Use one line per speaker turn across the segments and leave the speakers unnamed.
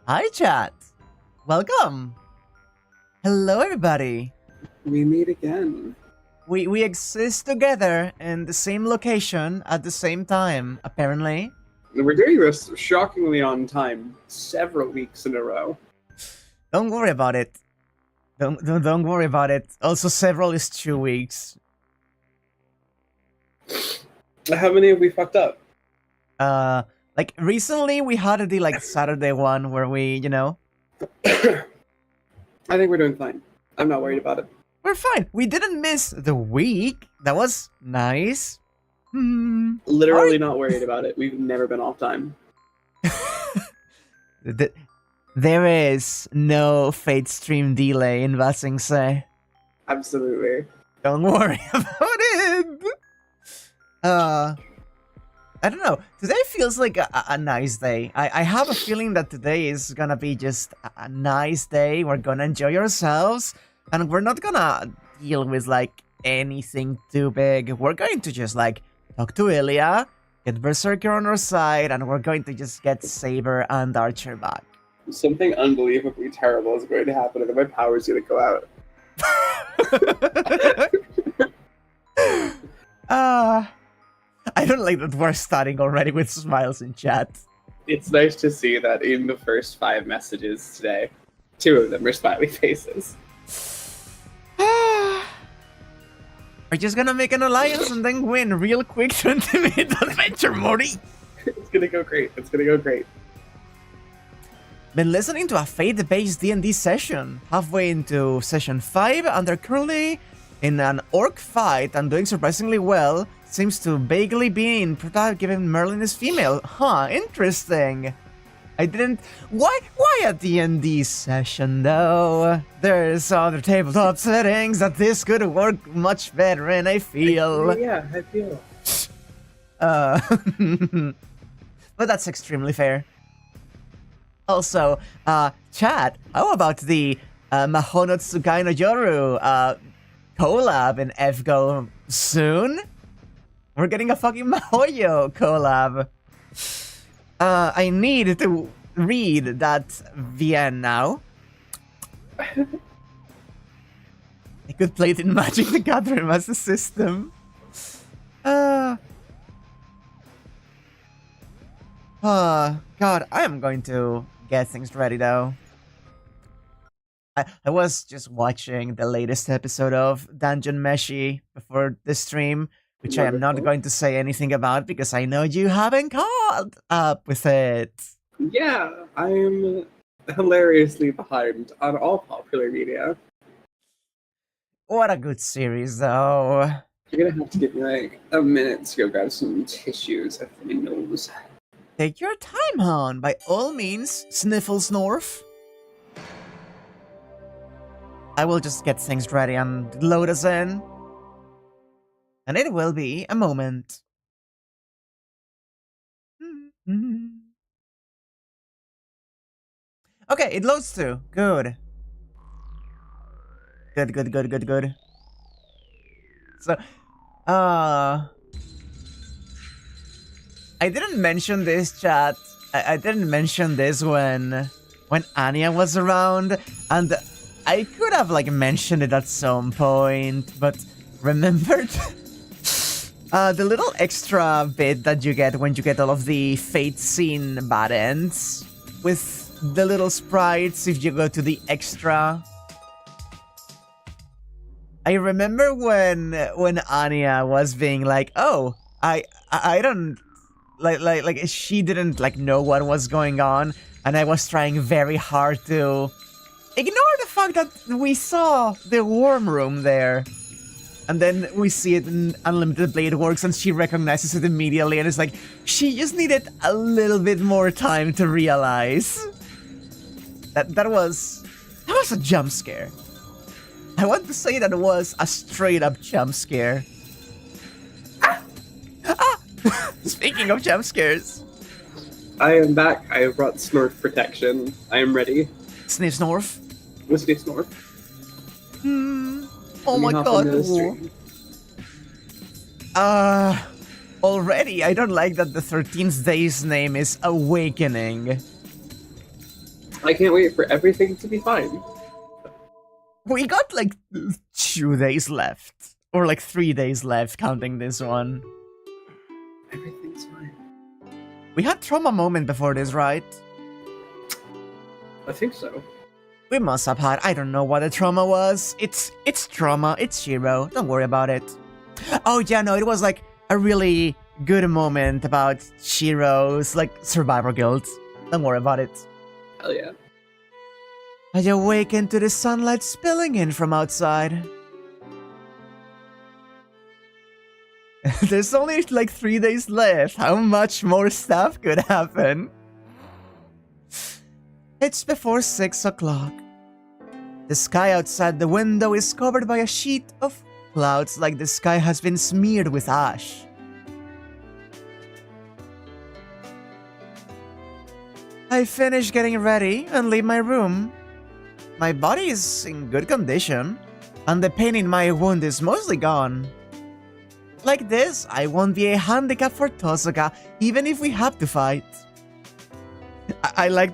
Hi, chat. Welcome. Hello, everybody.
We meet again.
We exist together in the same location at the same time, apparently.
We're doing this shockingly on time, several weeks in a row.
Don't worry about it. Don't worry about it. Also, several is 2 weeks.
How many have we fucked up?
Like recently we had the Saturday one where we,
I think we're doing fine. I'm not worried about it.
we're fine. We didn't miss the week. That was nice.
Literally not worried about it. We've never been off time.
There is no Fate stream delay in Vasingse.
Absolutely.
Don't worry about it. I don't know. Today feels like a nice day. I have a feeling that today is gonna be just a nice day. We're gonna enjoy ourselves, and we're not gonna deal with anything too big. We're going to just talk to Illya, get Berserker on our side, and we're going to just get Saber and Archer back.
Something unbelievably terrible is going to happen, and then my power's going to go out.
I don't like that we're starting already with smiles in chat.
It's nice to see that in the first 5 messages today, 2 of them are smiley faces.
We're just gonna make an alliance and then win real quick 20-minute adventure, Morty.
It's gonna go great. It's gonna go great.
Been listening to a Fate-based D&D session, halfway into session 5, and they're currently in an orc fight and doing surprisingly well. Seems to vaguely be in prototype given Merlin is female. Huh, interesting. I didn't... Why a D&D session, though? There's other tabletop settings that this could work much better in, I feel.
Yeah, I feel.
But that's extremely fair. Also, chat, how about the Mahono Tsukai no Joru collab in FGO soon? We're getting a fucking Mahoyo collab. I need to read that VN now. I could play it in Magic the Gathering as a system. God, I am going to get things ready though. I was just watching the latest episode of Dungeon Meshi before the stream, which I am not going to say anything about because I know you haven't caught up with it.
Yeah, I'm hilariously behind on all popular media.
What a good series, though.
You're gonna have to give me a minute to go grab some tissues for my nose.
Take your time, hon. By all means, sniffle snorf. I will just get things ready and load us in. And it will be a moment. Okay, it loads too. Good. Good. So, I didn't mention this, chat. I didn't mention this when Anya was around, and I could have mentioned it at some point, but remembered the little extra bit that you get when you get all of the Fate scene bad ends with the little sprites if you go to the extra. I remember when Anya was being like, "Oh, I don't like she didn't know what was going on," and I was trying very hard to ignore the fact that we saw the worm room there. And then we see it in Unlimited Blade Works and she recognizes it immediately and it's like, she just needed a little bit more time to realize. That was a jump scare. I want to say that it was a straight up jump scare. Speaking of jump scares.
I am back. I have brought Snorf protection. I am ready.
Sniff snorf.
What's this Snorf?
Oh my god. Already, I don't like that the 13th day's name is Awakening.
I can't wait for everything to be fine.
We got like 2 days left. Or like 3 days left, counting this one.
Everything's fine.
We had trauma moment before this, right?
I think so.
We must have had, I don't know what the trauma was. It's trauma, it's Shiro, don't worry about it. Oh yeah, no, it was like a really good moment about Shiro's like survivor guilt. Don't worry about it.
Hell yeah.
I awakened to the sunlight spilling in from outside. There's only like 3 days left. How much more stuff could happen? It's before 6 o'clock. The sky outside the window is covered by a sheet of clouds like the sky has been smeared with ash. I finish getting ready and leave my room. My body is in good condition, and the pain in my wound is mostly gone. Like this, I won't be a handicap for Tosuka, even if we have to fight. I like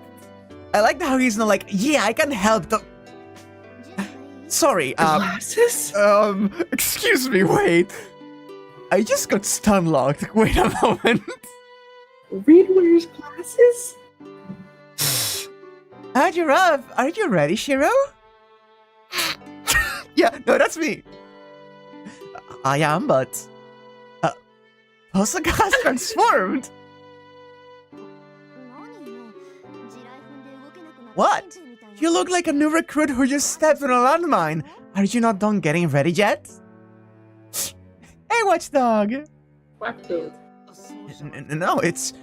how he's not like, yeah, I can help the... Sorry,
Glasses?
excuse me, wait. I just got stun locked. Wait a moment.
Reed wears glasses?
Are you ready, Shiro? Yeah, no, that's me. I am, but... Tosuka has transformed! What? You look like a new recruit who just stepped on a landmine. Are you not done getting ready yet? Hey, watchdog!
Whackfield.
No, it's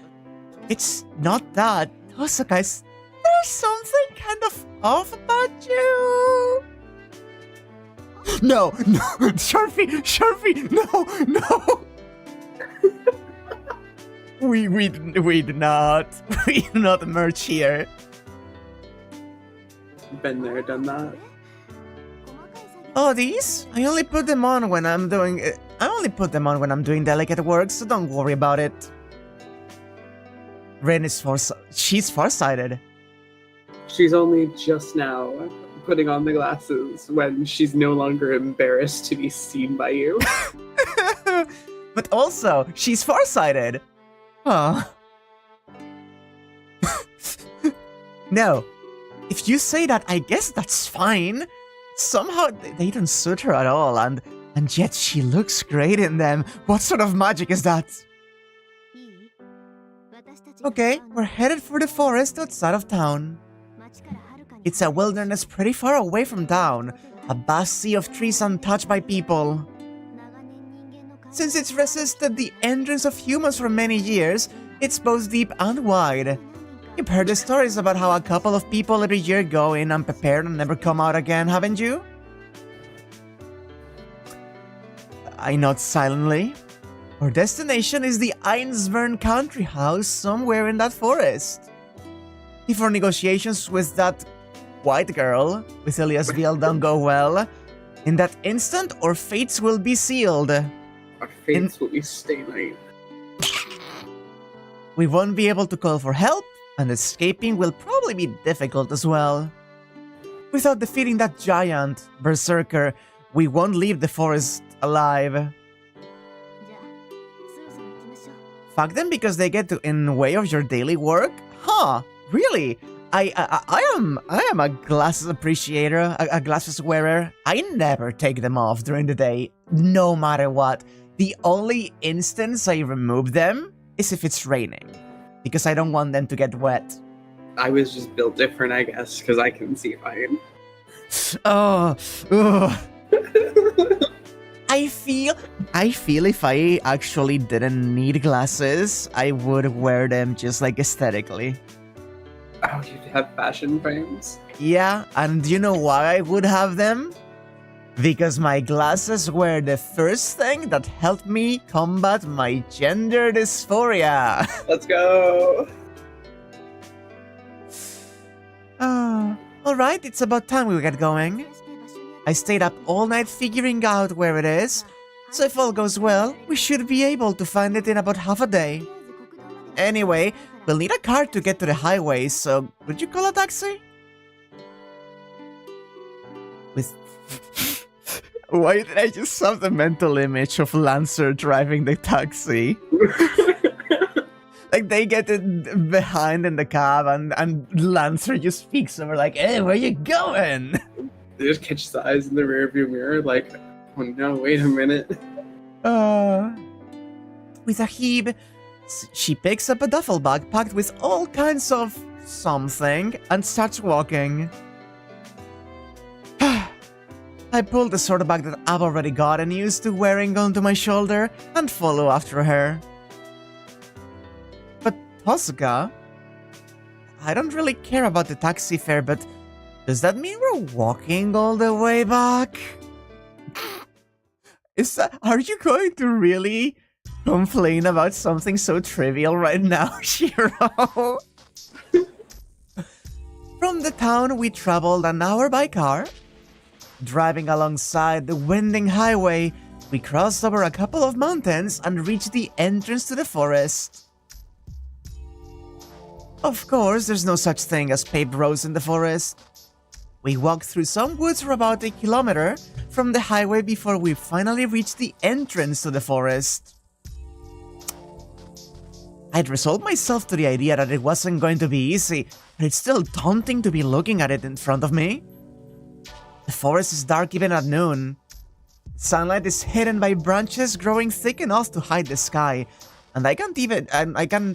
not that. Tosuka, there's something kind of off about you. No, Sharpie, no. We do not merge here.
Been there, done that.
Oh, these? I only put them on when I'm doing delicate work, so don't worry about it. Ren is she's farsighted.
She's only just now putting on the glasses when she's no longer embarrassed to be seen by you.
But also, she's farsighted. Huh. No. If you say that, I guess that's fine. Somehow, they don't suit her at all, and yet she looks great in them. What sort of magic is that? Okay, we're headed for the forest outside of town. It's a wilderness pretty far away from town, a vast sea of trees untouched by people. Since it's resisted the entrance of humans for many years, it's both deep and wide. You've heard the stories about how a couple of people every year go in unprepared and never come out again, haven't you? I nod silently. Our destination is the Einsburn country house somewhere in that forest. If our negotiations with that white girl, with Ilya's veil, don't go well, in that instant our fates will be sealed.
Our fates will be staying.
We won't be able to call for help, and escaping will probably be difficult as well. Without defeating that giant, Berserker, we won't leave the forest alive. Fuck them because they get in the way of your daily work? Huh, really? I am a glasses appreciator, a glasses wearer. I never take them off during the day, no matter what. The only instance I remove them is if it's raining, because I don't want them to get wet.
I was just built different, I guess, because I can see fine.
Oh, I feel if I actually didn't need glasses, I would wear them just like aesthetically.
Oh, you'd have fashion frames?
Yeah, and you know why I would have them? Because my glasses were the first thing that helped me combat my gender dysphoria.
Let's go!
Alright, it's about time we get going. I stayed up all night figuring out where it is, so if all goes well, we should be able to find it in about half a day. Anyway, We'll need a car to get to the highway, so would you call a taxi? With... Why did I just have the mental image of Lancer driving the taxi? Like, they get it behind in the cab, and Lancer just speaks over like, hey, where you going?
They just catch his eyes in the rearview mirror like, oh no, wait a minute.
With a heave, she picks up a duffel bag packed with all kinds of something and starts walking. I pull the sort of bag that I've already gotten used to wearing onto my shoulder and follow after her. But Tosuka, I don't really care about the taxi fare, but does that mean we're walking all the way back? Are you going to really complain about something so trivial right now, Shiro? From the town, we traveled an hour by car. Driving alongside the winding highway, we crossed over a couple of mountains and reached the entrance to the forest. Of course, there's no such thing as paved roads in the forest. We walked through some woods for about 1 kilometer from the highway before we finally reached the entrance to the forest. I'd resolved myself to the idea that it wasn't going to be easy, but it's still daunting to be looking at it in front of me. The forest is dark even at noon. Sunlight is hidden by branches growing thick enough to hide the sky, and I can't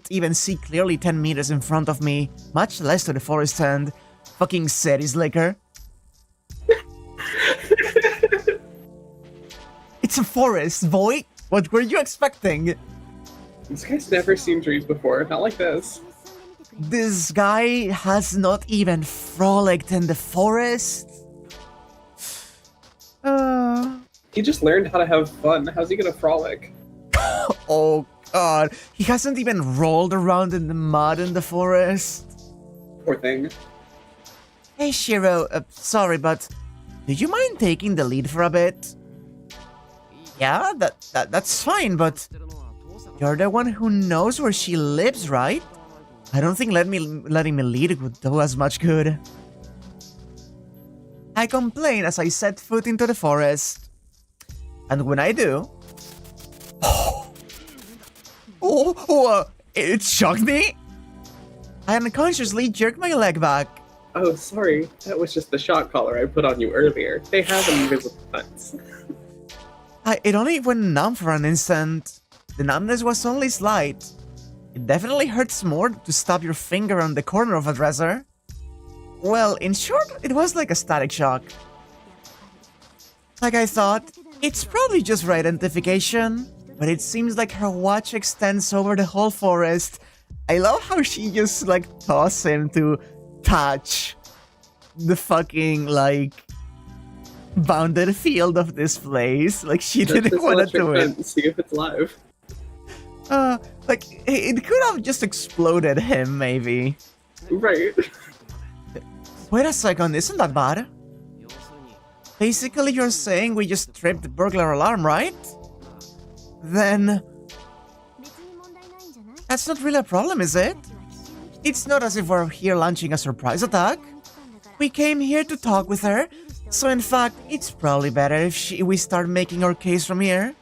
even see clearly 10 meters in front of me, much less to the forest end. Fucking city slicker. It's a forest, boy! What were you expecting?
This guy's never seen trees before, not like this.
This guy has not even frolicked in the forest?
He just learned how to have fun. How's he gonna frolic?
Oh god, he hasn't even rolled around in the mud in the forest.
Poor thing.
Hey Shiro, sorry, but do you mind taking the lead for a bit? Yeah, that's fine, but you're the one who knows where she lives, right? I don't think letting me lead would do as much good. I complain as I set foot into the forest. And when I do... it shocked me? I unconsciously jerked my leg back.
Oh, sorry. That was just the shock collar I put on you earlier. They have invisible cuts.
It only went numb for an instant. The numbness was only slight. It definitely hurts more to stab your finger on the corner of a dresser. Well, in short, it was like a static shock. Like I thought, it's probably just her identification, but it seems like her watch extends over the whole forest. I love how she just, like, tossed him to touch the fucking, like, bounded field of this place. Like, she didn't want to do it.
See if it's live.
Like, it could have just exploded him, maybe.
Right.
Wait a second, isn't that bad? Basically, you're saying we just tripped the burglar alarm, right? Then... that's not really a problem, is it? It's not as if we're here launching a surprise attack. We came here to talk with her, so in fact, it's probably better if we start making our case from here.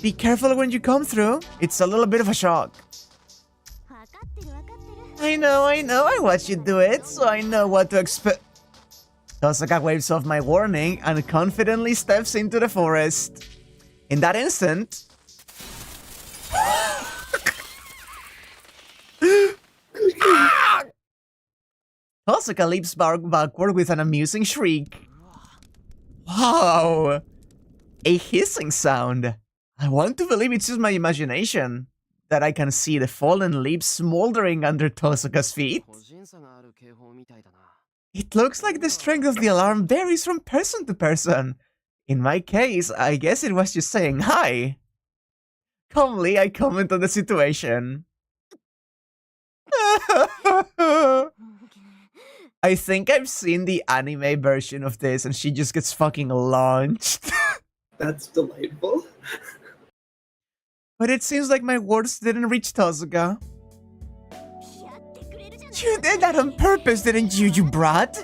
Be careful when you come through. It's a little bit of a shock. I know, I watched you do it, so I know what to expect. Tosuka waves off my warning and confidently steps into the forest. In that instant... Tosuka leaps backward with an amusing shriek. Wow! A hissing sound. I want to believe it's just my imagination. That I can see the fallen leaves smoldering under Tosuka's feet. It looks like the strength of the alarm varies from person to person. In my case, I guess it was just saying hi. Calmly, I comment on the situation. I think I've seen the anime version of this and she just gets fucking launched.
That's delightful.
But it seems like my words didn't reach Tozuka. You did that on purpose, didn't you, you brat?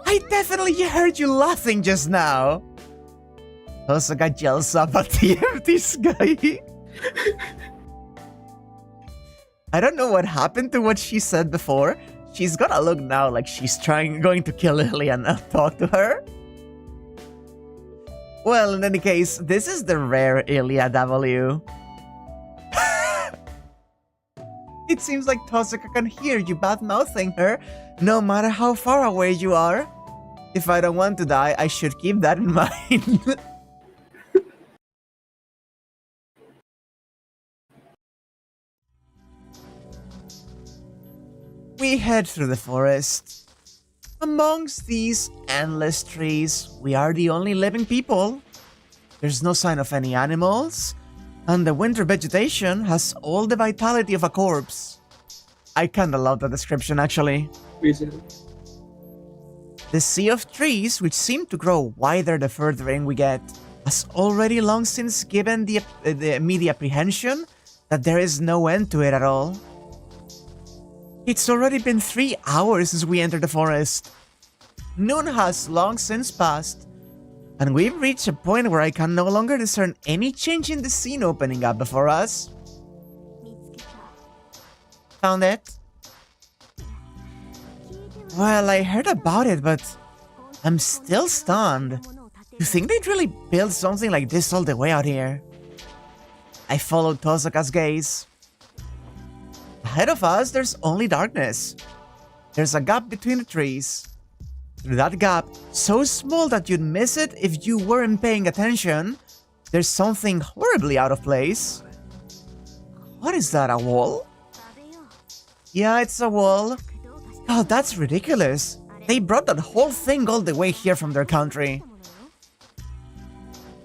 I definitely heard you laughing just now. Tozuka yells up at the empty sky. I don't know what happened to what she said before. She's gonna look now like she's going to kill Illya and not talk to her. Well, in any case, this is the rare Illya W. It seems like Tozuka can hear you bad-mouthing her, no matter how far away you are. If I don't want to die, I should keep that in mind. We head through the forest. Amongst these endless trees, we are the only living people. There's no sign of any animals, and the winter vegetation has all the vitality of a corpse. I kinda love the description, actually.
Me too.
The sea of trees, which seem to grow wider the further in we get, has already long since given the immediate apprehension that there is no end to it at all. It's already been 3 hours since we entered the forest. Noon has long since passed, and we've reached a point where I can no longer discern any change in the scene opening up before us. Found it? Well, I heard about it, but I'm still stunned. You think they'd really build something like this all the way out here? I followed Tozuka's gaze. Ahead of us, there's only darkness. There's a gap between the trees. Through that gap, so small that you'd miss it if you weren't paying attention, there's something horribly out of place. What is that, a wall? Yeah, it's a wall. Oh, that's ridiculous. They brought that whole thing all the way here from their country.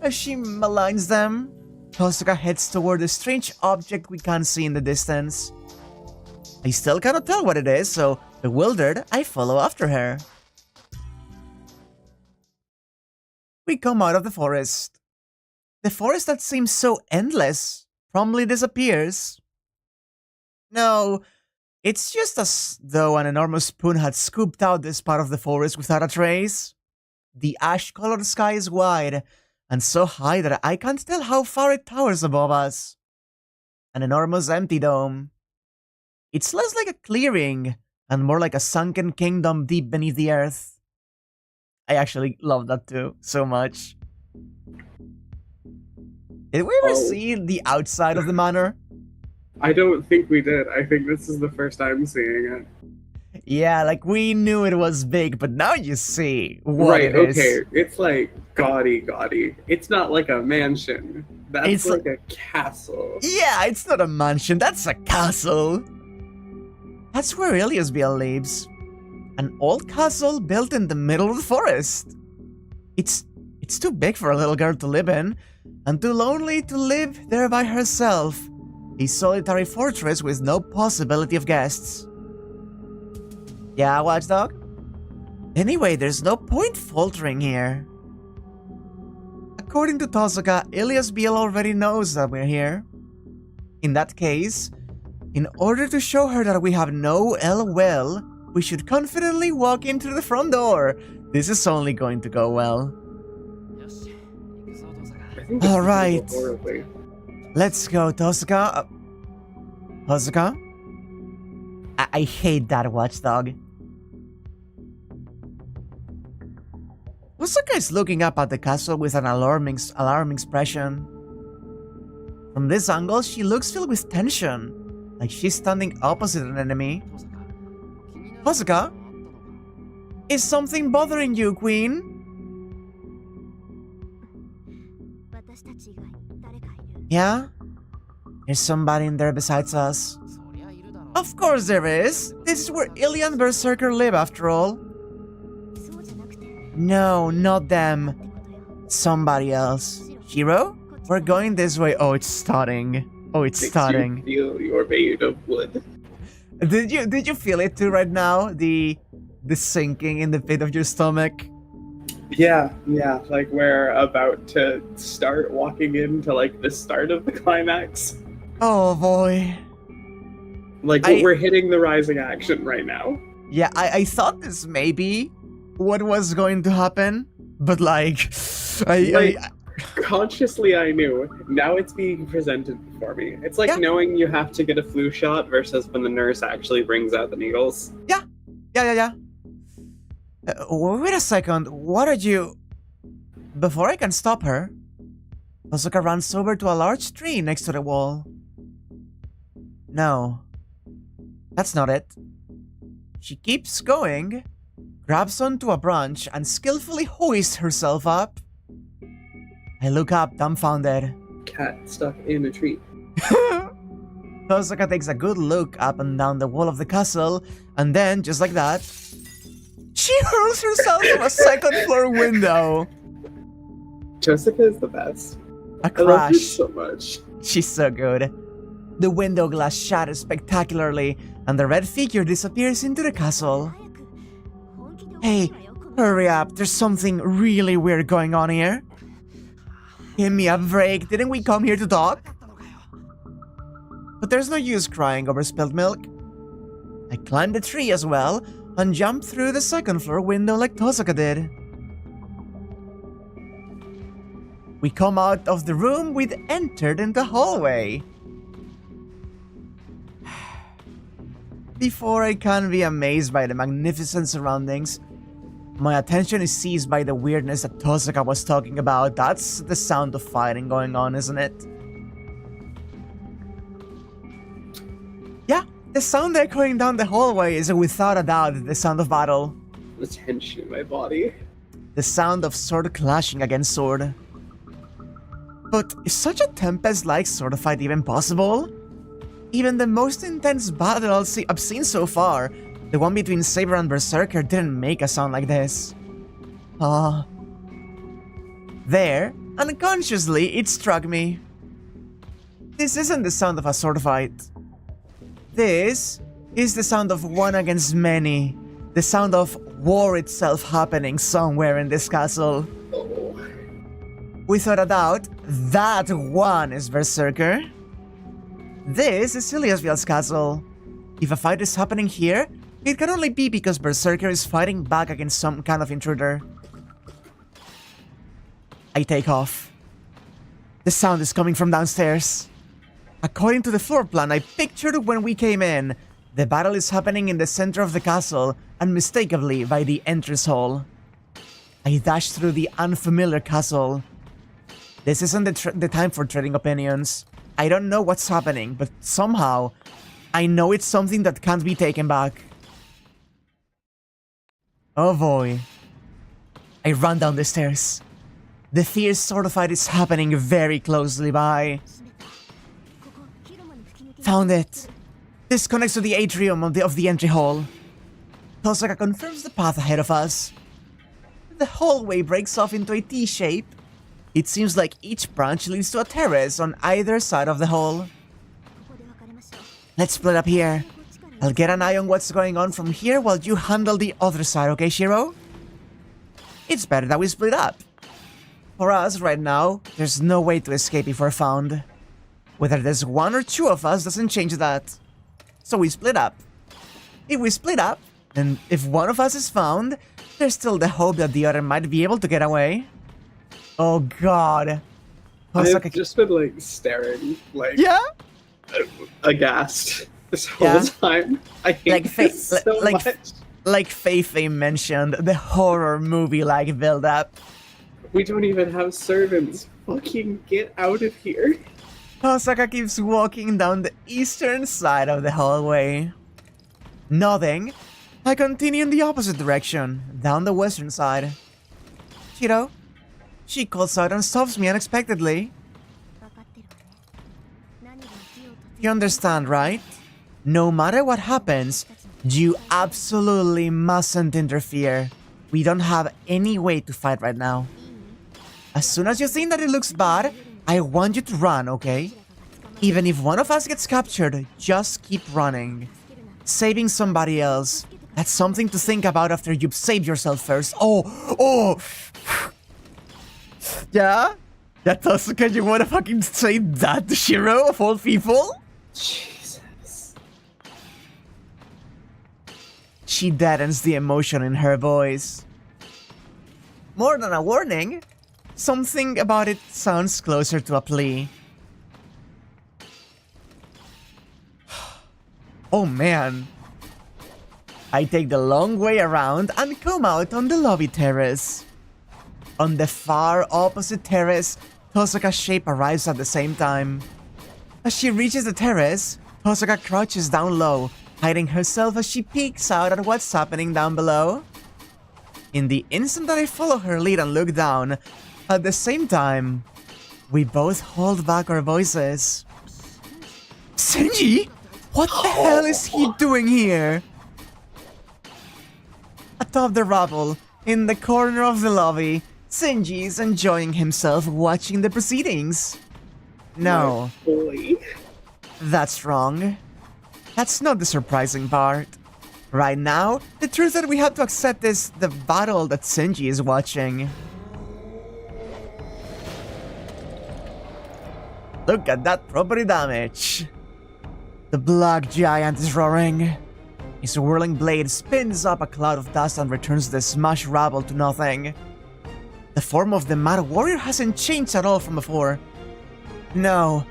As she maligns them, Tozuka heads toward a strange object we can't see in the distance. I still cannot tell what it is, so bewildered, I follow after her. We come out of the forest. The forest that seems so endless promptly disappears. No, it's just as though an enormous spoon had scooped out this part of the forest without a trace. The ash-colored sky is wide, and so high that I can't tell how far it towers above us. An enormous empty dome. It's less like a clearing, and more like a sunken kingdom deep beneath the earth. I actually love that too, so much. Did we ever see the outside of the manor?
I don't think we did. I think this is the first time seeing it.
Yeah, like we knew it was big, but now you see what it is.
Okay. It's like gaudy. It's not like a mansion. That's like a castle.
Yeah, it's not a mansion, that's a castle. That's where Ilya's lives. An old castle built in the middle of the forest. It's too big for a little girl to live in, and too lonely to live there by herself. A solitary fortress with no possibility of guests. Yeah, Watchdog? Anyway, there's no point faltering here. According to Tozuka, Ilya's already knows that we're here. In that case, in order to show her that we have no ill will, we should confidently walk in through the front door. This is only going to go well. Alright. Let's go, Tozuka. Tozuka? I hate that, Watchdog. Tozuka is looking up at the castle with an alarming expression. From this angle, she looks filled with tension, like she's standing opposite an enemy. Tozuka? Is something bothering you, Queen? Yeah? There's somebody in there besides us. Of course there is! This is where Illya and Berserker live, after all. No, not them. Somebody else. Hiro? We're going this way. Oh, it's starting. Oh, it's starting.
You feel you're made of wood.
Did you feel it too right now? The sinking in the pit of your stomach?
Yeah, like we're about to start walking into like the start of the climax.
Oh boy.
Like, we're hitting the rising action right now.
Yeah, I thought this may be what was going to happen, but like,
consciously I knew. Now it's being presented before me. It's like knowing you have to get a flu shot versus when the nurse actually brings out the needles.
Yeah. Wait a second, what are you... Before I can stop her, Tosuka runs over to a large tree next to the wall. No. That's not it. She keeps going, grabs onto a branch, and skillfully hoists herself up. I look up, dumbfounded.
Cat stuck in a tree.
Tosuka takes a good look up and down the wall of the castle, and then, just like that, she hurls herself from a second-floor window.
Jessica is the best.
A crash.
I love her so much.
She's so good. The window glass shatters spectacularly, and the red figure disappears into the castle. Hey, hurry up, there's something really weird going on here. Give me a break, didn't we come here to talk? But there's no use crying over spilled milk. I climb the tree as well, and jump through the second-floor window like Tosuka did. We come out of the room we'd entered in the hallway. Before I can be amazed by the magnificent surroundings, my attention is seized by the weirdness that Tosuka was talking about. That's the sound of fighting going on, isn't it? Yeah, the sound echoing down the hallway is without a doubt the sound of battle.
The tension in my body.
The sound of sword clashing against sword. But is such a Tempest-like sword fight even possible? Even the most intense battle I've seen so far, the one between Saber and Berserker, didn't make a sound like this. There, unconsciously, it struck me. This isn't the sound of a sword fight. This is the sound of one against many. The sound of war itself happening somewhere in this castle.
Oh.
Without a doubt, that one is Berserker. This is Ilya's castle. If a fight is happening here, it can only be because Berserker is fighting back against some kind of intruder. I take off. The sound is coming from downstairs. According to the floor plan I pictured when we came in, the battle is happening in the center of the castle, unmistakably by the entrance hall. I dash through the unfamiliar castle. This isn't the time for trading opinions. I don't know what's happening, but somehow, I know it's something that can't be taken back. Oh boy. I run down the stairs. The fierce sword fight is happening very closely by. Found it. This connects to the atrium of the entry hall. Tosuka confirms the path ahead of us. The hallway breaks off into a T shape. It seems like each branch leads to a terrace on either side of the hall. Let's split up here. I'll get an eye on what's going on from here while you handle the other side, okay, Shiro? It's better that we split up. For us, right now, there's no way to escape if we're found. Whether there's one or two of us doesn't change that. So we split up. If we split up, and if one of us is found, there's still the hope that the other might be able to get away. Oh god.
I've just been like staring, like aghast this whole time. I hate this so much.
Like Feifei mentioned, the horror movie-like build-up.
We don't even have servants. Fucking get out of here.
Tosuka keeps walking down the eastern side of the hallway. Nodding, I continue in the opposite direction, down the western side. Shiro? She calls out and stops me unexpectedly. You understand, right? No matter what happens, you absolutely mustn't interfere. We don't have any way to fight right now. As soon as you think that it looks bad, I want you to run, okay? Even if one of us gets captured, just keep running. Saving somebody else, that's something to think about after you've saved yourself first. Oh! Yeah? That Tosuka, you wanna fucking say that to Shiro of all people?
Jesus.
She deadens the emotion in her voice. More than a warning, something about it sounds closer to a plea. Oh man. I take the long way around and come out on the lobby terrace. On the far opposite terrace, Tosuka's shape arrives at the same time. As she reaches the terrace, Tosuka crouches down low, hiding herself as she peeks out at what's happening down below. In the instant that I follow her lead and look down, at the same time, we both hold back our voices. Senji? What the hell is he doing here? Atop the rubble, in the corner of the lobby, Senji is enjoying himself watching the proceedings. No,
Boy.
that's wrong. That's not the surprising part. Right now, the truth that we have to accept is the battle that Senji is watching. Look at that property damage. The black giant is roaring. His whirling blade spins up a cloud of dust and returns the smashed rubble to nothing. The form of the Mad Warrior hasn't changed at all from before. No,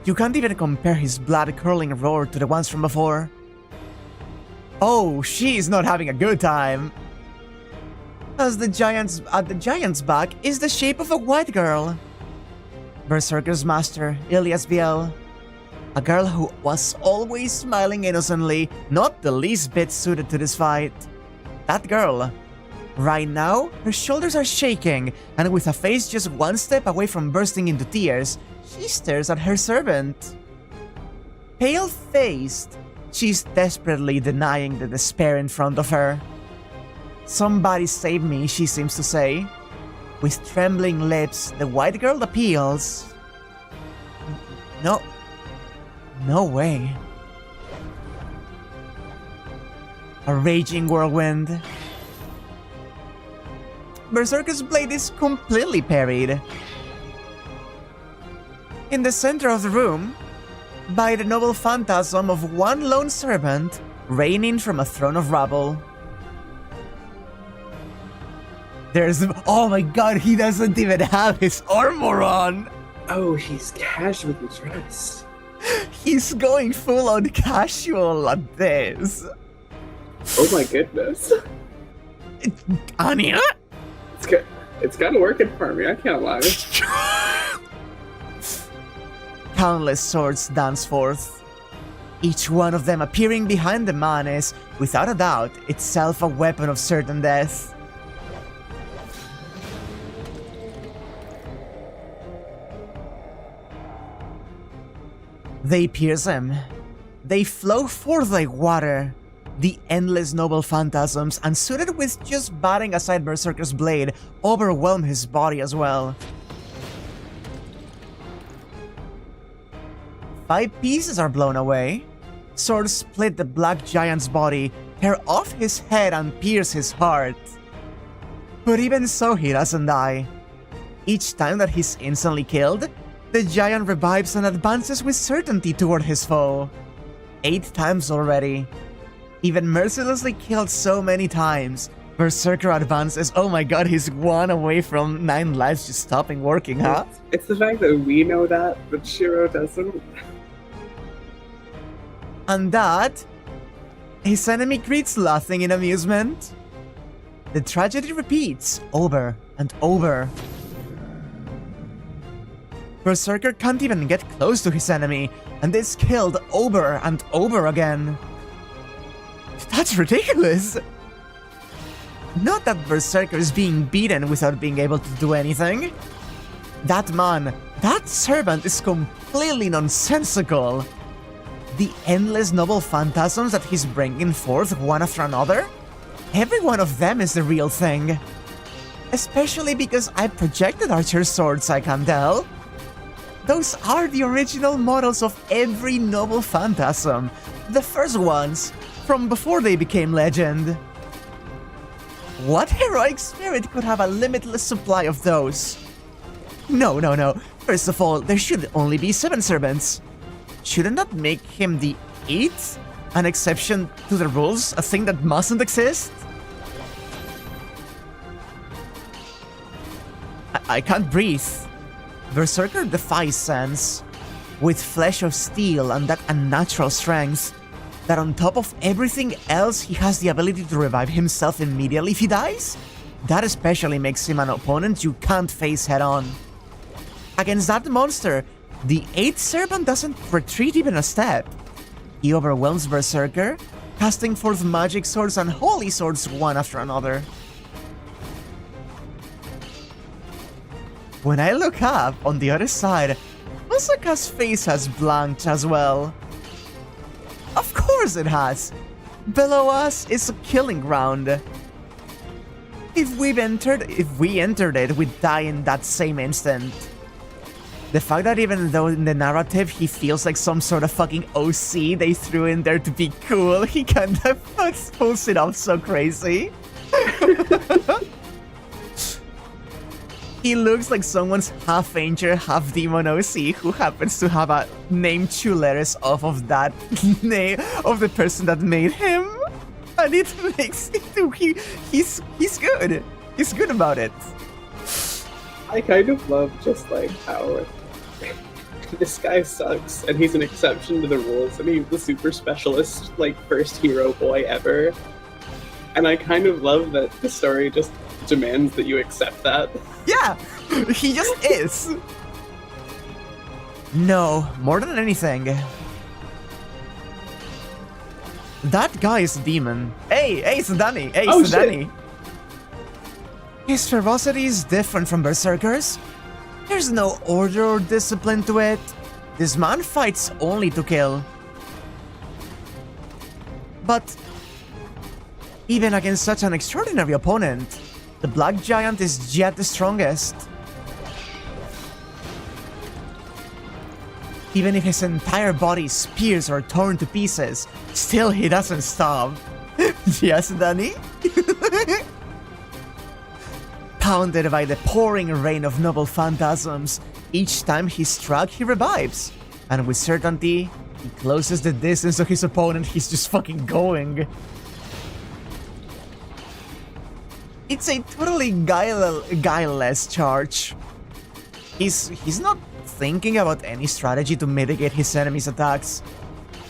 you can't even compare his blood-curdling roar to the ones from before. Oh, she's not having a good time. At the giant's back is the shape of a white girl. Berserker's master, Ilya's BL. A girl who was always smiling innocently, not the least bit suited to this fight. That girl. Right now, her shoulders are shaking, and with a face just one step away from bursting into tears, she stares at her servant. Pale-faced, she's desperately denying the despair in front of her. Somebody save me, she seems to say. With trembling lips, the white girl appeals. No way. A raging whirlwind. Berserker's blade is completely parried. In the center of the room, by the noble phantasm of one lone servant reigning from a throne of rubble. Oh my god, he doesn't even have his armor on!
Oh, he's casually dressed.
He's going full on casual at this.
Oh my goodness.
Anya?
It's kind of working for me, I can't lie.
Countless swords dance forth. Each one of them appearing behind the man is, without a doubt, itself a weapon of certain death. They pierce him. They flow forth like water. The endless noble phantasms, unsuited with just batting aside Berserker's blade, overwhelm his body as well. 5 pieces are blown away. Swords split the black giant's body, tear off his head and pierce his heart. But even so, he doesn't die. Each time that he's instantly killed, the giant revives and advances with certainty toward his foe. 8 times already. Even mercilessly killed so many times, Berserker advances. Oh my god, he's 1 away from 9 lives just stopping working, huh?
It's the fact that we know that, but Shiro doesn't.
And that, his enemy greets laughing in amusement. The tragedy repeats over and over. Berserker can't even get close to his enemy, and is killed over and over again. That's ridiculous! Not that Berserker is being beaten without being able to do anything. That man, that servant is completely nonsensical. The endless noble phantasms that he's bringing forth one after another, every one of them is the real thing. Especially because I projected Archer swords, I can tell. Those are the original models of every noble phantasm, the first ones, from before they became legend. What heroic spirit could have a limitless supply of those? No, no, no. First of all, there should only be 7 servants. Shouldn't that make him the 8th? An exception to the rules? A thing that mustn't exist? I can't breathe. Berserker defies sense. With flesh of steel and that unnatural strength, that on top of everything else he has the ability to revive himself immediately if he dies? That especially makes him an opponent you can't face head on. Against that monster, the 8th servant doesn't retreat even a step. He overwhelms Berserker, casting forth magic swords and holy swords one after another. When I look up on the other side, Masaka's face has blanked as well. Of course it has! Below us is a killing ground. If we entered it, we'd die in that same instant. The fact that even though in the narrative he feels like some sort of fucking OC they threw in there to be cool, he kinda pulls it off so crazy. He looks like someone's half angel, half demon OC who happens to have a name 2 letters off of that name of the person that made him. And it makes it he's good. He's good about it.
I kind of love just like how this guy sucks and he's an exception to the rules and he's the super specialist, like first hero boy ever. And I kind of love that the story just demands that you accept that.
Yeah, he just is. No, more than anything. That guy is a demon. Hey, Sudani. Hey,
Oh,
Sudani.
shit.
His ferocity is different from Berserkers. There's no order or discipline to it. This man fights only to kill. But even against such an extraordinary opponent, the Black Giant is yet the strongest. Even if his entire body is pierced or torn to pieces, still he doesn't stop. Yes, Danny? Pounded by the pouring rain of noble phantasms, each time he's struck, he revives. And with certainty, he closes the distance to his opponent, he's just fucking going. It's a totally guileless charge. He's not thinking about any strategy to mitigate his enemy's attacks.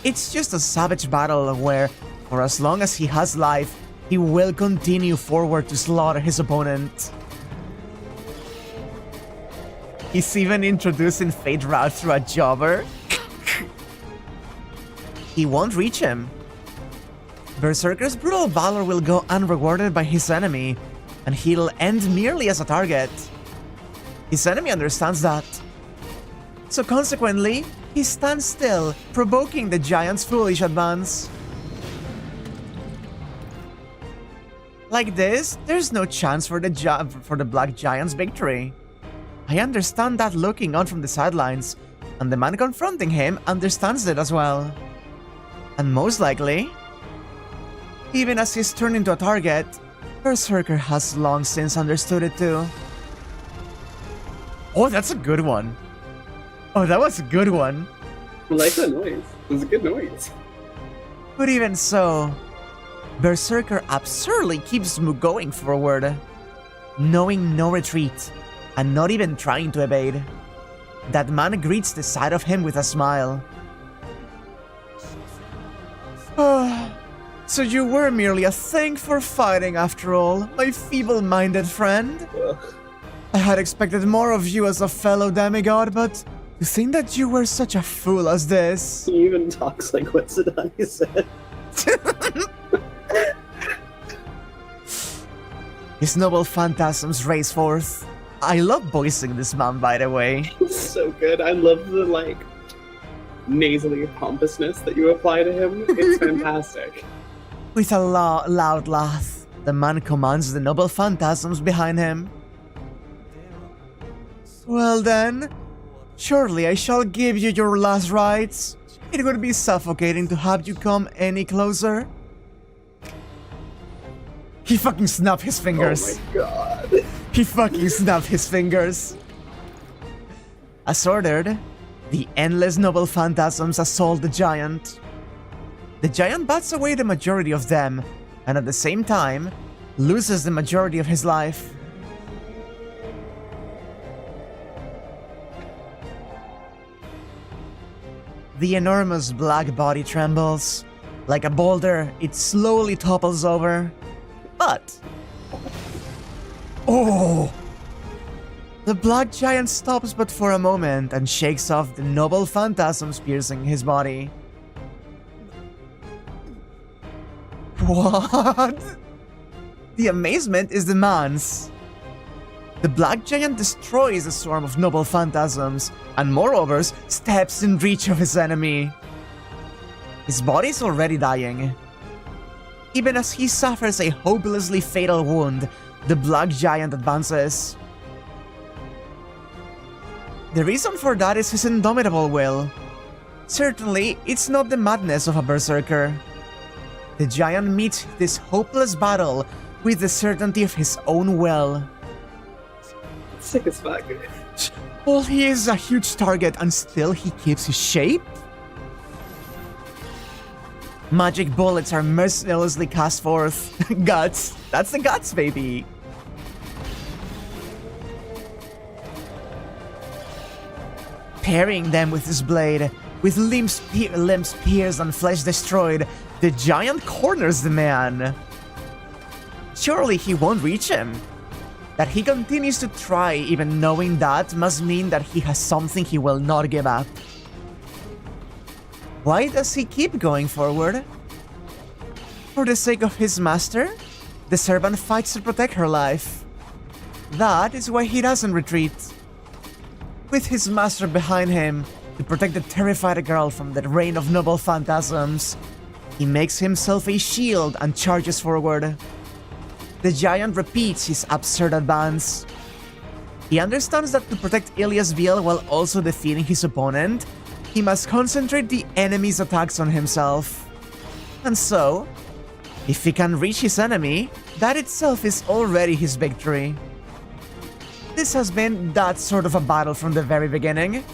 It's just a savage battle where, for as long as he has life, he will continue forward to slaughter his opponent. He's even introducing Fate Route through a jobber. He won't reach him. Berserker's brutal valor will go unrewarded by his enemy, and he'll end merely as a target. His enemy understands that. So consequently, he stands still, provoking the giant's foolish advance. Like this, there's no chance for the Black Giant's victory. I understand that looking on from the sidelines, and the man confronting him understands it as well. And most likely, even as he's turned into a target, Berserker has long since understood it too. Oh, that's a good one. Oh, that was a good one.
I like that noise. It was a good noise.
But even so, Berserker absurdly keeps going forward, knowing no retreat, and not even trying to evade. That man greets the sight of him with a smile. So you were merely a thing for fighting after all, my feeble-minded friend?
Ugh.
I had expected more of you as a fellow demigod, but to think that you were such a fool as this.
He even talks like what Sadani said.
His noble phantasms race forth. I love voicing this man, by the way.
So good. I love the, like, nasally pompousness that you apply to him. It's fantastic.
With a loud laugh, the man commands the noble phantasms behind him. Well then, surely I shall give you your last rites. It would be suffocating to have you come any closer. He fucking snapped his fingers.
Oh my god.
He fucking snapped his fingers. As ordered, the endless noble phantasms assault the giant. The giant bats away the majority of them, and at the same time, loses the majority of his life. The enormous black body trembles. Like a boulder, it slowly topples over. But... oh! The black giant stops but for a moment and shakes off the noble phantasms piercing his body. What? The amazement is immense. The black giant destroys a swarm of noble phantasms, and moreover, steps in reach of his enemy. His body is already dying. Even as he suffers a hopelessly fatal wound, the black giant advances. The reason for that is his indomitable will. Certainly, it's not the madness of a berserker. The giant meets this hopeless battle with the certainty of his own will.
Sick as fuck.
Well, he is a huge target and still he keeps his shape? Magic bullets are mercilessly cast forth. Guts. That's the guts, baby. Parrying them with his blade, with limbs pierced and flesh destroyed, the giant corners the man. Surely he won't reach him. That he continues to try even knowing that must mean that he has something he will not give up. Why does he keep going forward? For the sake of his master, the servant fights to protect her life. That is why he doesn't retreat. With his master behind him, to protect the terrified girl from the rain of noble phantasms, he makes himself a shield and charges forward. The giant repeats his absurd advance. He understands that to protect Ilya's veil while also defeating his opponent, he must concentrate the enemy's attacks on himself. And so, if he can reach his enemy, that itself is already his victory. This has been that sort of a battle from the very beginning.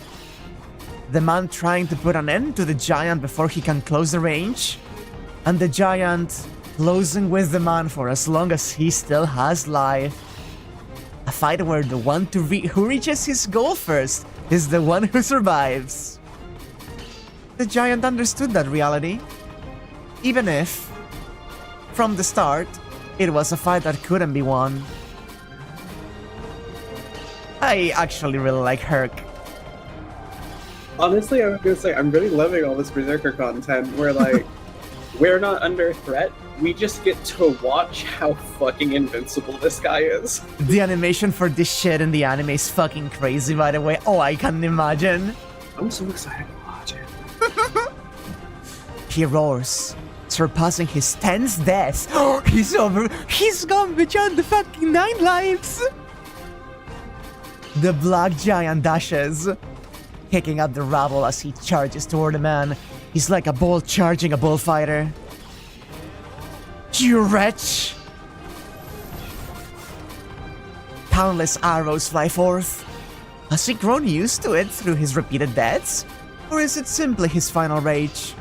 The man trying to put an end to the giant before he can close the range, and the giant closing with the man for as long as he still has life. A fight where the one who reaches his goal first is the one who survives. The giant understood that reality, even if, from the start, it was a fight that couldn't be won. I actually really like Herc.
Honestly, I was gonna say, I'm really loving all this Berserker content where, like, we're not under threat, we just get to watch how fucking invincible this guy is.
The animation for this shit in the anime is fucking crazy, by the way. Oh, I can't imagine.
I'm so excited to watch it.
He roars, surpassing his 10th death. He's over. He's gone beyond the fucking 9 lives. The black giant dashes, kicking up the rubble as he charges toward the man. He's like a bull charging a bullfighter. You wretch! Countless arrows fly forth. Has he grown used to it through his repeated deaths? Or is it simply his final rage?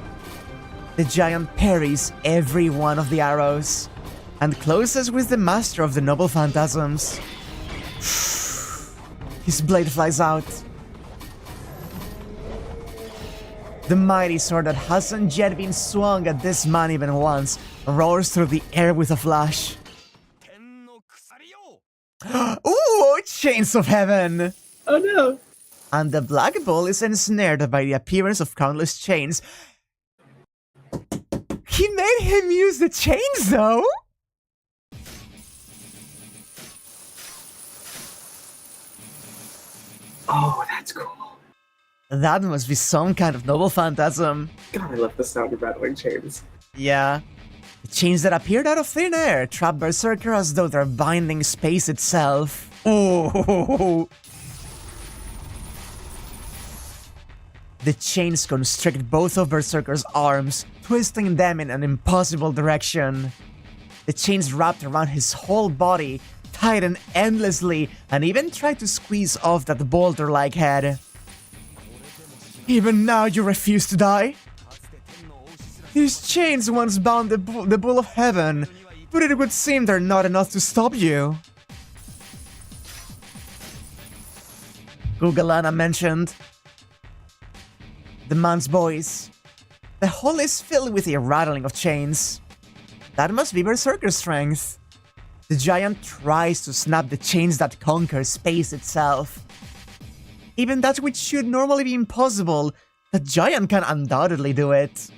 The giant parries every one of the arrows, and closes with the master of the noble phantasms. His blade flies out. The mighty sword that hasn't yet been swung at this man even once roars through the air with a flash. Ooh, chains of heaven!
Oh no!
And the black bull is ensnared by the appearance of countless chains. He made him use the chains, though?
Oh, that's cool.
That must be some kind of noble phantasm.
God, I love the sound of rattling chains.
Yeah. The chains that appeared out of thin air trap Berserker as though they're binding space itself. Oh! The chains constrict both of Berserker's arms, twisting them in an impossible direction. The chains wrapped around his whole body, tighten endlessly, and even try to squeeze off that boulder-like head. Even now you refuse to die? These chains once bound the bull of heaven, but it would seem they're not enough to stop you. Gugalana mentioned. The man's voice. The hall is filled with the rattling of chains. That must be Berserker strength. The giant tries to snap the chains that conquer space itself. Even that which should normally be impossible, the giant can undoubtedly do it.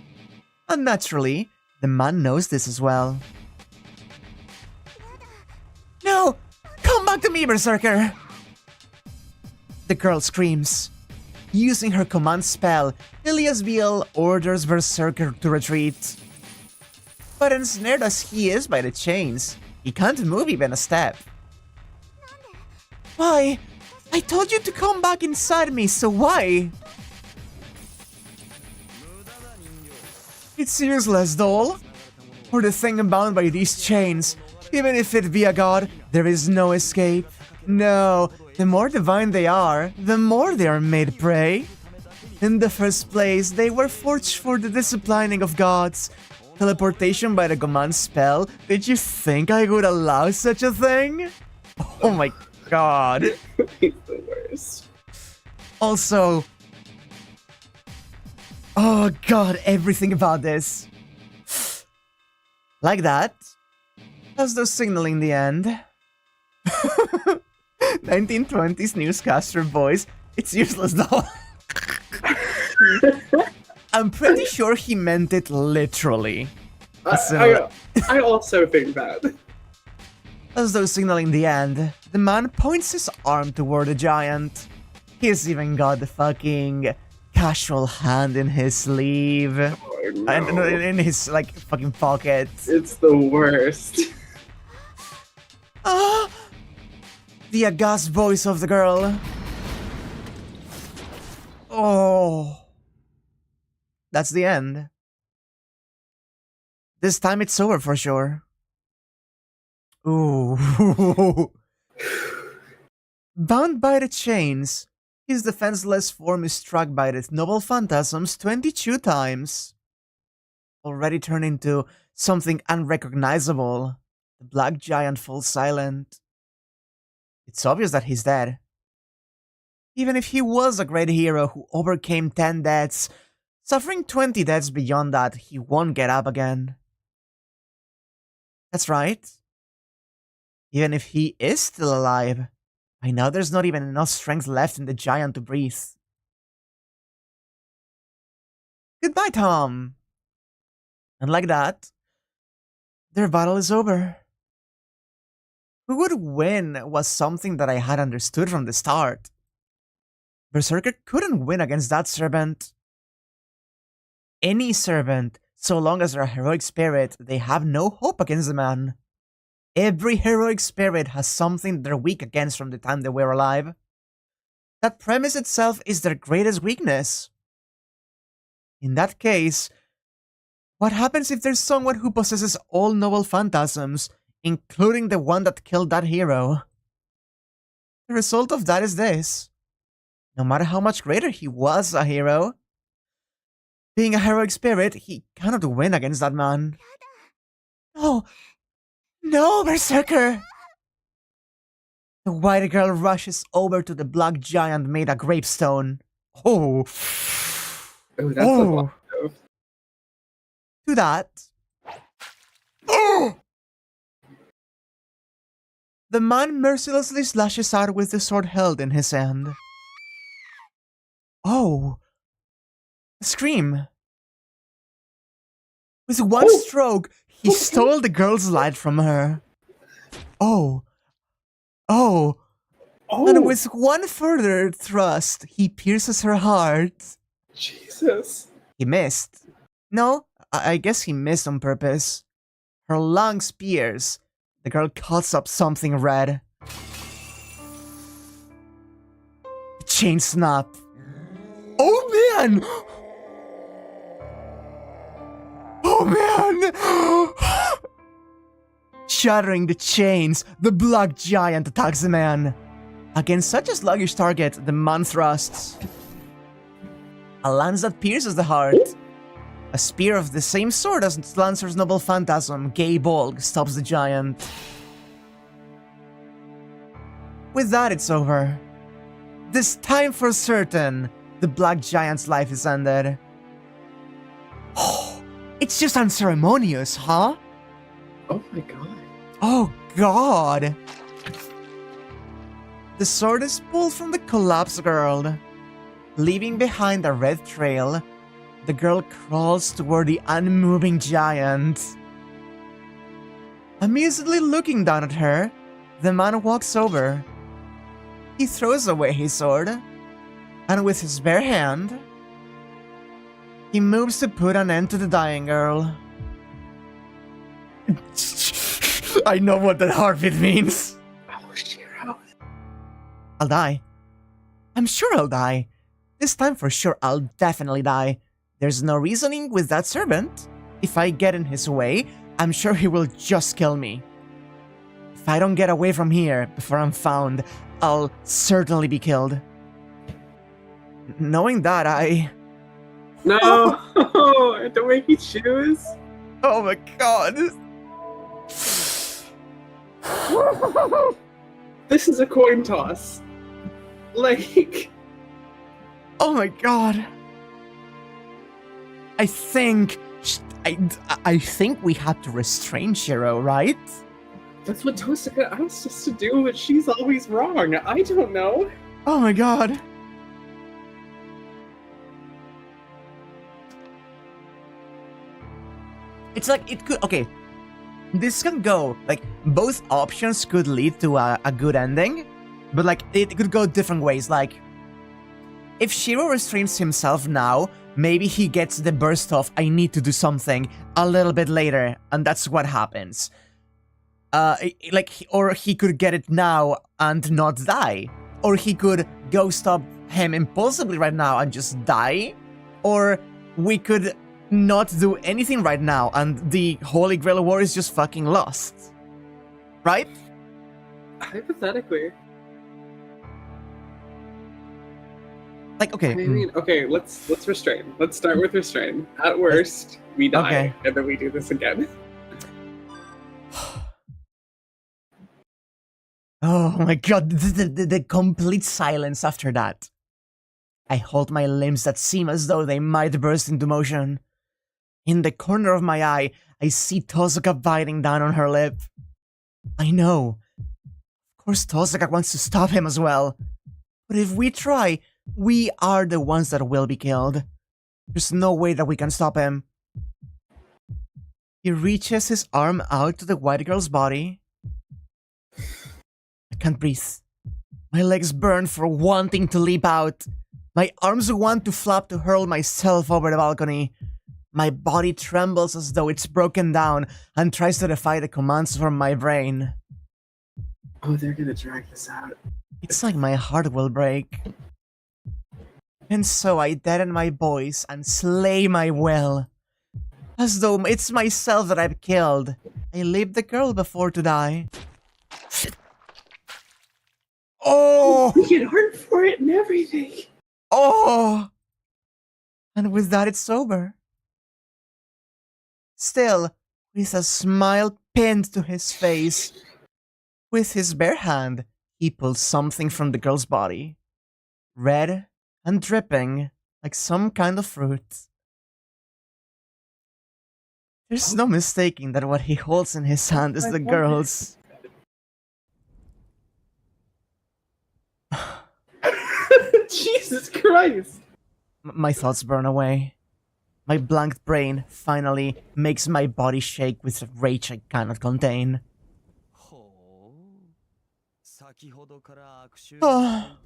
And naturally, the man knows this as well. No! Come back to me, Berserker! The girl screams. Using her command spell, Ilya's Veil orders Berserker to retreat. But ensnared as he is by the chains, he can't move even a step. Why? I told you to come back inside me, so why? It's useless, doll. For the thing bound by these chains, even if it be a god, there is no escape. No, the more divine they are, the more they are made prey. In the first place, they were forged for the disciplining of gods. Teleportation by the command spell? Did you think I would allow such a thing? Oh my god.
He's the worst.
Also... oh god, everything about this. Like that. As though signaling the end. 1920s newscaster voice. It's useless though. I'm pretty sure he meant it literally.
I also think that.
As though signaling the end, the man points his arm toward the giant. He's even got the fucking casual hand in his sleeve.
Oh, no.
And in his, like, fucking pocket.
It's the worst.
Ah! The aghast voice of the girl. Oh. That's the end. This time it's over for sure. Ooh. Bound by the chains, his defenseless form is struck by the noble phantasms 22 times. Already turned into something unrecognizable, the black giant falls silent. It's obvious that he's dead. Even if he was a great hero who overcame 10 deaths, suffering 20 deaths beyond that, he won't get up again. That's right. Even if he is still alive, by now there's not even enough strength left in the giant to breathe. Goodbye, Tom. And like that, their battle is over. Who would win was something that I had understood from the start. Berserker couldn't win against that servant. Any servant, so long as they're a heroic spirit, they have no hope against the man. Every heroic spirit has something they're weak against from the time they were alive. That premise itself is their greatest weakness. In that case, what happens if there's someone who possesses all noble phantasms, including the one that killed that hero? The result of that is this. No matter how much greater he was a hero, being a heroic spirit, he cannot win against that man. No! No, Berserker! The white girl rushes over to the black giant made of gravestone. Oh!
Oh, that's a lot.
To that... Oh! The man mercilessly slashes out with the sword held in his hand. Oh! A scream. With one stroke, he stole the girl's light from her. Oh. Oh.
Oh.
And with one further thrust, he pierces her heart.
Jesus.
He missed. No, I guess he missed on purpose. Her lungs pierce. The girl cuts up something red. The chain snap. Oh man! Oh man! Shattering the chains, the black giant attacks the man. Against such a sluggish target, the man thrusts. A lance that pierces the heart. A spear of the same sort as Lancer's noble phantasm, Gay Bolg, stops the giant. With that, it's over. This time for certain, the Black Giant's life is ended. Oh, it's just unceremonious, huh?
Oh my god.
Oh god. The sword is pulled from the collapsed girl. Leaving behind a red trail, the girl crawls toward the unmoving giant. Amusedly looking down at her, the man walks over. He throws away his sword, and with his bare hand, he moves to put an end to the dying girl. I know what that heartbeat means.
Oh, Shiro.
I'll die. I'm sure I'll die. This time for sure I'll definitely die. There's no reasoning with that servant. If I get in his way, I'm sure he will just kill me. If I don't get away from here before I'm found, I'll certainly be killed. Knowing that,
No! Don't make me choose!
Oh my god!
This is a coin toss. Like...
Oh my god! I think we had to restrain Shiro, right?
That's what Tosaka asked us to do, but she's always wrong. I don't know.
Oh my god. It's like, it could, okay. This can go, like, both options could lead to a good ending, but like, it could go different ways. Like, if Shiro restrains himself now, maybe he gets the burst of, I need to do something, a little bit later, and that's what happens. Or he could get it now and not die. Or he could go stop him impulsively right now and just die. Or we could not do anything right now and the Holy Grail War is just fucking lost. Right?
Hypothetically.
Like, okay.
I mean, okay, let's restrain. Let's start with restrain. At worst, we die,
okay.
And then we do this again.
Oh my god, the complete silence after that. I hold my limbs that seem as though they might burst into motion. In the corner of my eye, I see Tosaka biting down on her lip. I know. Of course Tosaka wants to stop him as well. But if we try, we are the ones that will be killed. There's no way that we can stop him. He reaches his arm out to the white girl's body. I can't breathe. My legs burn for wanting to leap out. My arms want to flap to hurl myself over the balcony. My body trembles as though it's broken down and tries to defy the commands from my brain.
Oh, they're gonna drag this out.
It's like my heart will break. And so I deaden my voice and slay my will. As though it's myself that I've killed. I leave the girl before to die. Oh!
We get hurt for it and everything!
Oh! And with that, it's over. Still, with a smile pinned to his face, with his bare hand, he pulls something from the girl's body. Red and dripping like some kind of fruit. There's no mistaking that what he holds in his hand is the girl's.
Jesus Christ!
My thoughts burn away. My blanked brain finally makes my body shake with rage I cannot contain. Oh,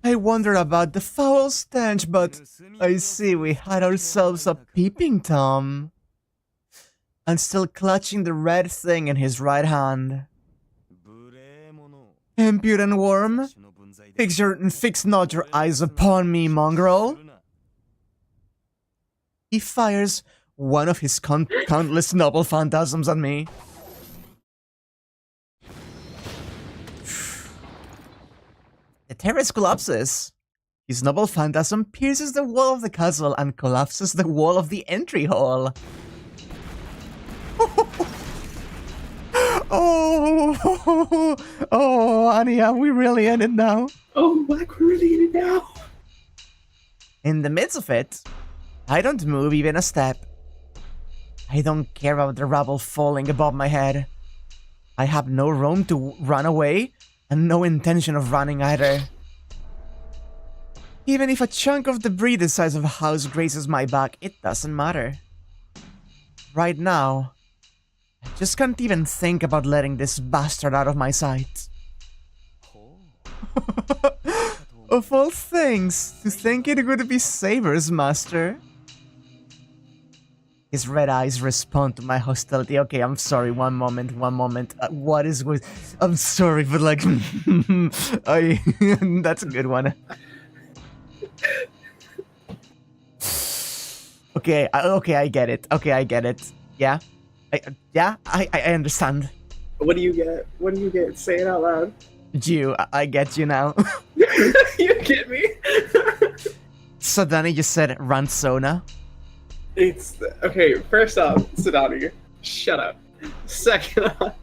I wondered about the foul stench, but I see we had ourselves a peeping Tom. And still clutching the red thing in his right hand. Impudent worm, fix not your eyes upon me, mongrel. He fires one of his countless noble phantasms at me. The terrace collapses. His noble phantasm pierces the wall of the castle and collapses the wall of the entry hall. Oh, Anya, we really in it now.
Oh, Wak, we're really in it now.
In the midst of it, I don't move even a step. I don't care about the rubble falling above my head. I have no room to run away and no intention of running either. Even if a chunk of debris the size of a house grazes my back, it doesn't matter. Right now, I just can't even think about letting this bastard out of my sight. Of all things, to think it would be Saber's master. His red eyes respond to my hostility. Okay, I'm sorry, one moment. What is with... I'm sorry, but like... That's a good one. Okay, I get it. Yeah? I understand.
What do you get? What do you get? Say it out loud.
I get you now.
You get me?
So Danny just said Ransona.
It's... Okay, first off, Sadani, shut up. Second off,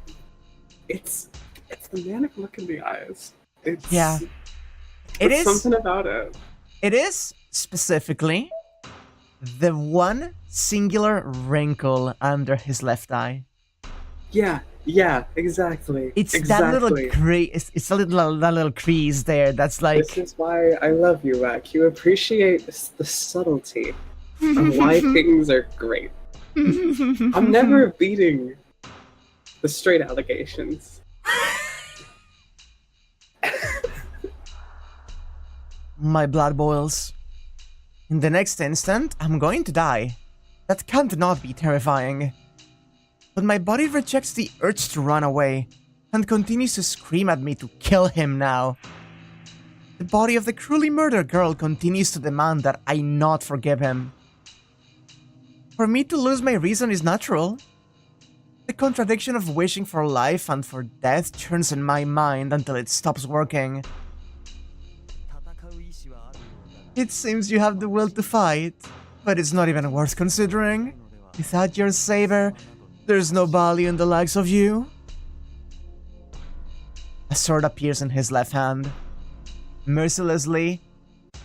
it's the manic look in the eyes. It's...
Yeah. It is...
something about it.
It is, specifically, the one singular wrinkle under his left eye.
Yeah, exactly.
It's
exactly.
that little crease. It's that little crease there. That's like.
This is why I love you, Wak. You appreciate the subtlety of why things are great. I'm never beating the straight allegations.
My blood boils. In the next instant, I'm going to die. That can't not be terrifying. But my body rejects the urge to run away and continues to scream at me to kill him now. The body of the cruelly murdered girl continues to demand that I not forgive him. For me to lose my reason is natural. The contradiction of wishing for life and for death turns in my mind until it stops working. It seems you have the will to fight, but it's not even worth considering. Without your saber, there's no value in the likes of you. A sword appears in his left hand. Mercilessly,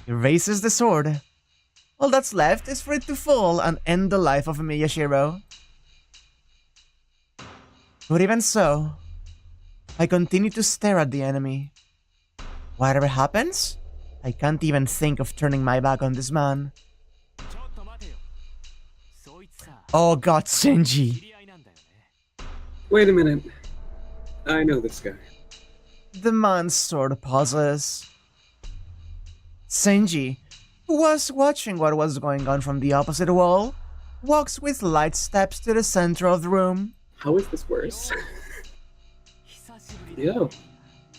he raises the sword. All that's left is for it to fall and end the life of Miyashiro. But even so, I continue to stare at the enemy. Whatever happens, I can't even think of turning my back on this man. Oh god, Shinji!
Wait a minute. I know this guy.
The man sort of pauses. Shinji, who was watching what was going on from the opposite wall, walks with light steps to the center of the room.
How is this worse? Yo,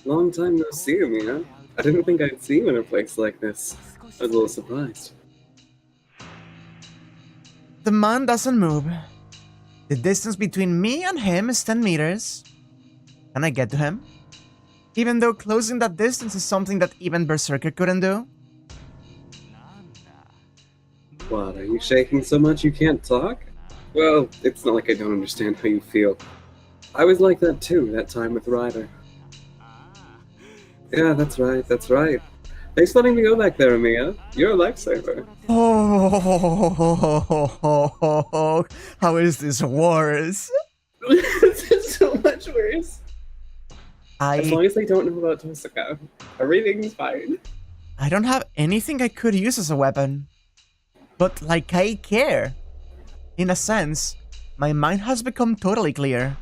long time no see, Mia. I didn't think I'd see you in a place like this. I was a little surprised.
The man doesn't move. The distance between me and him is 10 meters. Can I get to him? Even though closing that distance is something that even Berserker couldn't do?
What, are you shaking so much you can't talk? Well, it's not like I don't understand how you feel. I was like that too, that time with Ryder. Yeah, that's right. Thanks for letting me go back there, Mia. You're a lifesaver.
Oh, how is this worse?
This is so much worse. As long as they don't know about Tosaka, everything's fine.
I don't have anything I could use as a weapon. But, like, I care. In a sense, my mind has become totally clear.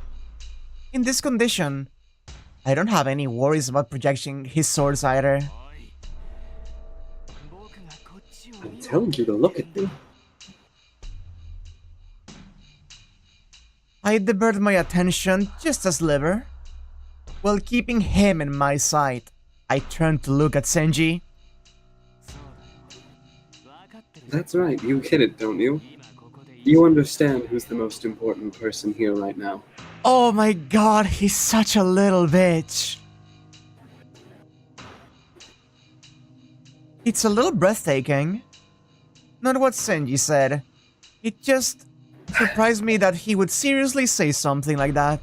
In this condition, I don't have any worries about projecting his swords either.
I'm telling you to look at me.
I divert my attention just as Liver. While keeping him in my sight, I turn to look at Senji.
That's right, you get it, don't you? You understand who's the most important person here right now.
Oh my god, he's such a little bitch. It's a little breathtaking. Not what Senji said. It just surprised me that he would seriously say something like that.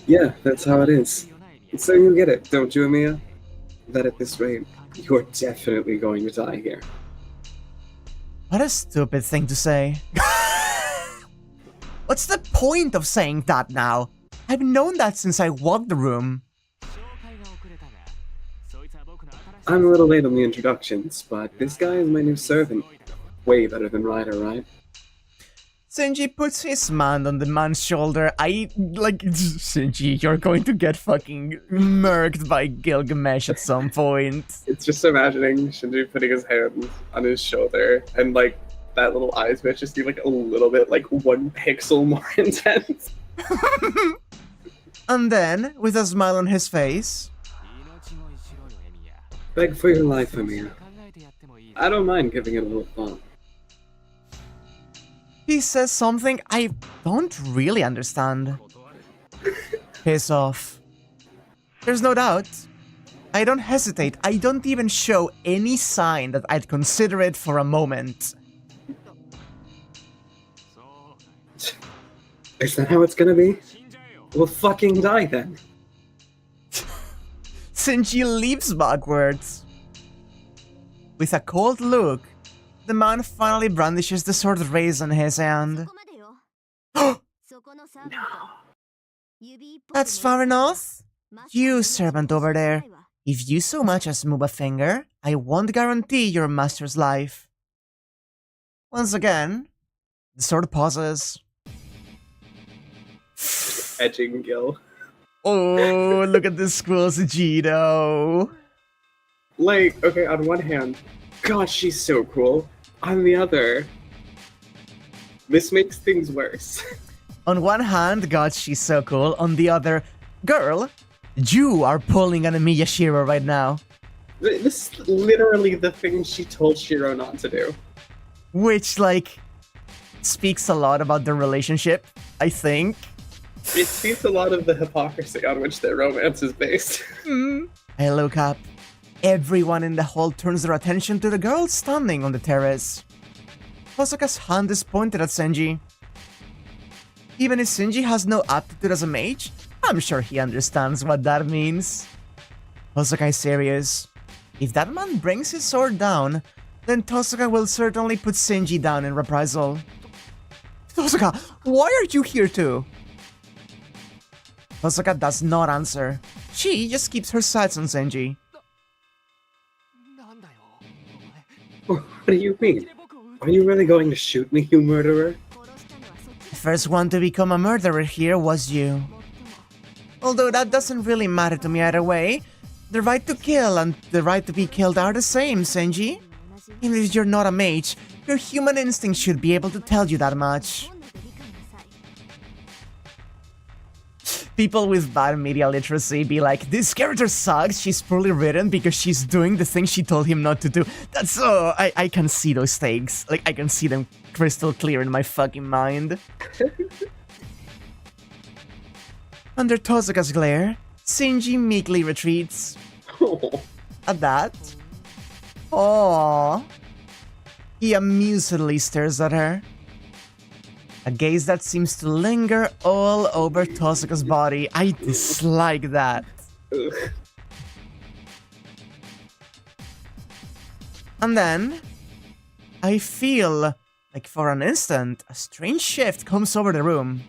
Yeah, that's how it is. So you get it, don't you, Amiya? That at this rate, you're definitely going to die here.
What a stupid thing to say. What's the point of saying that now? I've known that since I walked the room.
I'm a little late on the introductions, but this guy is my new servant. Way better than Ryder, right?
Senji puts his hand on the man's shoulder. Senji, you're going to get fucking murked by Gilgamesh at some point.
It's just imagining Shinji putting his hand on his shoulder and like that little eye twitch just be like a little bit like 1 pixel more intense.
And then, with a smile on his face,
Beg for your life, Amiya. I don't mind giving it a little thought.
he says something I don't really understand. Piss off. There's no doubt. I don't hesitate. I don't even show any sign that I'd consider it for a moment.
Is that how it's gonna be? We'll fucking die then.
Senji leaps backwards. With a cold look, the man finally brandishes the sword raised in his hand. That's far enough. You, servant over there, if you so much as move a finger, I won't guarantee your master's life. Once again, the sword pauses.
Edging Gil.
Oh, look at this squirrel's Jito.
Like, okay, on one hand, God, she's so cool. On the other, this makes things worse.
On one hand, God, she's so cool. On the other, girl, you are pulling an Amiya Shiro right now.
This is literally the thing she told Shiro not to do.
Which, like, speaks a lot about their relationship, I think.
It speaks a lot of the hypocrisy on which their romance is based.
I look up. Everyone in the hall turns their attention to the girl standing on the terrace. Hosoka's hand is pointed at Senji. Even if Senji has no aptitude as a mage, I'm sure he understands what that means. Hosoka is serious. If that man brings his sword down, then Hosoka will certainly put Senji down in reprisal. Hosoka, why are you here too? Hosoka does not answer. She just keeps her sights on Senji.
What do you mean? Are you really going to shoot me, you murderer?
The first one to become a murderer here was you. Although that doesn't really matter to me either way. The right to kill and the right to be killed are the same, Senji. Even if you're not a mage, your human instinct should be able to tell you that much. People with bad media literacy be like, this character sucks, she's poorly written because she's doing the thing she told him not to do. That's so... I can see those takes. Like, I can see them crystal clear in my fucking mind. Under Tozuka's glare, Shinji meekly retreats. At that... Aww. He amusedly stares at her. A gaze that seems to linger all over Tozuka's body. I dislike that. And then, I feel like for an instant, a strange shift comes over the room.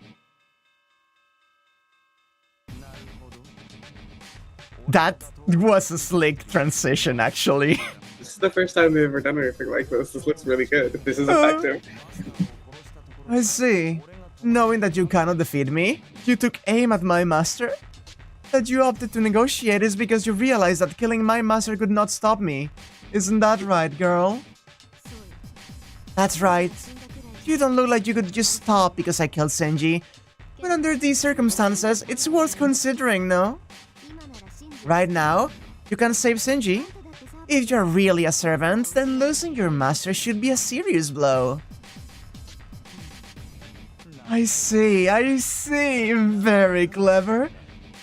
That was a slick transition, actually.
This is the first time they've ever done anything like this. This looks really good. This is effective.
I see. Knowing that you cannot defeat me, you took aim at my master? That you opted to negotiate is because you realized that killing my master could not stop me. Isn't that right, girl? That's right. You don't look like you could just stop because I killed Senji. But under these circumstances, it's worth considering, no? Right now, you can save Senji. If you're really a servant, then losing your master should be a serious blow. I see. Very clever.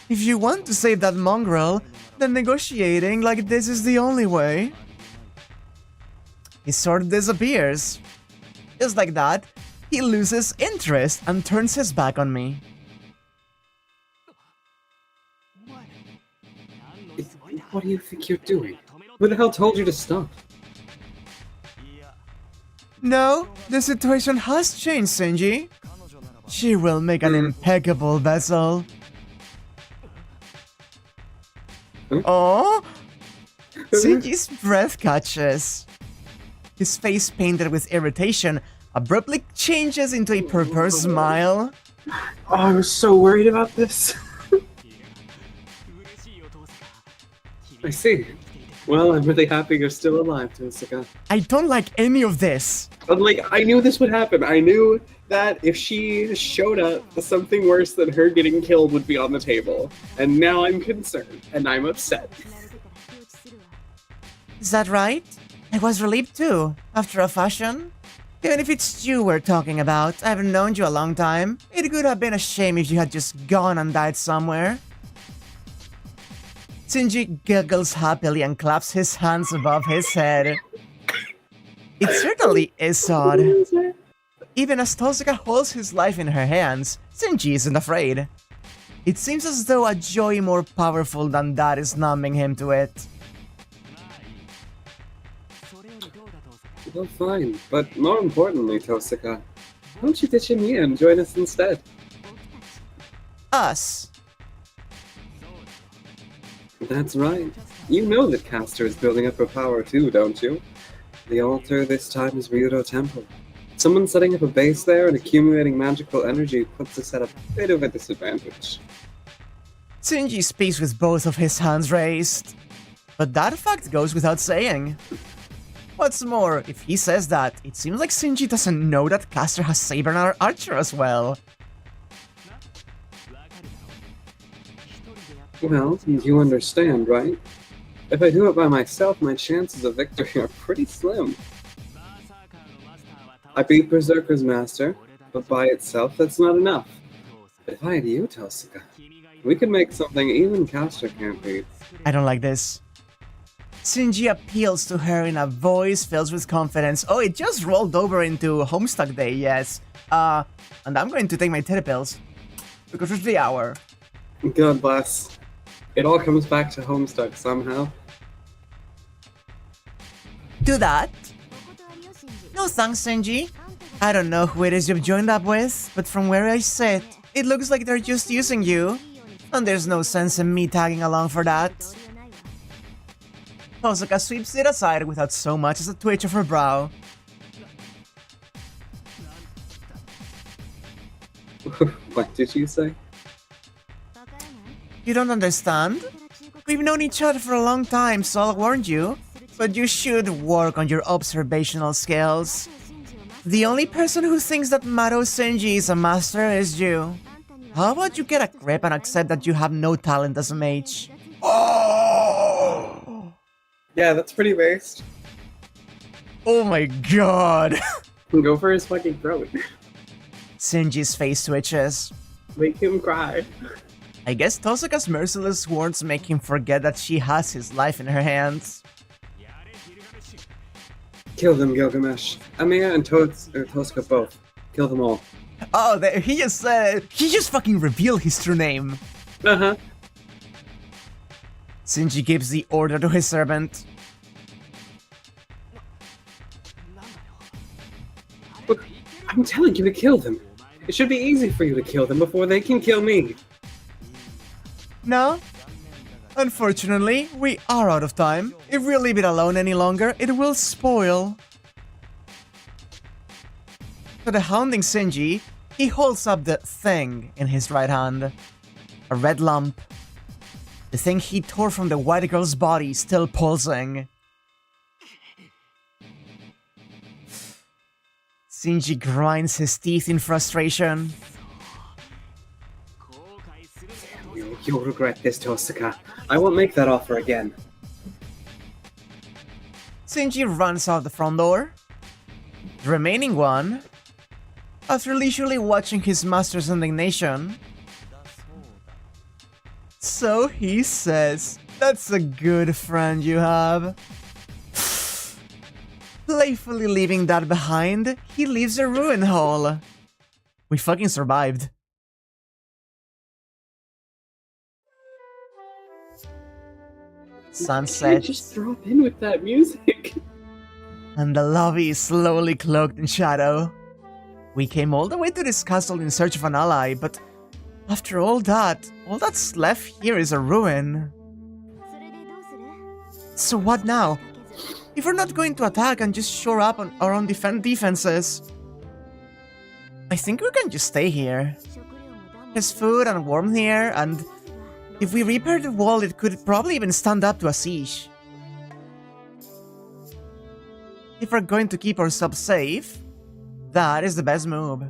If you want to save that mongrel, then negotiating like this is the only way. He sort of disappears. Just like that, he loses interest and turns his back on me.
What do you think you're doing? Who the hell told you to stop?
No, the situation has changed, Shinji. She will make an impeccable vessel. Oh! Shinji's breath catches. His face, painted with irritation, abruptly changes into a perverse smile.
Oh, I was so worried about this. I see. Well, I'm really happy you're still alive, Tosuka.
I don't like any of this.
But, like, I knew this would happen. I knew that if she showed up, something worse than her getting killed would be on the table. And now I'm concerned, and I'm upset.
Is that right? I was relieved too, after a fashion. Even if it's you we're talking about, I've known you a long time. It could have been a shame if you had just gone and died somewhere. Shinji giggles happily and claps his hands above his head. It certainly is odd. Even as Tosuka holds his life in her hands, Shinji isn't afraid. It seems as though a joy more powerful than that is numbing him to it.
Well, fine. But more importantly, Tosuka, why don't you ditch me and join us instead?
Us.
That's right. You know that Castor is building up her power too, don't you? The altar this time is Ryudo Temple. Someone setting up a base there and accumulating magical energy puts us at a bit of a disadvantage.
Shinji speaks with both of his hands raised. But that fact goes without saying. What's more, if he says that, it seems like Shinji doesn't know that Castor has Saber and our Archer as well.
Well, you understand, right? If I do it by myself, my chances of victory are pretty slim. I beat Berserker's master, but by itself that's not enough. If I had you, Tosuka, we could make something even Castor can't beat.
I don't like this. Shinji appeals to her in a voice filled with confidence. Oh, it just rolled over into Homestuck Day, yes. And I'm going to take my teddy pills. Because it's the hour.
God bless. It all comes back to Homestuck somehow.
Do that? No thanks, Shinji. I don't know who it is you've joined up with, but from where I sit, it looks like they're just using you. And there's no sense in me tagging along for that. Tosuka sweeps it aside without so much as a twitch of her brow.
What did you say?
You don't understand? We've known each other for a long time, so I'll warn you. But you should work on your observational skills. The only person who thinks that Maro Shinji is a master is you. How about you get a grip and accept that you have no talent as a mage? Oh!
Yeah, that's pretty based.
Oh my god!
Go for his fucking throat.
Shinji's face twitches.
Make him cry.
I guess Tosuka's merciless words make him forget that she has his life in her hands.
Kill them, Gilgamesh. Amiya and Tosuka both. Kill them all.
Oh, he just fucking revealed his true name.
Uh-huh.
Shinji gives the order to his servant.
Look, I'm telling you to kill them. It should be easy for you to kill them before they can kill me.
No? Unfortunately, we are out of time. If we leave it alone any longer, it will spoil. To the hounding Shinji, he holds up the thing in his right hand. A red lump. The thing he tore from the white girl's body still pulsing. Shinji grinds his teeth in frustration.
You'll regret this, Tosuka. I won't make that offer again.
Shinji runs out the front door. The remaining one, after leisurely watching his master's indignation, so he says, That's a good friend you have. Playfully leaving that behind, he leaves a ruin hole. We fucking survived. Sunset.
Just drop in with that music.
And the lobby is slowly cloaked in shadow. We came all the way to this castle in search of an ally, but after all that's left here is a ruin. So what now? If we're not going to attack and just shore up on our own defenses, I think we can just stay here. There's food and warmth here, and if we repair the wall, it could probably even stand up to a siege. If we're going to keep ourselves safe, that is the best move.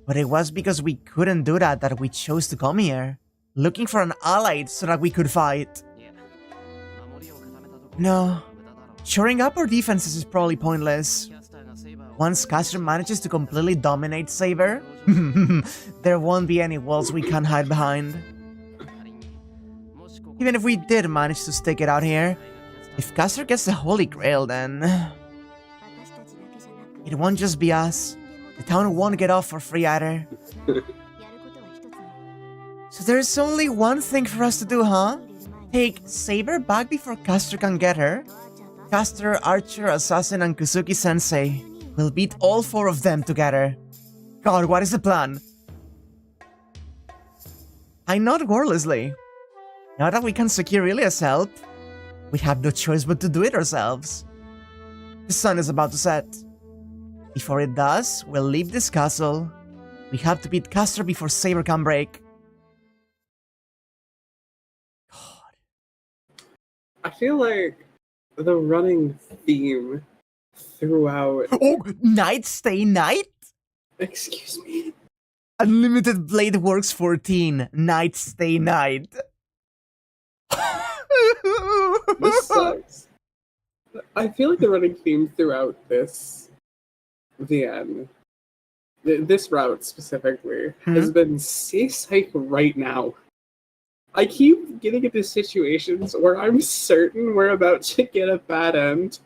But it was because we couldn't do that we chose to come here, looking for an ally so that we could fight. No, shoring up our defenses is probably pointless. Once Caster manages to completely dominate Saber, there won't be any walls we can hide behind. Even if we did manage to stick it out here, if Caster gets the Holy Grail, then it won't just be us. The town won't get off for free either. So there's only one thing for us to do, huh? Take Saber back before Caster can get her. Caster, Archer, Assassin, and Kusuki-sensei. We'll beat all four of them together. God, what is the plan? I nod wordlessly. Now that we can secure Ilya's help, we have no choice but to do it ourselves. The sun is about to set. Before it does, we'll leave this castle. We have to beat Caster before Saber can break.
I feel like the running theme throughout...
Oh, night stay night?
Excuse me?
Unlimited Blade Works 14, night stay night.
This sucks. I feel like the running theme throughout this route specifically, has been stay psych right now. I keep getting into situations where I'm certain we're about to get a bad end,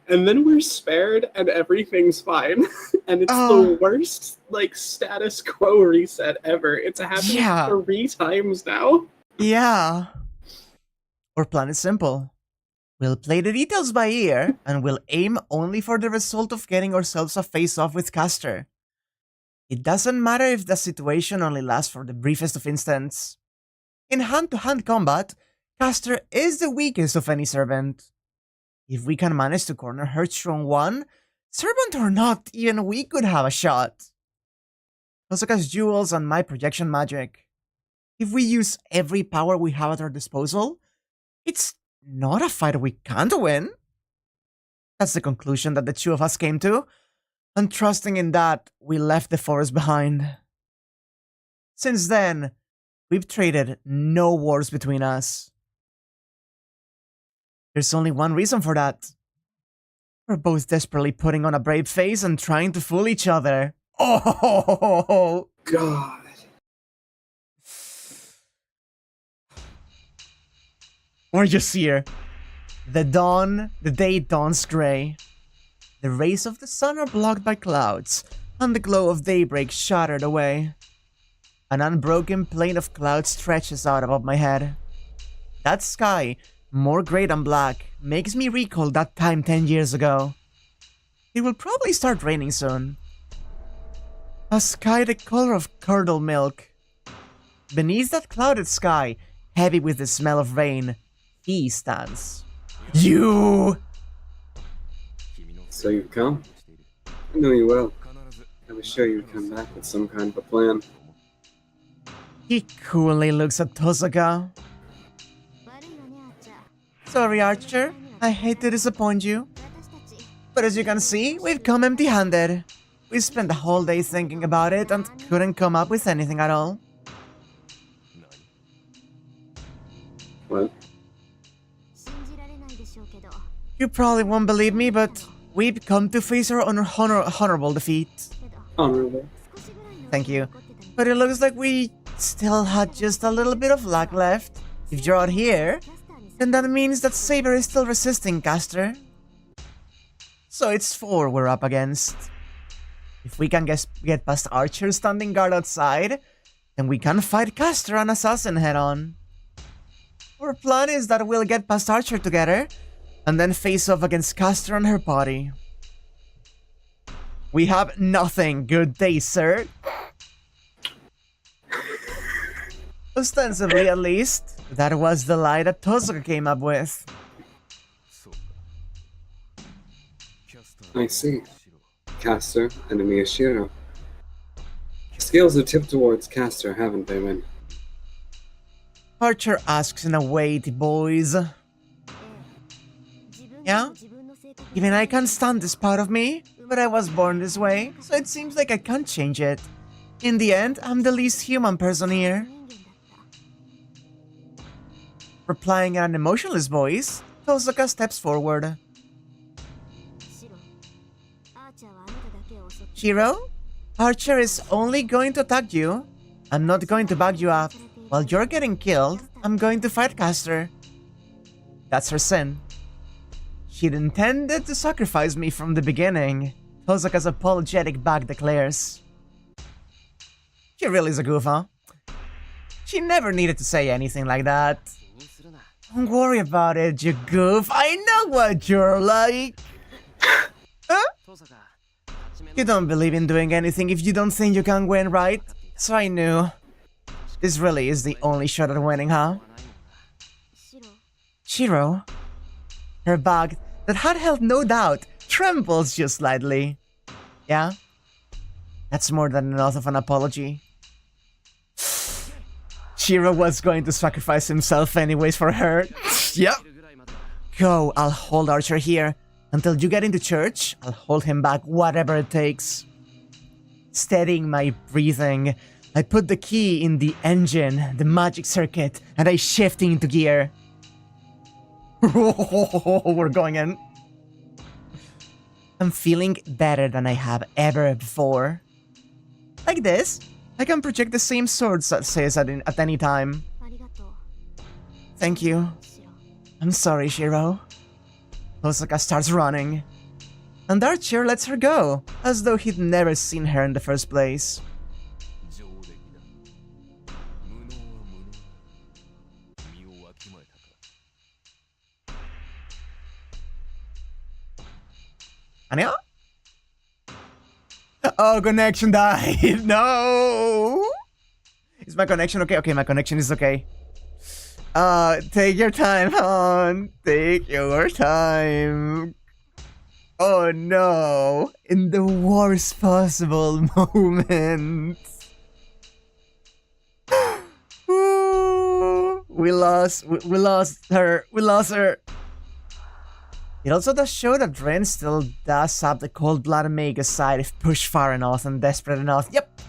and then we're spared and everything's fine. And it's the worst, like, status quo reset ever. It's happened 3 times now.
Yeah. Our plan is simple. We'll play the details by ear, and we'll aim only for the result of getting ourselves a face-off with Caster. It doesn't matter if the situation only lasts for the briefest of instants. In hand-to-hand combat, Caster is the weakest of any servant. If we can manage to corner her strong one, servant or not, even we could have a shot. Also cast jewels and my projection magic. If we use every power we have at our disposal, it's not a fight we can't win. That's the conclusion that the two of us came to, and trusting in that, we left the forest behind. Since then, we've traded no wars between us. There's only one reason for that. We're both desperately putting on a brave face and trying to fool each other. Oh!
God.
We're just here. The day dawns grey. The rays of the sun are blocked by clouds, and the glow of daybreak shattered away. An unbroken plain of clouds stretches out above my head. That sky, more grey than black, makes me recall that time 10 years ago. It will probably start raining soon. A sky the color of curdled milk. Beneath that clouded sky, heavy with the smell of rain, he stands. You!
So you've come? I know you will. I was sure you'd come back with some kind of a plan.
He coolly looks at Tosaka. Sorry, Archer. I hate to disappoint you. But as you can see, we've come empty-handed. We spent the whole day thinking about it and couldn't come up with anything at all.
What?
You probably won't believe me, but we've come to face our honorable defeat.
Honorable.
Thank you. But it looks like we still had just a little bit of luck left. If you're out here, then that means that Saber is still resisting Caster. So it's 4 we're up against. If we can get past Archer standing guard outside, then we can fight Caster and Assassin head-on. Our plan is that we'll get past Archer together, and then face off against Caster and her body. We have nothing. Good day, sir. Ostensibly, at least, that was the lie that Tozuka came up with.
I see. Caster, enemy is Shiro. Scales have tipped towards Caster, haven't they, Min?
Archer asks in a way, the boys. Yeah? Even I can't stand this part of me, but I was born this way, so it seems like I can't change it. In the end, I'm the least human person here. Replying in an emotionless voice, Tozuka steps forward. Shiro, Archer is only going to attack you. I'm not going to back you up. While you're getting killed, I'm going to fight Caster. That's her sin. She'd intended to sacrifice me from the beginning, Tozuka's apologetic back declares. She really is a goof, huh? She never needed to say anything like that. Don't worry about it, you goof. I know what you're like. Huh? You don't believe in doing anything if you don't think you can win, right? So I knew. This really is the only shot at winning, huh? Shiro? Her back, that had held no doubt, trembles just slightly. Yeah? That's more than enough of an apology. Shiro was going to sacrifice himself anyways for her. Yep. Go, I'll hold Archer here. Until you get into church, I'll hold him back whatever it takes. Steadying my breathing, I put the key in the engine, the magic circuit, and I shift into gear. We're going in. I'm feeling better than I have ever before. Like this, I can project the same swords that says at any time. Thank you. I'm sorry, Shiro. Tozuka starts running. And Archer lets her go, as though he'd never seen her in the first place. Anya? Oh, connection died. No! Is my connection okay? Okay, my connection is okay. Take your time, hon. Take your time. Oh no. In the worst possible moment. We lost her. We lost her. It also does show that Ren still does have the cold-blooded Mega side if pushed far enough and desperate enough. Yep.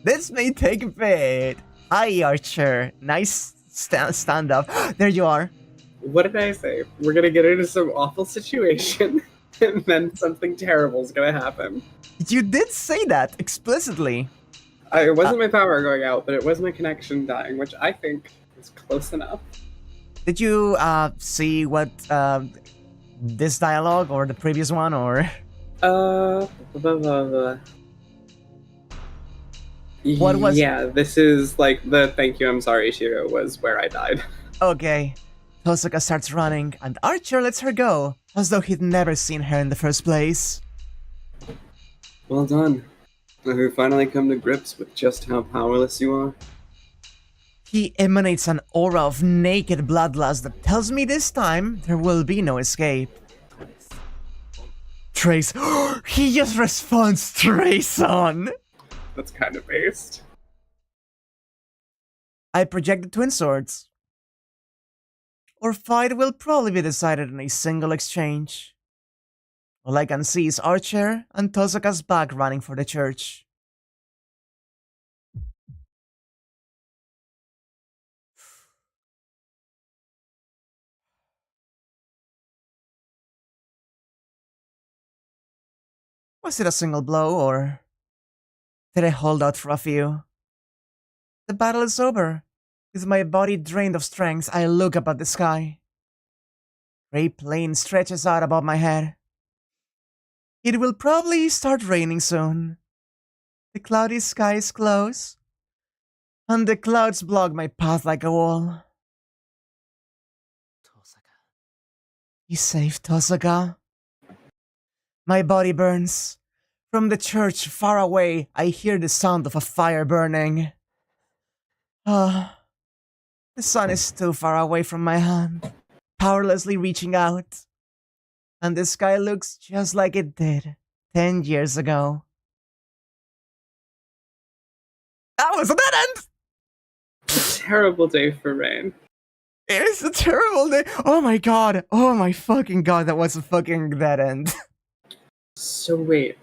This may take a bit. Hi, Archer. Nice stand up. There you are.
What did I say? We're gonna get into some awful situation, and then something terrible is gonna happen.
You did say that explicitly.
It wasn't my power going out, but it was my connection dying, which I think is close enough.
Did you see what this dialogue or the previous one or? What was?
Yeah, this is like the thank you, I'm sorry, Shiro was where I died.
Okay. Tozuka starts running, and Archer lets her go, as though he'd never seen her in the first place.
Well done. Have you finally come to grips with just how powerless you are?
He emanates an aura of naked bloodlust that tells me this time there will be no escape. Trace. He just responds Trace on.
That's kind of based.
I project the twin swords. Our fight will probably be decided in a single exchange. All I can see is Archer and Tozuka's back running for the church. Was it a single blow, or did I hold out for a few? The battle is over. With my body drained of strength, I look up at the sky. Gray plain stretches out above my head. It will probably start raining soon. The cloudy sky is close, and the clouds block my path like a wall. You saved Tosaka. My body burns. From the church far away, I hear the sound of a fire burning. Ah, the sun is too far away from my hand, powerlessly reaching out. And the sky looks just like it did 10 years ago. That was a dead end!
Terrible day for rain.
It is a terrible day. Oh my god. Oh my fucking god, that was a fucking dead end.
So wait.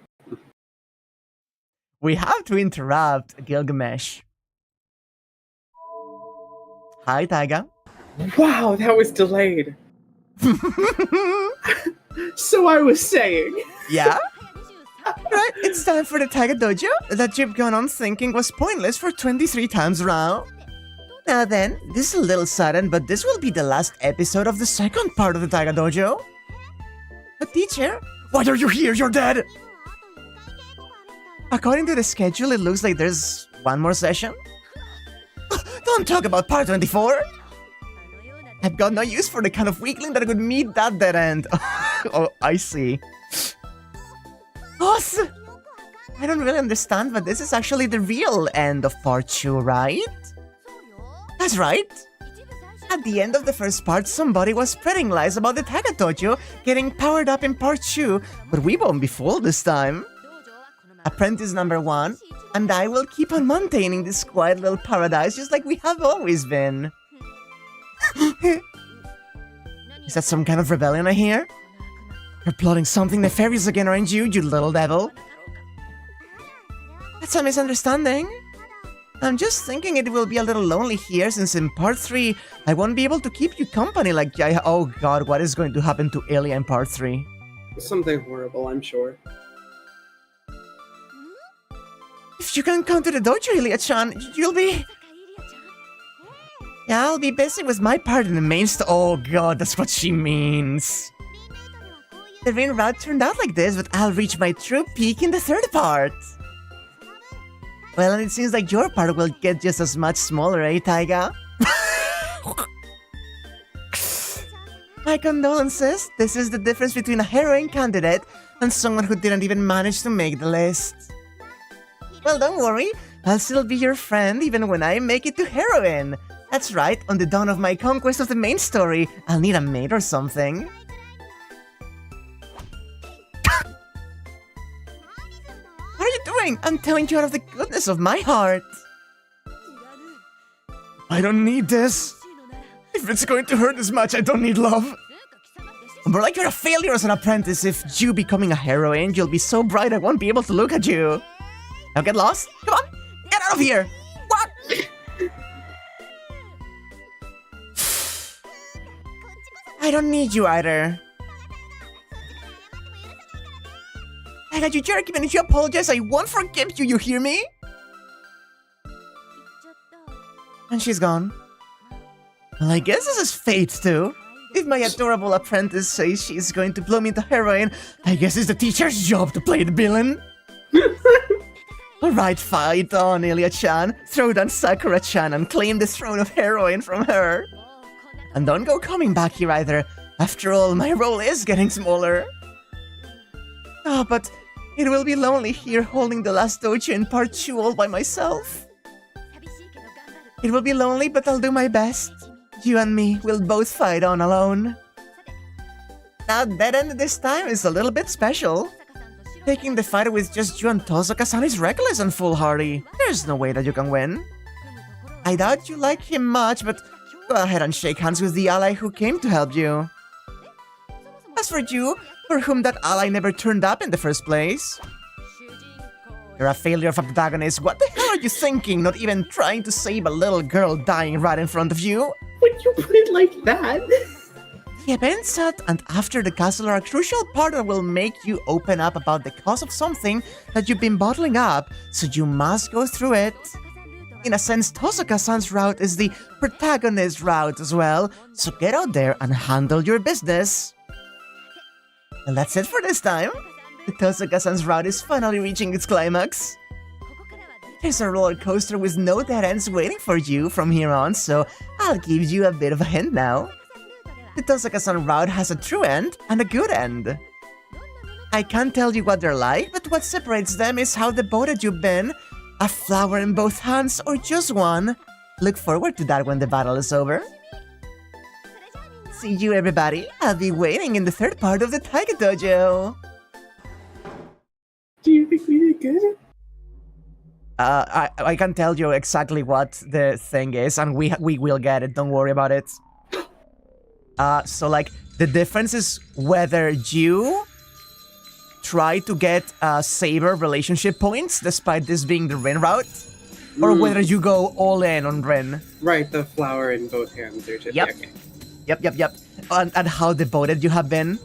We have to interrupt Gilgamesh. Hi, Taiga.
Wow, that was delayed. So I was saying.
Yeah? Right, it's time for the Taiga Dojo that you've gone on thinking was pointless for 23 times around. Now then, this is a little sudden, but this will be the last episode of the second part of the Taiga Dojo. But teacher, why are you here? You're dead! According to the schedule, it looks like there's one more session. Don't talk about part 24! I've got no use for the kind of weakling that would meet that dead end. Oh, I see. Boss! I don't really understand, but this is actually the real end of part 2, right? That's right. At the end of the first part, somebody was spreading lies about the Taiga Dojo getting powered up in part 2, but we won't be fooled this time. Apprentice number 1, and I will keep on maintaining this quiet little paradise just like we have always been. Is that some kind of rebellion I hear? You're plotting something nefarious again, aren't you, you little devil? That's a misunderstanding. I'm just thinking it will be a little lonely here since in part 3, I won't be able to keep you company like oh god, what is going to happen to Illya in part 3?
Something horrible, I'm sure.
If you can come to the dojo, Illya-chan, you'll be... Yeah, I'll be busy with my part in the main oh god, that's what she means. The main route turned out like this, but I'll reach my true peak in the third part. Well, and it seems like your part will get just as much smaller, eh, Taiga? My condolences. This is the difference between a heroine candidate and someone who didn't even manage to make the list. Well, don't worry. I'll still be your friend even when I make it to heroine. That's right, on the dawn of my conquest of the main story, I'll need a mate or something. What are you doing? I'm telling you out of the goodness of my heart. I don't need this. If it's going to hurt this much, I don't need love. More like you're a failure as an apprentice. If you becoming a heroine, you'll be so bright I won't be able to look at you. Now get lost. Come on, get out of here. What? I don't need you either. I got you jerk, even if you apologize, I won't forgive you, you hear me? And she's gone. Well, I guess this is fate too. If my adorable apprentice says she's going to blow me into heroine, I guess it's the teacher's job to play the villain. Alright, fight on, Illya-chan. Throw down Sakura-chan and claim the throne of heroine from her. And don't go coming back here either. After all, my role is getting smaller. Ah, but it will be lonely here holding the last dojo in part 2 all by myself. It will be lonely, but I'll do my best. You and me will both fight on alone. Now, that end this time is a little bit special. Taking the fight with just you and Tosaka-san is reckless and foolhardy. There's no way that you can win. I doubt you like him much, but go ahead and shake hands with the ally who came to help you. As for you, for whom that ally never turned up in the first place. You're a failure of a protagonist. What the hell are you thinking? Not even trying to save a little girl dying right in front of you?
Would you put it like that?
The events at and after the castle are a crucial part that will make you open up about the cause of something that you've been bottling up, so you must go through it. In a sense, Tosuka-san's route is the protagonist route as well, so get out there and handle your business. And that's it for this time. The Tosuka-san's route is finally reaching its climax. There's a roller coaster with no dead ends waiting for you from here on, so I'll give you a bit of a hint now. The Tosuka-san route has a true end and a good end. I can't tell you what they're like, but what separates them is how devoted you've been. A flower in both hands or just one. Look forward to that when the battle is over. See you everybody, I'll be waiting in the third part of the Taiga Dojo.
Do you think we did good?
I can tell you exactly what the thing is, and we will get it, don't worry about it. So like, the difference is whether you try to get Saber relationship points, despite this being the Rin route, or whether you go all in on Rin.
Right, the flower in both hands or just...
Yep.
Yeah, okay.
Yep. And how devoted you have been.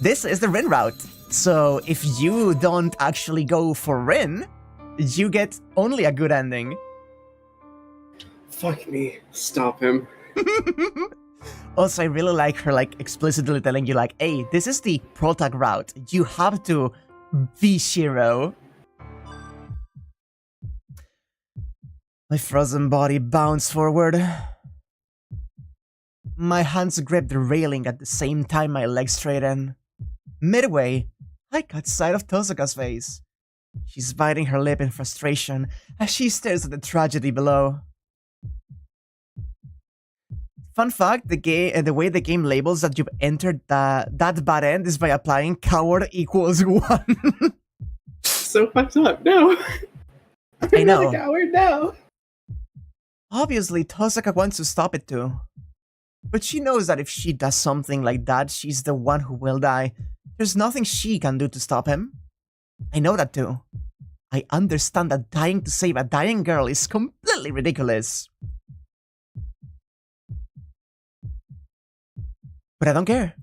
This is the Rin route. So if you don't actually go for Rin, you get only a good ending.
Fuck me. Stop him.
Also, I really like her like explicitly telling you like, hey, this is the protag route. You have to be Shiro. My frozen body bounced forward. My hands gripped the railing at the same time my legs straightened. Midway, I caught sight of Tosuka's face. She's biting her lip in frustration as she stares at the tragedy below. Fun fact, the way the game labels that you've entered that bad end is by applying coward equals 1.
So fucked up. No.
I know.
I'm not a coward now.
Obviously, Tosuka wants to stop it too. But she knows that if she does something like that, she's the one who will die. There's nothing she can do to stop him. I know that too. I understand that dying to save a dying girl is completely ridiculous. But I don't care.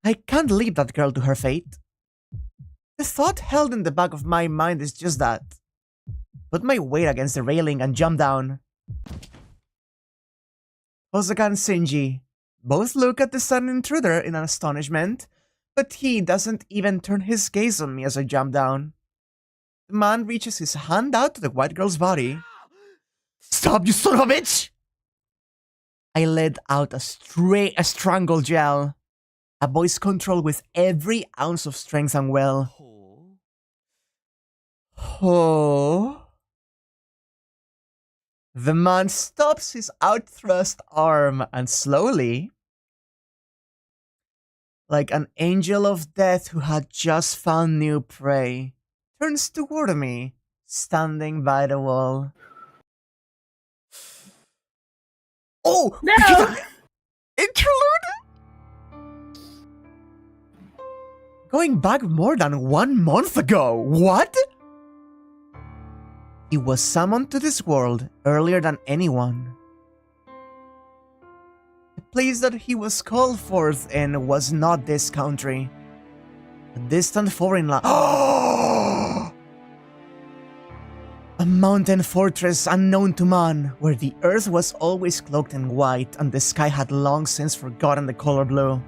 I can't leave that girl to her fate. The thought held in the back of my mind is just that. Put my weight against the railing and jump down. Tosuka and Shinji both look at the sudden intruder in astonishment, but he doesn't even turn his gaze on me as I jump down. The man reaches his hand out to the white girl's body. Stop, you son of a bitch! I let out a strangle yell, a voice controlled with every ounce of strength and will. Oh. The man stops his outthrust arm and slowly, like an angel of death who had just found new prey, turns toward me, standing by the wall. Oh!
No!
Interlude? Going back more than 1 month ago, what? He was summoned to this world earlier than anyone. The place that he was called forth in was not this country. A distant foreign land. A mountain fortress unknown to man, where the earth was always cloaked in white and the sky had long since forgotten the color blue.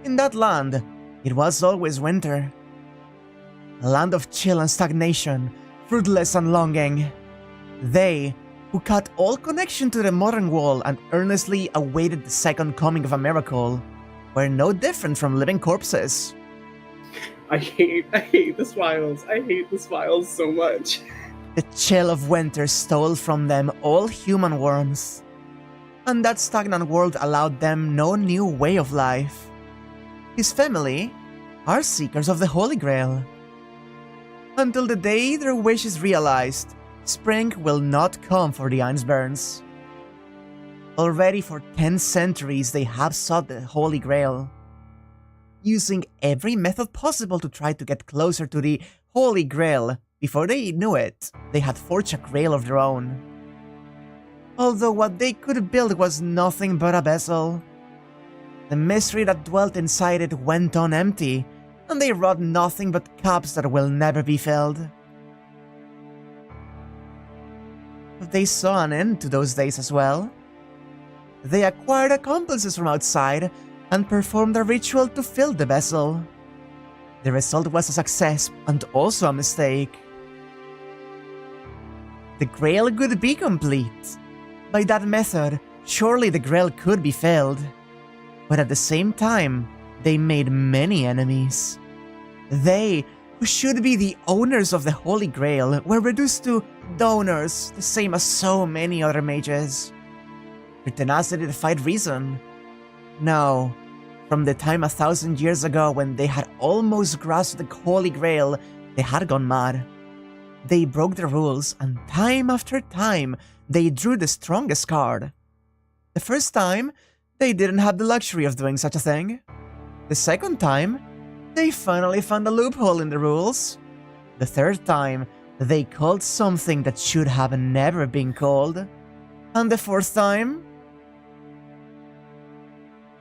In that land, it was always winter. A land of chill and stagnation, fruitless and longing. They, who cut all connection to the modern world and earnestly awaited the second coming of a miracle, were no different from living corpses.
I hate the smiles. I hate the smiles so much.
The chill of winter stole from them all human warmth, and that stagnant world allowed them no new way of life. His family are seekers of the Holy Grail. Until the day their wish is realized, spring will not come for the Ainsburns. Already for 10 centuries they have sought the Holy Grail, using every method possible to try to get closer to the Holy Grail. Before they knew it, they had forged a grail of their own. Although what they could build was nothing but a vessel. The mystery that dwelt inside it went on empty, and they wrought nothing but cups that will never be filled. but they saw an end to those days as well. They acquired accomplices from outside and performed a ritual to fill the vessel. The result was a success and also a mistake. The Grail would be complete. By that method, surely the Grail could be filled. But at the same time, they made many enemies. They, who should be the owners of the Holy Grail, were reduced to donors, the same as so many other mages. Their tenacity defied reason. No, from the time 1,000 years ago when they had almost grasped the Holy Grail, they had gone mad. They broke the rules, and time after time, they drew the strongest card. The first time, they didn't have the luxury of doing such a thing. The second time, they finally found a loophole in the rules. The third time, they called something that should have never been called. And the fourth time,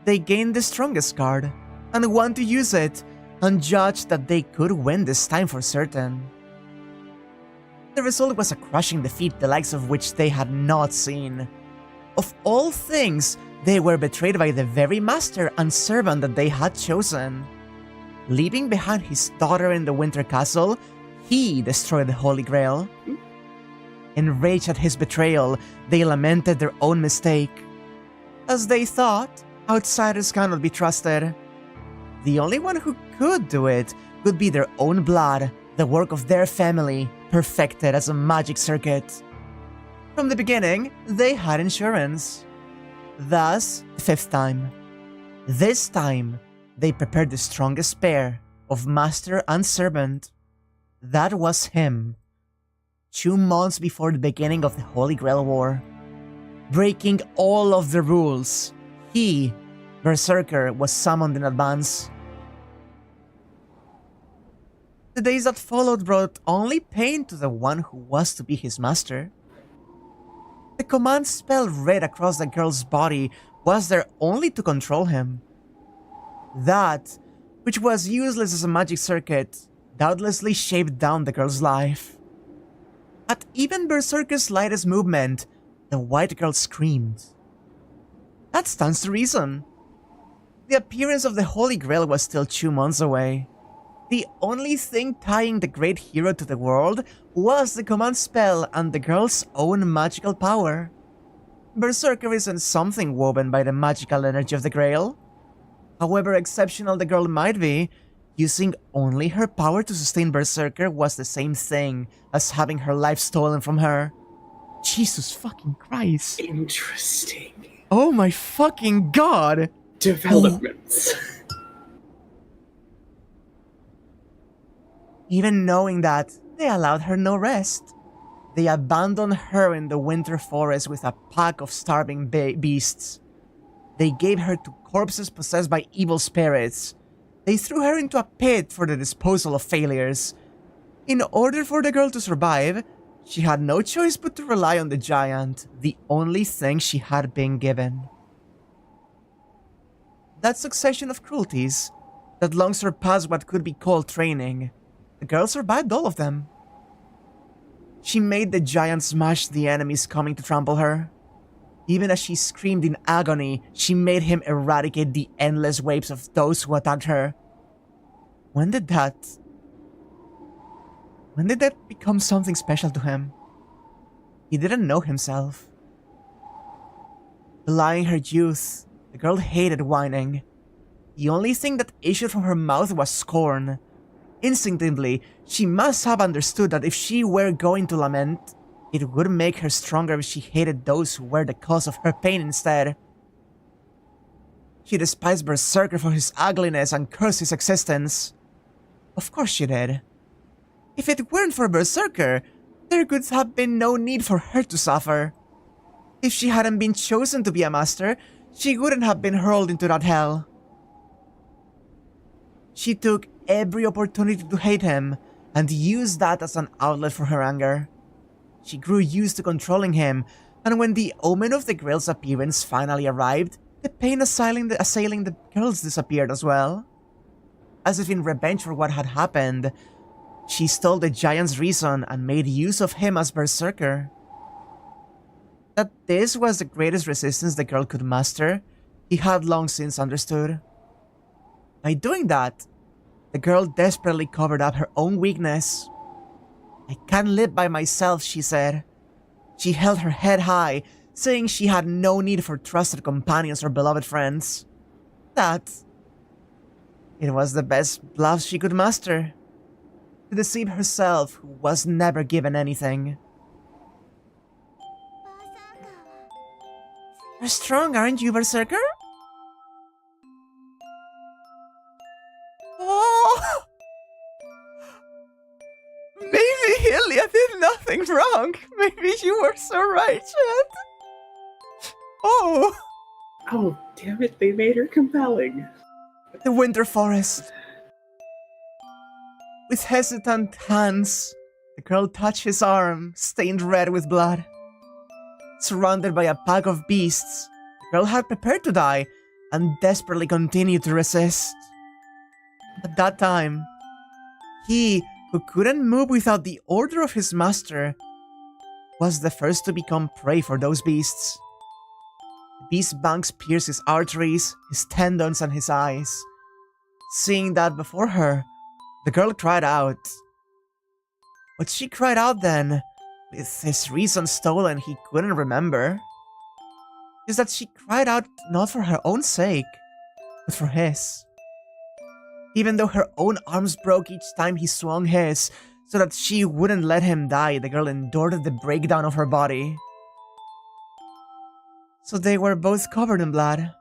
they gained the strongest card, and want to use it, and judged that they could win this time for certain. The result was a crushing defeat the likes of which they had not seen. Of all things, they were betrayed by the very master and servant that they had chosen. Leaving behind his daughter in the Winter Castle, he destroyed the Holy Grail. Enraged at his betrayal, they lamented their own mistake. As they thought, outsiders cannot be trusted. The only one who could do it would be their own blood, the work of their family, perfected as a magic circuit. From the beginning, they had insurance. Thus, the fifth time. This time, they prepared the strongest pair of master and servant. That was him. 2 months before the beginning of the Holy Grail War. Breaking all of the rules, he, Berserker, was summoned in advance. The days that followed brought only pain to the one who was to be his master. The command spell read across the girl's body was there only to control him. That, which was useless as a magic circuit, doubtlessly shaved down the girl's life. At even Berserker's slightest movement, the white girl screamed. That stands to reason. The appearance of the Holy Grail was still 2 months away. The only thing tying the great hero to the world was the command spell and the girl's own magical power. Berserker isn't something woven by the magical energy of the Grail. However exceptional the girl might be, using only her power to sustain Berserker was the same thing as having her life stolen from her. Jesus fucking Christ.
Interesting.
Oh my fucking god!
Developments.
Even knowing that, they allowed her no rest. They abandoned her in the winter forest with a pack of starving beasts. They gave her to corpses possessed by evil spirits. They threw her into a pit for the disposal of failures. In order for the girl to survive, she had no choice but to rely on the giant, the only thing she had been given. That succession of cruelties, that long surpassed what could be called training, the girl survived all of them. She made the giant smash the enemies coming to trample her. Even as she screamed in agony, she made him eradicate the endless waves of those who attacked her. When did that become something special to him? He didn't know himself. Belying her youth, the girl hated whining. The only thing that issued from her mouth was scorn. Instinctively, she must have understood that if she were going to lament, it would make her stronger if she hated those who were the cause of her pain instead. She despised Berserker for his ugliness and cursed his existence. Of course she did. If it weren't for Berserker, there could have been no need for her to suffer. If she hadn't been chosen to be a master, she wouldn't have been hurled into that hell. She took every opportunity to hate him, and used that as an outlet for her anger. She grew used to controlling him, and when the omen of the Grail's appearance finally arrived, the pain assailing the girls disappeared as well. As if in revenge for what had happened, she stole the giant's reason and made use of him as Berserker. That this was the greatest resistance the girl could master, he had long since understood. By doing that, the girl desperately covered up her own weakness. "I can't live by myself," she said. She held her head high, saying she had no need for trusted companions or beloved friends. That it was the best bluff she could master. To deceive herself, who was never given anything. "You're strong, aren't you, Berserker?" "Oh! Maybe Illya did nothing wrong. Maybe you were so right, Chad. Oh!"
Oh, damn it, they made her compelling.
The winter forest. With hesitant hands, the girl touched his arm, stained red with blood. Surrounded by a pack of beasts, the girl had prepared to die and desperately continued to resist. At that time, he, who couldn't move without the order of his master, was the first to become prey for those beasts. The beast bangs pierced his arteries, his tendons, and his eyes. Seeing that before her, the girl cried out. What she cried out then, with his reason stolen, he couldn't remember, is that she cried out not for her own sake, but for his. Even though her own arms broke each time he swung his, so that she wouldn't let him die, the girl endured the breakdown of her body. So they were both covered in blood.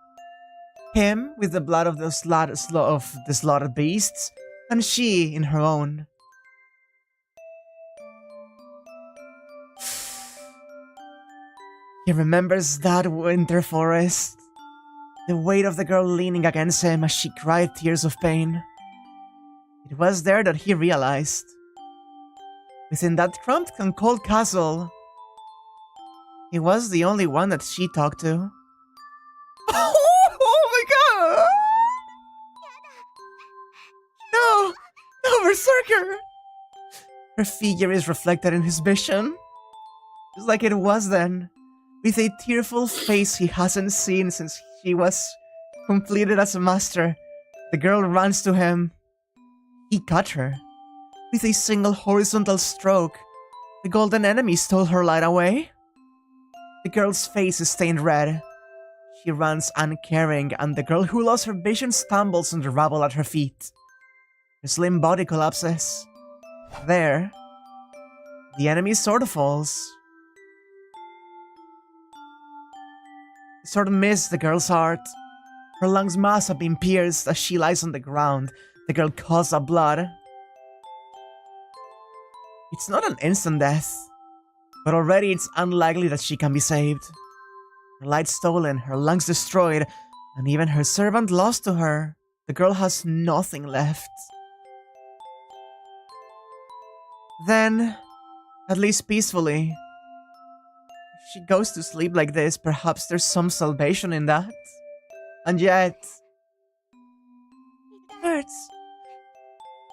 Him with the blood of the slaughtered beasts, and she in her own. He remembers that winter forest, the weight of the girl leaning against him as she cried tears of pain. It was there that he realized, within that cramped and cold castle, he was the only one that she talked to. Oh my god! No! No, Berserker! Her figure is reflected in his vision, just like it was then, with a tearful face he hasn't seen since he was completed as a master. The girl runs to him. He cut her. With a single horizontal stroke, the golden enemy stole her light away. The girl's face is stained red. She runs uncaring, and the girl who lost her vision stumbles on the rubble at her feet. Her slim body collapses. There, the enemy's sword falls. The sword missed the girl's heart. Her lungs must have been pierced as she lies on the ground. The girl coughs up blood. It's not an instant death, but already it's unlikely that she can be saved. Her light stolen, her lungs destroyed, and even her servant lost to her. The girl has nothing left. Then, at least peacefully, if she goes to sleep like this, perhaps there's some salvation in that. And yet, it hurts.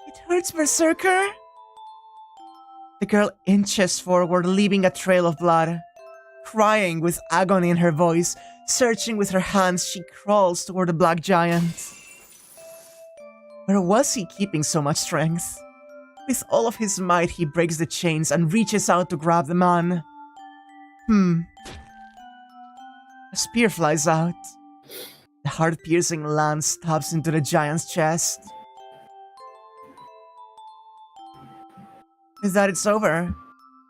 It hurts, Berserker. The girl inches forward, leaving a trail of blood. Crying with agony in her voice, searching with her hands, she crawls toward the black giant. Where was he keeping so much strength? With all of his might, he breaks the chains and reaches out to grab the man. A spear flies out. The heart-piercing lance stabs into the giant's chest. With that, it's over.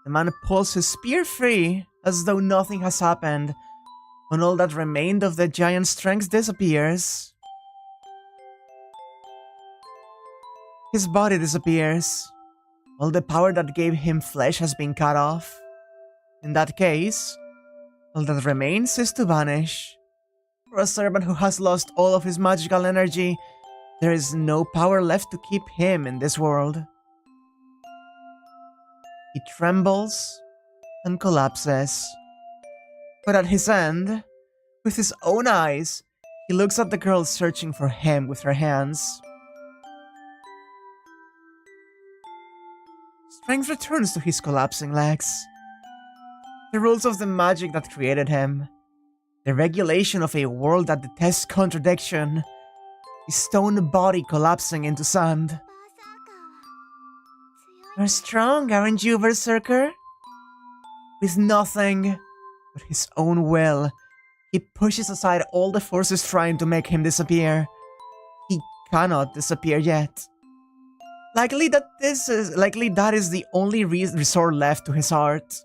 The man pulls his spear free, as though nothing has happened, when all that remained of the giant's strength disappears. His body disappears. All the power that gave him flesh has been cut off. In that case, all that remains is to vanish. For a servant who has lost all of his magical energy, there is no power left to keep him in this world. He trembles and collapses. But at his end, with his own eyes, he looks at the girl searching for him with her hands. Strength returns to his collapsing legs. The rules of the magic that created him. The regulation of a world that detests contradiction. His stone body collapsing into sand. You're strong, aren't you, Berserker? With nothing but his own will, he pushes aside all the forces trying to make him disappear. He cannot disappear yet. Likely that is the only resort left to his heart.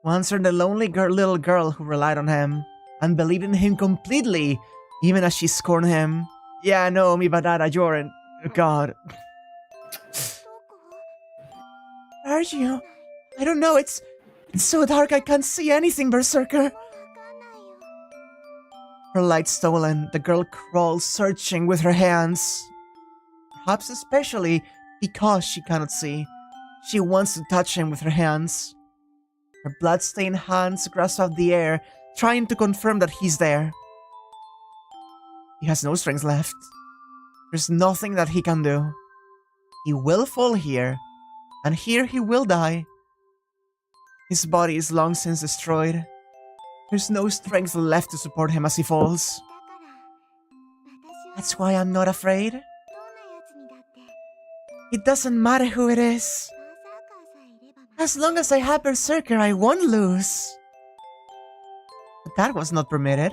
Once her the lonely little girl who relied on him and believed in him completely, even as she scorned him. Yeah, no, mi badada, you're in. God. Where are you? I don't know, it's so dark I can't see anything, Berserker. Her light stolen, the girl crawls searching with her hands. Perhaps especially because she cannot see. She wants to touch him with her hands. Her blood-stained hands grasp at the air, trying to confirm that he's there. He has no strength left. There's nothing that he can do. He will fall here, and here he will die. His body is long since destroyed. There's no strength left to support him as he falls. That's why I'm not afraid. It doesn't matter who it is. As long as I have Berserker, I won't lose. But that was not permitted.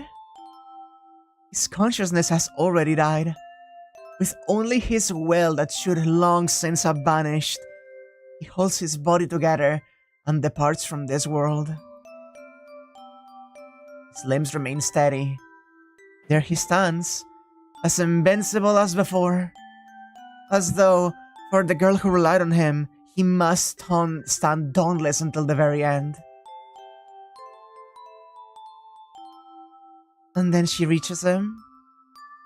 His consciousness has already died. With only his will that should long since have vanished, he holds his body together and departs from this world. His limbs remain steady. There he stands, as invincible as before. As though, for the girl who relied on him, he must stand dauntless until the very end. And then she reaches him.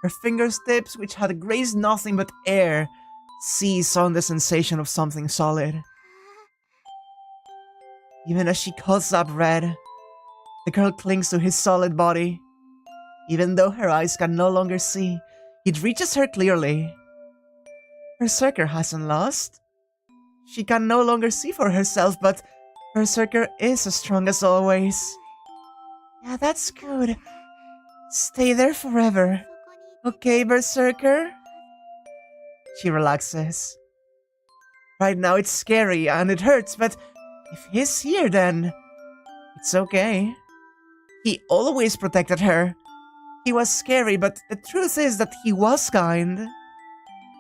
Her fingertips, which had grazed nothing but air, seize on the sensation of something solid. Even as she coughs up red, the girl clings to his solid body. Even though her eyes can no longer see, it reaches her clearly. Berserker hasn't lost. She can no longer see for herself, but Berserker is as strong as always. Yeah, that's good. Stay there forever. Okay, Berserker? She relaxes. Right now it's scary and it hurts, but if he's here then it's okay. He always protected her. He was scary, but the truth is that he was kind.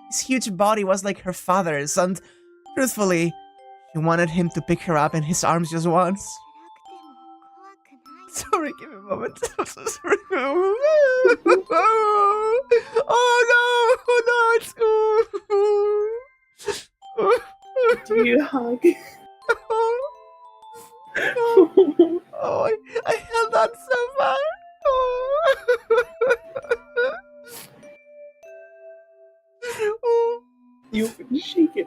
His huge body was like her father's, and truthfully, she wanted him to pick her up in his arms just once. Sorry, give me a moment. I'm so sorry. Oh no, it's
Do you hug?
Oh, I held on so far. Oh.
You've been shaken.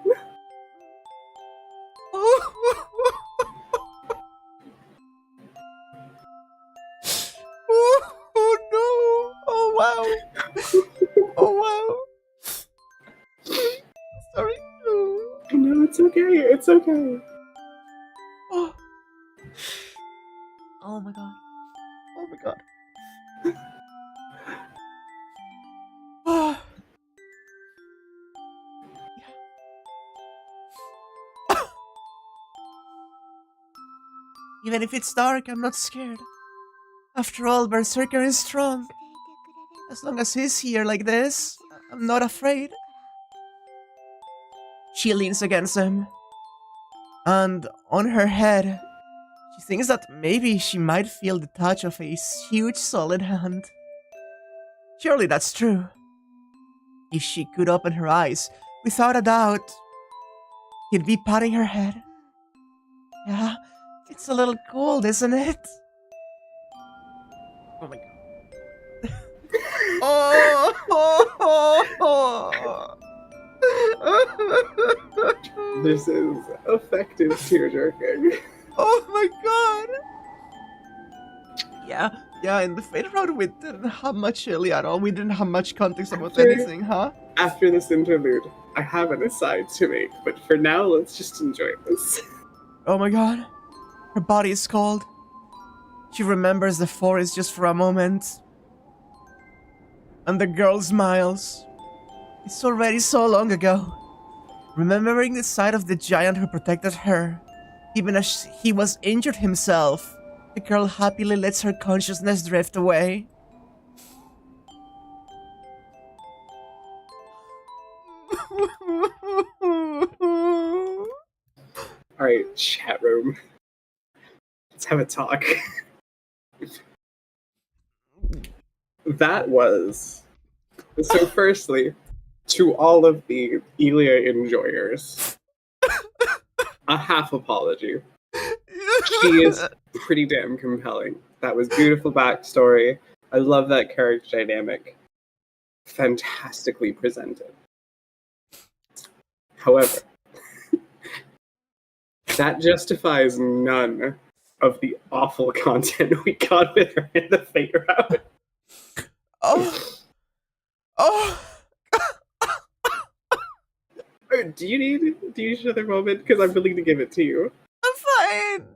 Oh no! Oh wow! Oh wow! Sorry.
No, it's okay. It's okay.
Oh. Oh my god. Oh my god. Oh. Even if it's dark, I'm not scared. After all, Berserker is strong. As long as he's here like this, I'm not afraid. She leans against him. And on her head, she thinks that maybe she might feel the touch of a huge solid hand. Surely that's true. If she could open her eyes, without a doubt, he'd be patting her head. Yeah, it's a little cold, isn't it? Oh my god. Oh.
This is effective tear-jerking.
Oh my god. Yeah, in the Fate round we didn't have much Illya at all. We didn't have much context about anything, huh?
After this interlude, I have an aside to make, but for now, let's just enjoy this.
Oh my god. Her body is cold. She remembers the forest just for a moment. And the girl smiles. It's already so long ago. Remembering the sight of the giant who protected her, even as he was injured himself, the girl happily lets her consciousness drift away.
Alright, chat room. Let's have a talk. That was... So firstly, to all of the Illya enjoyers, a half apology. She is pretty damn compelling. That was beautiful backstory. I love that character dynamic. Fantastically presented. However, that justifies none of the awful content we got with her in the Fate route.
Oh. Oh.
Do you need another moment? Because I'm willing to give it to you.
I'm fine.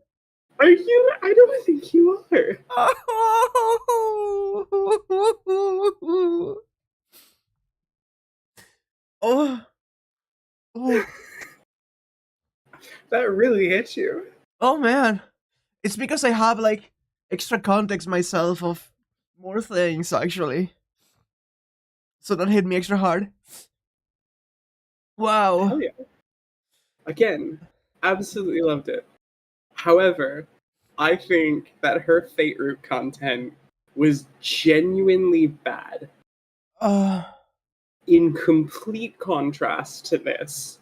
Are you? I don't think you are.
Oh. Oh.
That really hit you.
Oh man. It's because I have like extra context myself of more things actually. So that hit me extra hard. Wow.
Oh yeah. Again, absolutely loved it. However, I think that her Fate route content was genuinely bad. In complete contrast to this,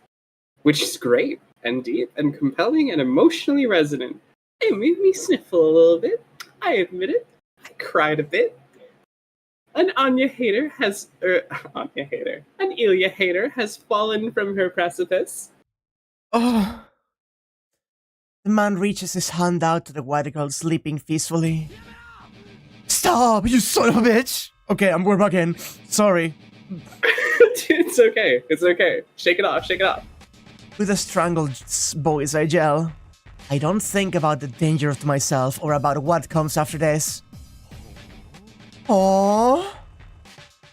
which is great and deep and compelling and emotionally resonant. It made me sniffle a little bit. I admit it. I cried a bit. An Anya hater has... an Illya hater has fallen from her precipice.
Oh. The man reaches his hand out to the white girl sleeping peacefully. Stop, you son of a bitch! Okay, we're back in. Sorry.
It's okay. It's okay. Shake it off. Shake it off.
With a strangled voice, I yell. I don't think about the danger to myself or about what comes after this. Oh.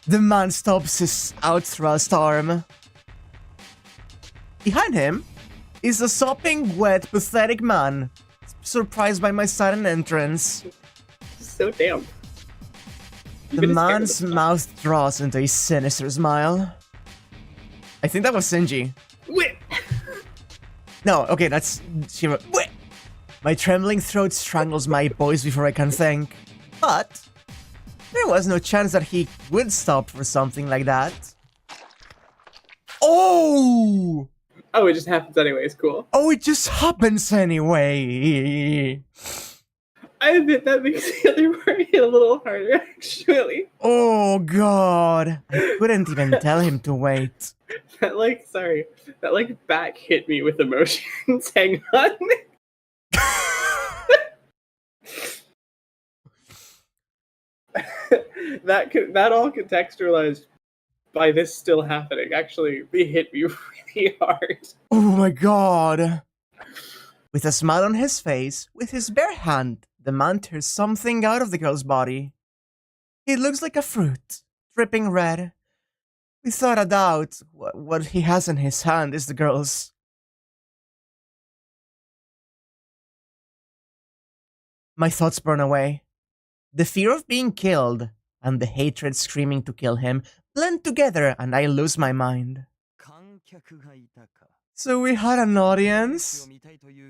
The man stops his outthrust arm. Behind him is a sopping, wet, pathetic man, surprised by my sudden entrance.
So damp.
The man's mouth draws into a sinister smile. I think that was Shinji.
Wait.
No, okay, that's Shiro. Wait. My trembling throat strangles my voice before I can think. But there was no chance that he would stop for something like that. Oh!
Oh, it just happens anyways. Cool.
Oh, it just happens anyway.
I admit that makes the other part hit a little harder, actually.
Oh god. I couldn't even tell him to wait.
That back hit me with emotions. Hang on. that all contextualized by this still happening. Actually, they hit me really hard.
Oh my god. With a smile on his face, with his bare hand, the man tears something out of the girl's body. It looks like a fruit, dripping red. Without a doubt, what he has in his hand is the girl's. My thoughts burn away. The fear of being killed and the hatred screaming to kill him blend together and I lose my mind. So we had an audience?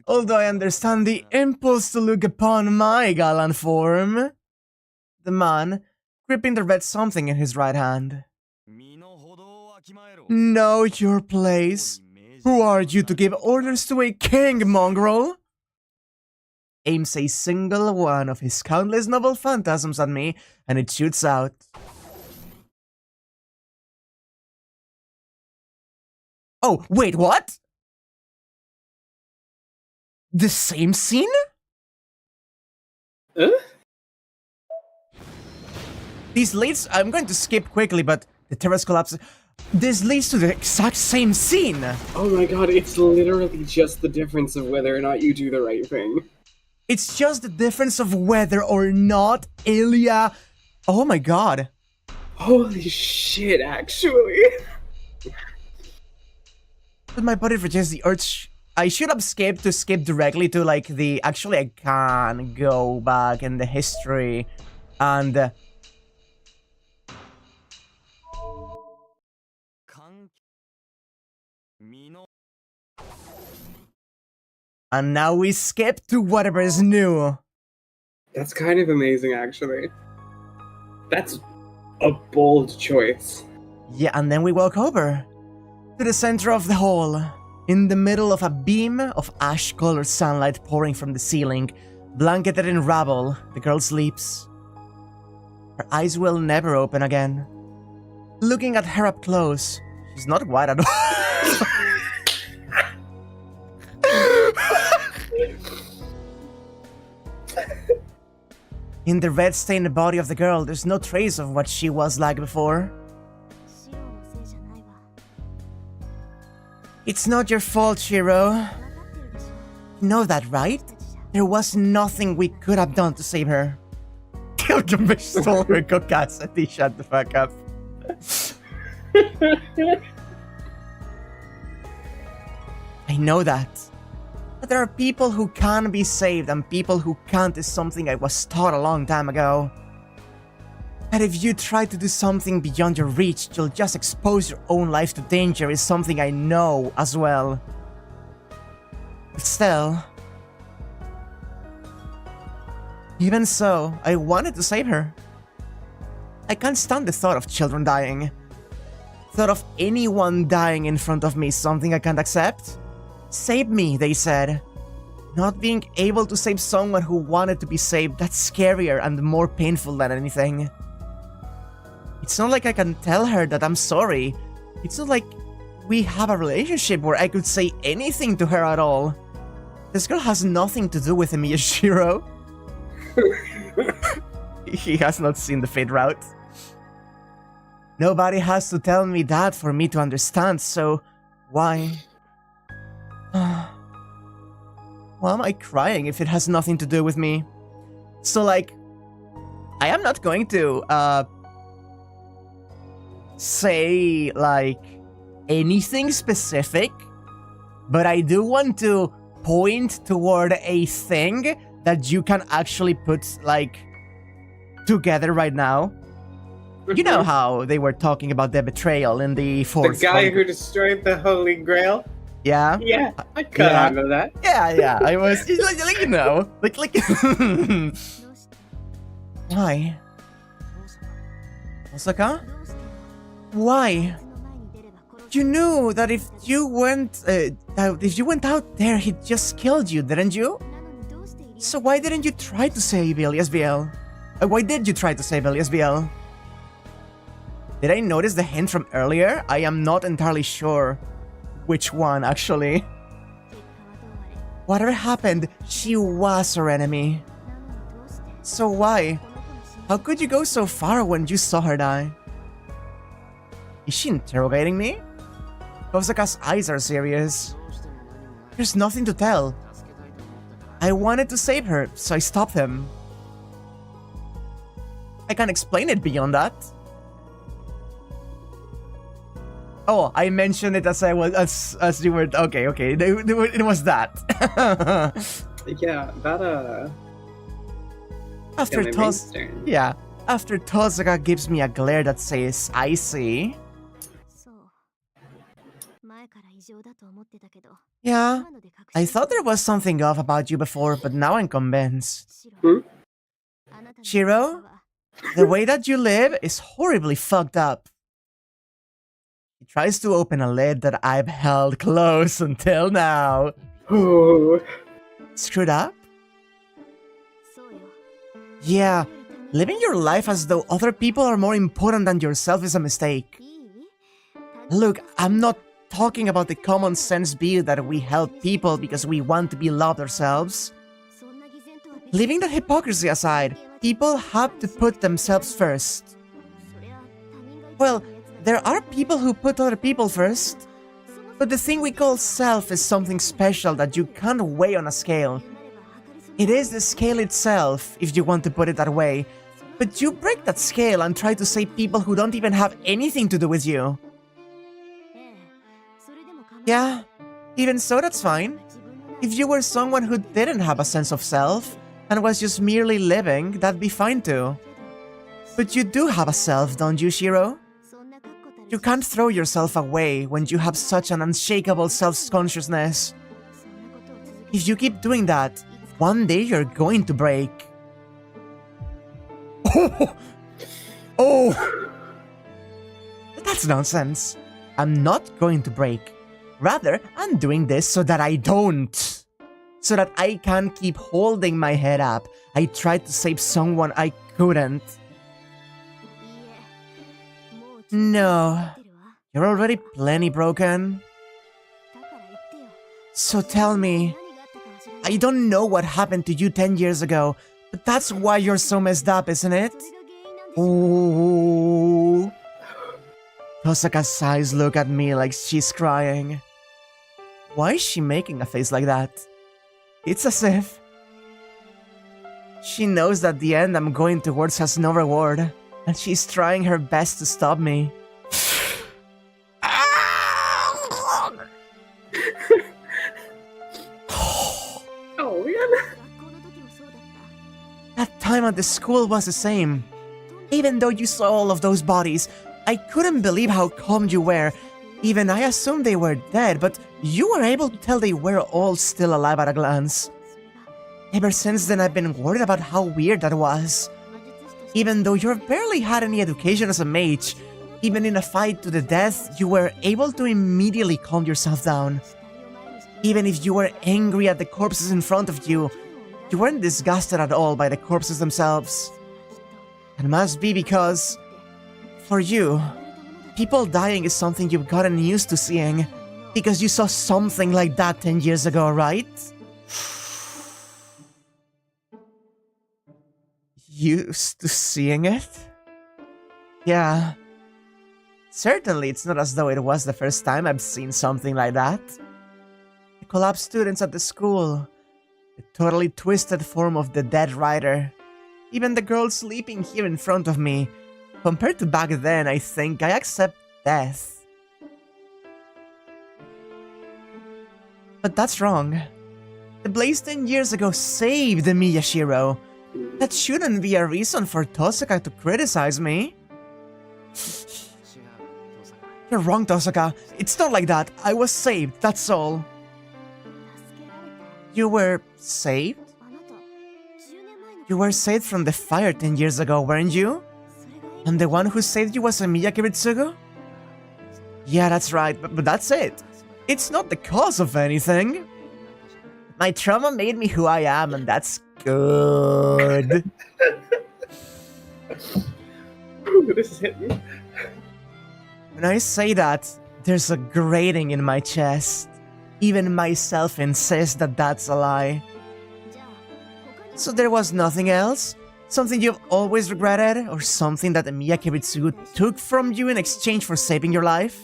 Although I understand the impulse to look upon my gallant form. The man, gripping the red something in his right hand. Know your place. Who are you to give orders to a king, mongrel? Aims a single one of his countless noble phantasms at me, and it shoots out. Oh, wait, what? The same scene? This leads... I'm going to skip quickly, but the terrace collapses. This leads to the exact same scene!
Oh my god, it's literally just the difference of whether or not you do the right thing.
It's just the difference of whether or not Illya... Oh my god.
Holy shit, actually.
But my body rejects the urge. I should have skipped to skip directly to like the... Actually, I can go back in the history and... And now we skip to whatever is new.
That's kind of amazing, actually. That's a bold choice.
Yeah, and then we walk over to the center of the hall. In the middle of a beam of ash-colored sunlight pouring from the ceiling, blanketed in rubble, the girl sleeps. Her eyes will never open again. Looking at her up close, she's not white at all. In the red-stained body of the girl, there's no trace of what she was like before. It's not your fault, Shiro. You know that, right? There was nothing we could have done to save her. Gilgamesh stole her caucasity. Shut the fuck up. I know that. But there are people who can be saved and people who can't is something I was taught a long time ago. That if you try to do something beyond your reach, you'll just expose your own life to danger is something I know as well. But still... Even so, I wanted to save her. I can't stand the thought of children dying. Thought of anyone dying in front of me is something I can't accept. Save me, they said. Not being able to save someone who wanted to be saved, that's scarier and more painful than anything. It's not like I can tell her that I'm sorry. It's not like we have a relationship where I could say anything to her at all. This girl has nothing to do with Miyashiro. He has not seen the Fate route. Nobody has to tell me that for me to understand, so why? Why am I crying if it has nothing to do with me? So like, I am not going to say like anything specific, but I do want to point toward a thing that you can actually put like together right now. You know how they were talking about the betrayal in the fourth.
The guy who destroyed the Holy Grail.
Yeah.
Yeah, I caught on to that.
Yeah. I was like you know, like. Why? Osaka? Why? You knew that if you went out there, he'd just killed you, didn't you? So why didn't you try to save Ilya's BL? Why did you try to save Ilya's BL? Did I notice the hint from earlier? I am not entirely sure which one, actually. Whatever happened, she was our enemy. So why? How could you go so far when you saw her die? Is she interrogating me? Osaka's eyes are serious. There's nothing to tell. I wanted to save her, so I stopped him. I can't explain it beyond that. Oh, I mentioned it as I was as you were okay. It was that.
Yeah, that
After after Tosaka gives me a glare that says, "I see." Yeah, I thought there was something off about you before, but now I'm convinced. Shiro, the way that you live is horribly fucked up. He tries to open a lid that I've held close until now.
Ooh.
Screwed up? Yeah, living your life as though other people are more important than yourself is a mistake. Look, I'm not talking about the common sense view that we help people because we want to be loved ourselves. Leaving that hypocrisy aside, people have to put themselves first. Well, there are people who put other people first, but the thing we call self is something special that you can't weigh on a scale. It is the scale itself, if you want to put it that way. But you break that scale and try to save people who don't even have anything to do with you. Yeah, even so, that's fine. If you were someone who didn't have a sense of self and was just merely living, that'd be fine too. But you do have a self, don't you, Shiro? You can't throw yourself away when you have such an unshakable self-consciousness. If you keep doing that, one day you're going to break. Oh! That's nonsense. I'm not going to break. Rather, I'm doing this so that I don't. So that I can keep holding my head up. I tried to save someone I couldn't. No. You're already plenty broken. So tell me. I don't know what happened to you 10 years ago, but that's why you're so messed up, isn't it? Ooh. Tosaka's eyes look at me like she's crying. Why is she making a face like that? It's as if she knows that the end I'm going towards has no reward, and she's trying her best to stop me.
Oh man.
That time at the school was the same. Even though you saw all of those bodies, I couldn't believe how calm you were. Even I assumed they were dead, but you were able to tell they were all still alive at a glance. Ever since then, I've been worried about how weird that was. Even though you barely had any education as a mage, even in a fight to the death, you were able to immediately calm yourself down. Even if you were angry at the corpses in front of you, you weren't disgusted at all by the corpses themselves. It must be because, for you, people dying is something you've gotten used to seeing, because you saw something like that 10 years ago, right? Used to seeing it? Yeah. Certainly, it's not as though it was the first time I've seen something like that. The collapsed students at the school, the totally twisted form of the dead rider, even the girl sleeping here in front of me. Compared to back then, I think I accept death. But that's wrong. The blaze 10 years ago saved me, Yashiro. That shouldn't be a reason for Tosaka to criticize me. You're wrong, Tosaka. It's not like that. I was saved, that's all. You were saved? You were saved from the fire 10 years ago, weren't you? And the one who saved you was Emiya Kiritsugu? Yeah, that's right, but that's it. It's not the cause of anything. My trauma made me who I am, and that's good.
Ooh, this is hitting me.
When I say that, there's a grating in my chest. Even myself insists that that's a lie. So there was nothing else? Something you've always regretted? Or something that Emiya Kiritsugu took from you in exchange for saving your life?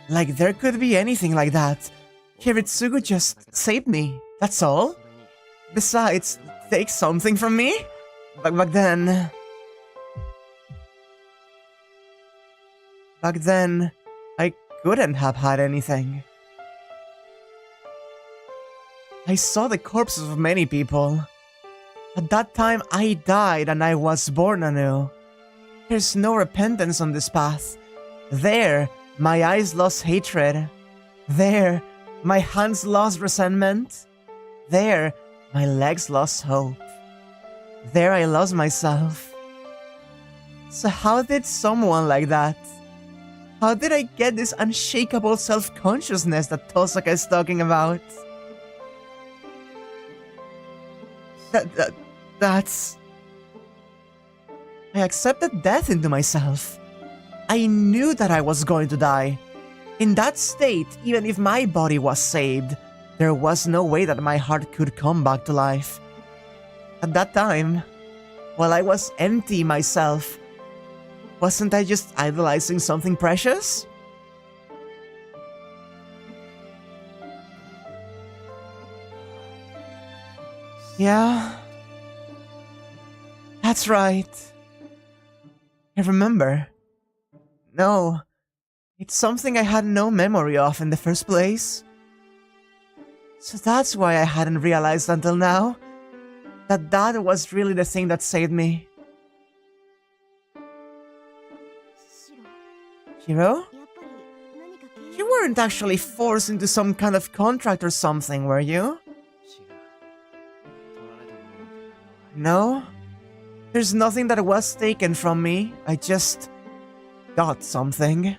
Like there could be anything like that. Kiritsugu just saved me, that's all. Besides, take something from me? Back then, I couldn't have had anything. I saw the corpses of many people. At that time, I died and I was born anew. There's no repentance on this path. There, my eyes lost hatred. There, my hands lost resentment. There, my legs lost hope. There I lost myself. So how did someone like that? How did I get this unshakable self-consciousness that Tosaka is talking about? That's... I accepted death into myself. I knew that I was going to die. In that state, even if my body was saved, there was no way that my heart could come back to life. At that time, while I was empty myself, wasn't I just idolizing something precious? Yeah. That's right. I remember. No. It's something I had no memory of in the first place. So that's why I hadn't realized until now that that was really the thing that saved me. Hiro? You weren't actually forced into some kind of contract or something, were you? No? There's nothing that was taken from me. I just got something.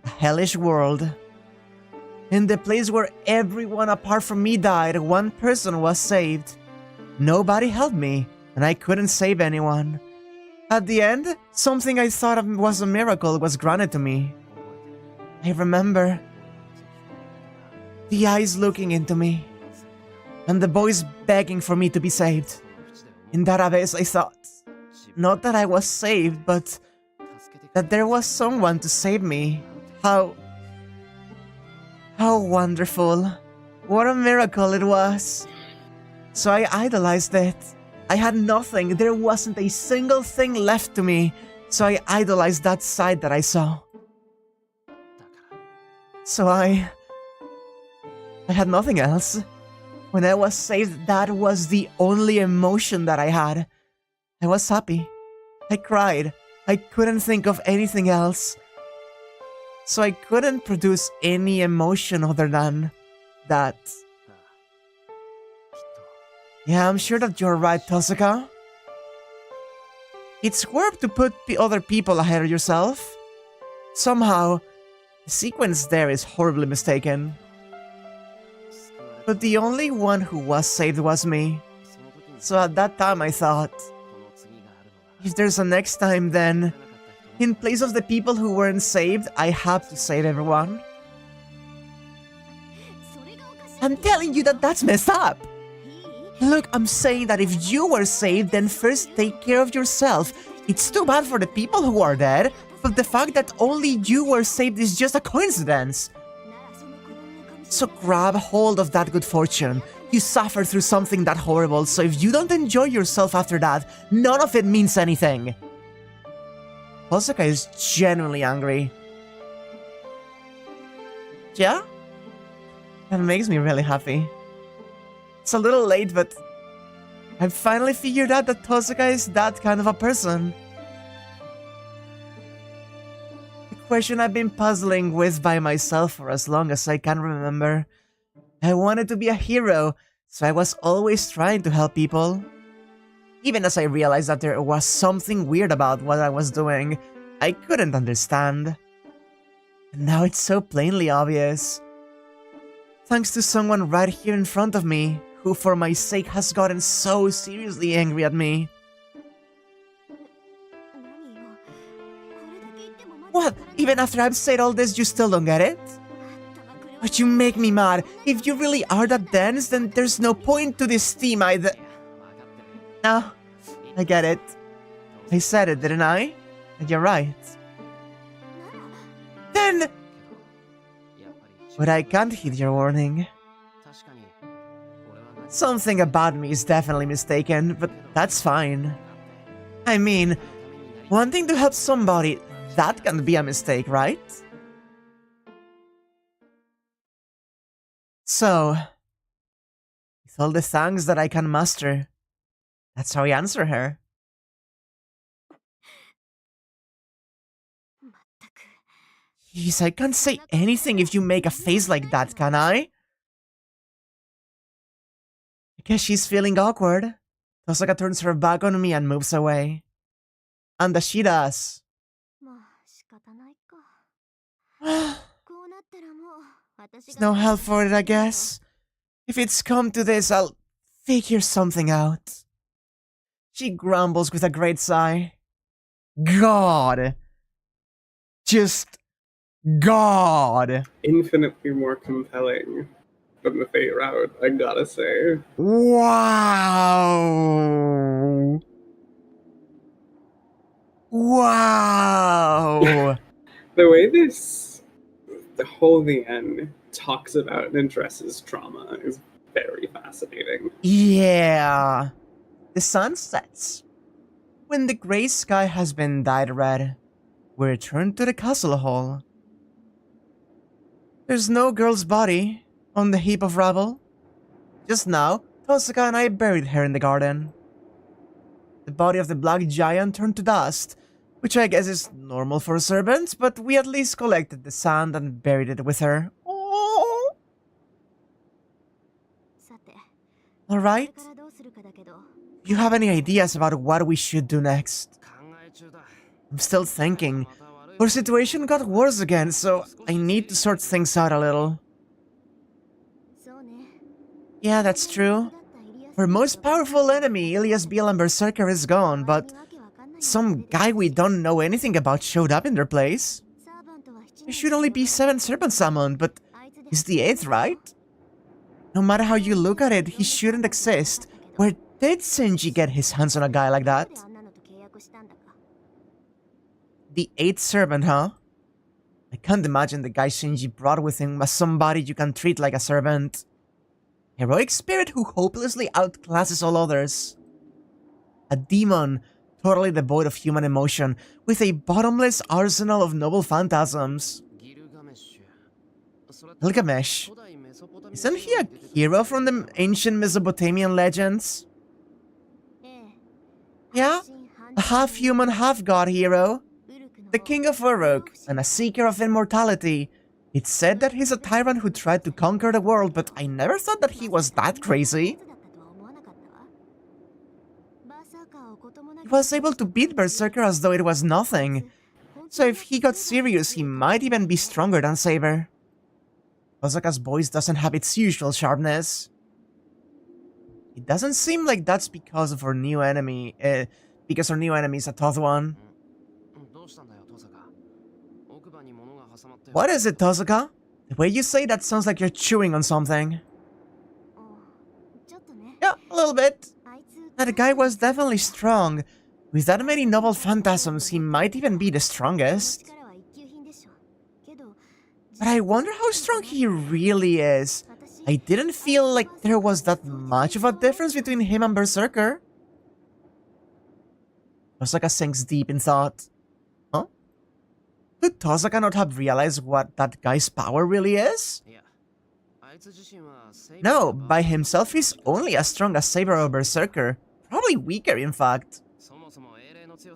A hellish world. In the place where everyone apart from me died, one person was saved. Nobody helped me, and I couldn't save anyone. At the end, something I thought was a miracle was granted to me. I remember the eyes looking into me, and the voice begging for me to be saved. In that abyss, I thought, not that I was saved, but that there was someone to save me. How wonderful. What a miracle it was. So I idolized it. I had nothing. There wasn't a single thing left to me. So I idolized that side that I saw. So I had nothing else. When I was saved, that was the only emotion that I had. I was happy. I cried. I couldn't think of anything else. So I couldn't produce any emotion other than that. Yeah, I'm sure that you're right, Tosaka. It's warped to put the other people ahead of yourself. Somehow, the sequence there is horribly mistaken. But the only one who was saved was me. So at that time I thought, if there's a next time, then in place of the people who weren't saved, I have to save everyone. I'm telling you that that's messed up. Look, I'm saying that if you were saved, then first take care of yourself. It's too bad for the people who are dead, but the fact that only you were saved is just a coincidence. So grab hold of that good fortune. You suffered through something that horrible, so if you don't enjoy yourself after that, none of it means anything. Osaka is genuinely angry. Yeah? That makes me really happy. It's a little late, but I've finally figured out that Tosaka is that kind of a person. The question I've been puzzling with by myself for as long as I can remember. I wanted to be a hero, so I was always trying to help people. Even as I realized that there was something weird about what I was doing, I couldn't understand. And now it's so plainly obvious. Thanks to someone right here in front of me, who for my sake has gotten so seriously angry at me. What? Even after I've said all this, you still don't get it? But you make me mad. If you really are that dense, then there's no point to this theme either. No, I get it. I said it, didn't I? And you're right. Then... But I can't heed your warning. Something about me is definitely mistaken, but that's fine. I mean, wanting to help somebody, that can be a mistake, right? So, with all the thanks that I can muster, that's how I answer her. Jeez, I can't say anything if you make a face like that, can I? I guess she's feeling awkward. Tosaka turns her back on me and moves away. And as she does... There's no help for it, I guess. If it's come to this, I'll figure something out. She grumbles with a great sigh. God. Just... God.
Infinitely more compelling than the Fate route, I gotta say.
Wow. Wow.
The way the whole the end talks about and addresses trauma is very fascinating.
Yeah. The sun sets. When the grey sky has been dyed red, we return to the castle hall. There's no girl's body on the heap of rubble. Just now, Tosaka and I buried her in the garden. The body of the black giant turned to dust, which I guess is normal for servants, but we at least collected the sand and buried it with her. Oh. Alright. Do you have any ideas about what we should do next? I'm still thinking. Our situation got worse again, so I need to sort things out a little. Yeah, that's true. Our most powerful enemy, Illya and Berserker, is gone, but some guy we don't know anything about showed up in their place. There should only be 7 serpents summoned, but he's the 8th, right? No matter how you look at it, he shouldn't exist. Where did Shinji get his hands on a guy like that? The 8th servant, huh? I can't imagine the guy Shinji brought with him was somebody you can treat like a servant. Heroic spirit who hopelessly outclasses all others. A demon, totally devoid of human emotion, with a bottomless arsenal of noble phantasms. Gilgamesh. Isn't he a hero from the ancient Mesopotamian legends? Yeah? A half-human, half-god hero. The king of Uruk, and a seeker of immortality. It's said that he's a tyrant who tried to conquer the world, but I never thought that he was that crazy. He was able to beat Berserker as though it was nothing. So if he got serious, he might even be stronger than Saber. Osaka's voice doesn't have its usual sharpness. It doesn't seem like that's because of our new enemy, because our new enemy is a tough one. What is it, Tosaka? The way you say that sounds like you're chewing on something. Yeah, a little bit. That guy was definitely strong. With that many noble phantasms, he might even be the strongest. But I wonder how strong he really is. I didn't feel like there was that much of a difference between him and Berserker. Tosaka sinks deep in thought. Huh? Could Tosaka not have realized what that guy's power really is? No, by himself he's only as strong as Saber or Berserker. Probably weaker, in fact.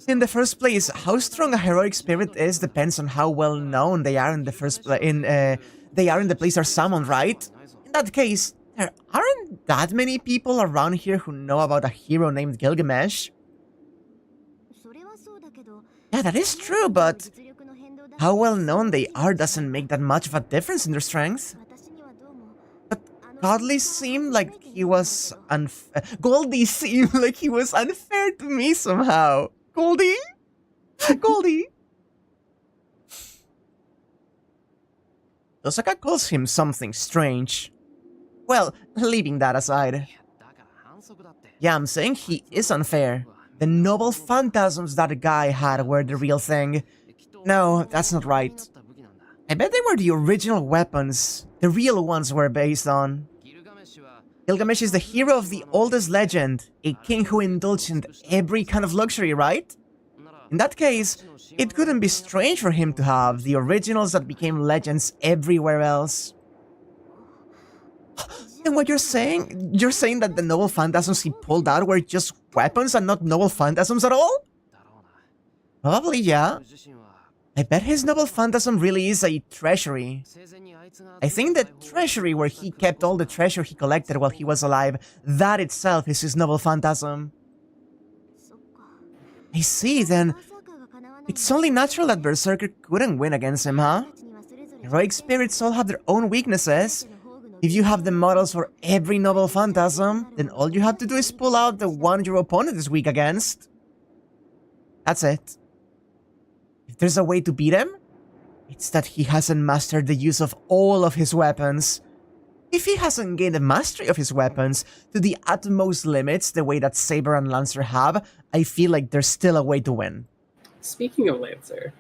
In the first place, how strong a heroic spirit is depends on how well known they are in the first they are in the place they're summoned, right? In that case, there aren't that many people around here who know about a hero named Gilgamesh. Yeah, that is true, but how well known they are doesn't make that much of a difference in their strength. But Goldie seemed like he was Goldie seemed like he was unfair to me somehow. Goldie? Goldie? Tosaka calls him something strange. Well, leaving that aside. Yeah, I'm saying he is unfair. The noble phantasms that guy had were the real thing. No, that's not right. I bet they were the original weapons the real ones were based on. Gilgamesh is the hero of the oldest legend, a king who indulged in every kind of luxury, right? In that case, it couldn't be strange for him to have the originals that became legends everywhere else. And what you're saying that the noble phantasms he pulled out were just weapons and not noble phantasms at all? Probably, yeah. I bet his noble phantasm really is a treasury. I think the treasury where he kept all the treasure he collected while he was alive, that itself is his noble phantasm. I see, then. It's only natural that Berserker couldn't win against him, huh? Heroic spirits all have their own weaknesses. If you have the models for every noble phantasm, then all you have to do is pull out the one your opponent is weak against. That's it. If there's a way to beat him, it's that he hasn't mastered the use of all of his weapons. If he hasn't gained the mastery of his weapons to the utmost limits the way that Saber and Lancer have, I feel like there's still a way to win.
Speaking of Lancer,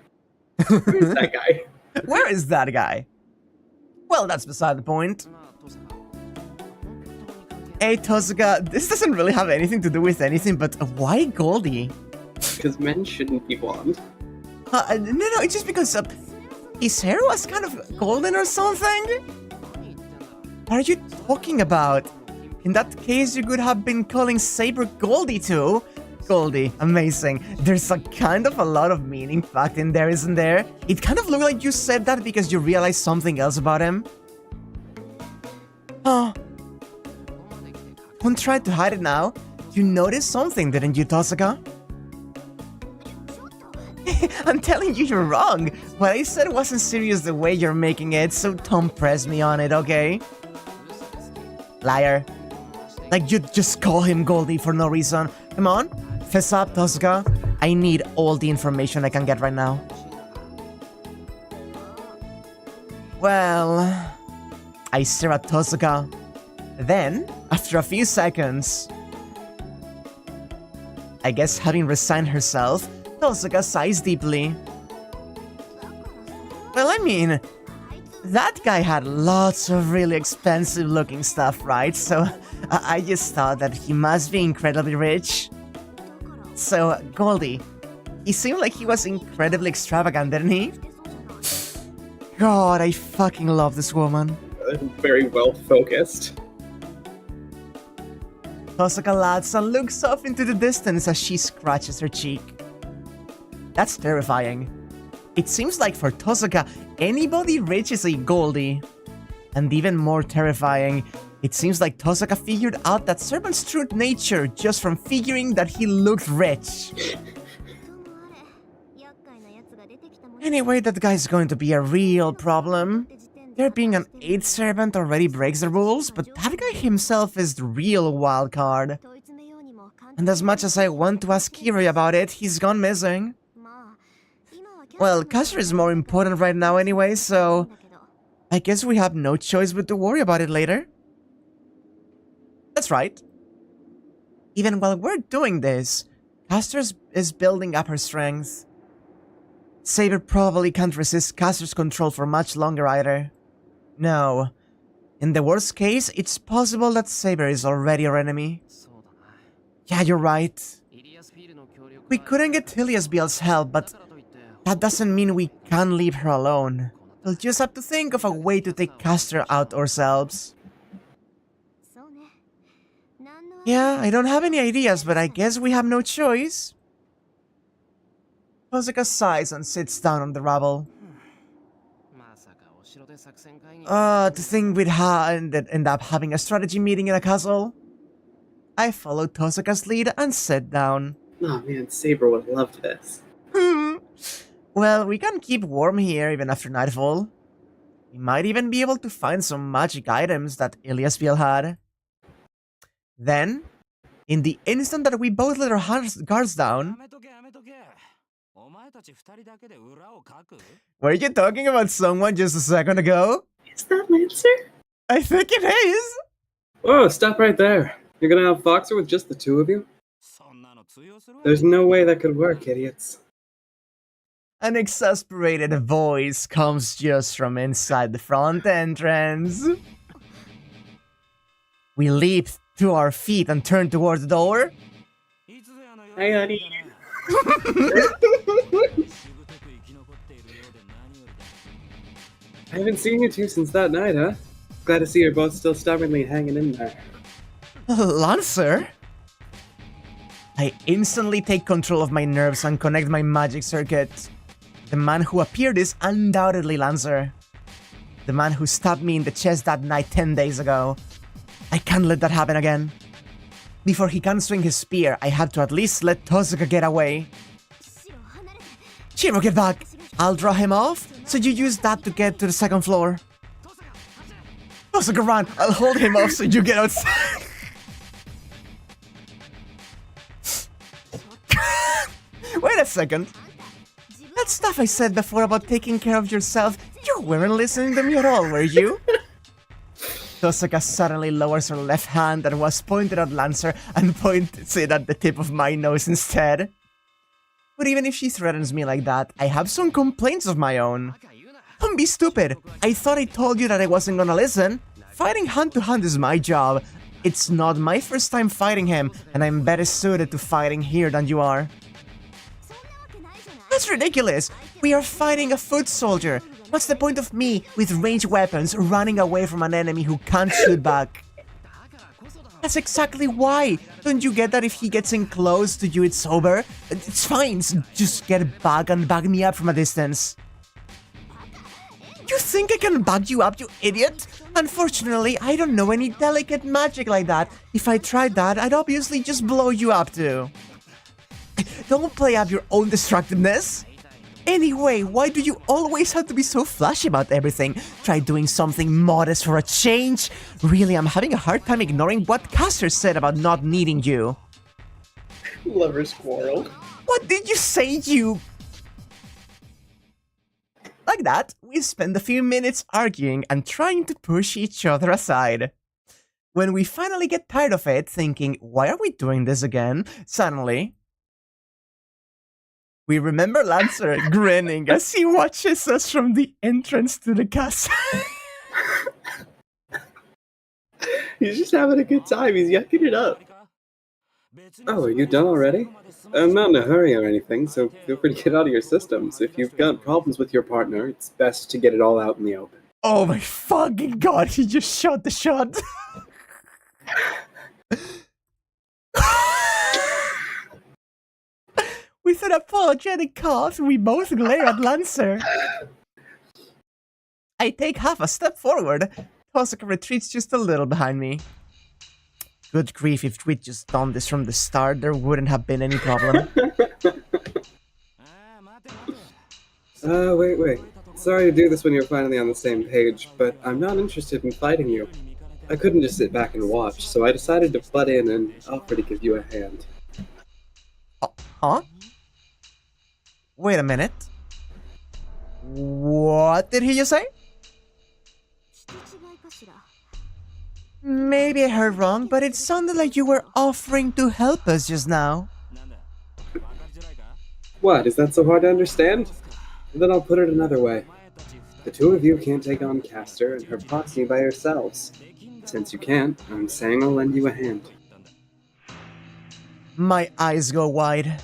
where's that guy?
Where is that guy? Well, that's beside the point. Hey, Tozuka, this doesn't really have anything to do with anything, but why Goldie?
Because men shouldn't be blonde.
No, it's just because his hair was kind of golden or something? What are you talking about? In that case, you could have been calling Saber Goldie too. Goldie, amazing. There's a kind of a lot of meaning packed in there, isn't there? It kind of looked like you said that because you realized something else about him. Oh. Don't try to hide it now. You noticed something, didn't you, Tozuka? I'm telling you, you're wrong. What I said wasn't serious the way you're making it, so don't press me on it, okay? Liar. Like, you just call him Goldie for no reason. Come on, fess up, Tozuka. I need all the information I can get right now. Well, I stare at Tozuka. Then, after a few seconds, I guess having resigned herself, Tozuka sighs deeply. Well, I mean, that guy had lots of really expensive looking stuff, right? So I just thought that he must be incredibly rich. So, Goldie, he seemed like he was incredibly extravagant, didn't he? God, I fucking love this woman.
Very well focused.
Tozuka laughs and looks off into the distance as she scratches her cheek. That's terrifying. It seems like for Tozuka, anybody rich is a Goldie. And even more terrifying, it seems like Tozuka figured out that Servant's true nature just from figuring that he looked rich. Anyway, that guy's going to be a real problem. There being an 8th servant already breaks the rules, but that guy himself is the real wild card. And as much as I want to ask Kiroi about it, he's gone missing. Well, Caster is more important right now anyway, so I guess we have no choice but to worry about it later. That's right. Even while we're doing this, Caster is building up her strength. Saber probably can't resist Caster's control for much longer either. No. In the worst case, it's possible that Saber is already our enemy. Yeah, you're right. We couldn't get Illya's Biel's help, but that doesn't mean we can't leave her alone. We'll just have to think of a way to take Caster out ourselves. Yeah, I don't have any ideas, but I guess we have no choice. Tozuka sighs and sits down on the rubble. To think we'd end up having a strategy meeting in a castle. I followed Tozuka's lead and sat down.
Oh man, Saber would love this.
Well, we can keep warm here even after nightfall. We might even be able to find some magic items that Illya's Biel had. Then, in the instant that we both let our guards down... Were you talking about someone just a second ago?
Is that Lancer?
I think it is!
Whoa, stop right there. You're gonna have Foxer with just the two of you? There's no way that could work, idiots.
An exasperated voice comes just from inside the front entrance. We leap to our feet and turn towards the door.
Hi, honey.
I haven't seen you two since that night, huh? Glad to see you're both still stubbornly hanging in there.
Lancer? I instantly take control of my nerves and connect my magic circuit. The man who appeared is undoubtedly Lancer. The man who stabbed me in the chest that night 10 days ago. I can't let that happen again. Before he can swing his spear, I have to at least let Tozuka get away. Shiro, get back! I'll draw him off, so you use that to get to the second floor. Tozuka, run! I'll hold him off so you get outside. Wait a second. That stuff I said before about taking care of yourself, you weren't listening to me at all, were you? Tozuka suddenly lowers her left hand that was pointed at Lancer and points it at the tip of my nose instead. But even if she threatens me like that, I have some complaints of my own. Don't be stupid. I thought I told you that I wasn't gonna listen. Fighting hand to hand is my job. It's not my first time fighting him, and I'm better suited to fighting here than you are. That's ridiculous! We are fighting a foot soldier. What's the point of me, with ranged weapons, running away from an enemy who can't shoot back? That's exactly why! Don't you get that if he gets in close to you it's over? It's fine, just get back and back me up from a distance. You think I can back you up, you idiot? Unfortunately, I don't know any delicate magic like that. If I tried that, I'd obviously just blow you up too. Don't play up your own destructiveness. Anyway, why do you always have to be so flashy about everything? Try doing something modest for a change. Really, I'm having a hard time ignoring what Caster said about not needing you.
Lovers quarrel.
What did you say, you... Like that, we spend a few minutes arguing and trying to push each other aside. When we finally get tired of it, thinking, why are we doing this again? Suddenly, we remember Lancer grinning as he watches us from the entrance to the castle.
He's just having a good time. He's yucking it up.
Oh, are you done already? I'm not in a hurry or anything, so feel free to get out of your systems. If you've got problems with your partner, it's best to get it all out in the open.
Oh my fucking god, he just shot the shot. With an apologetic cough, we both glare at Lancer. I take half a step forward. Tosaka retreats just a little behind me. Good grief, if we'd just done this from the start, there wouldn't have been any problem.
Wait. Sorry to do this when you're finally on the same page, but I'm not interested in fighting you. I couldn't just sit back and watch, so I decided to butt in and offer to give you a hand.
Huh? Wait a minute. What did he just say? Maybe I heard wrong, but it sounded like you were offering to help us just now.
What, is that so hard to understand? Then I'll put it another way. The two of you can't take on Caster and her posse by yourselves. Since you can't, I'm saying I'll lend you a hand.
My eyes go wide.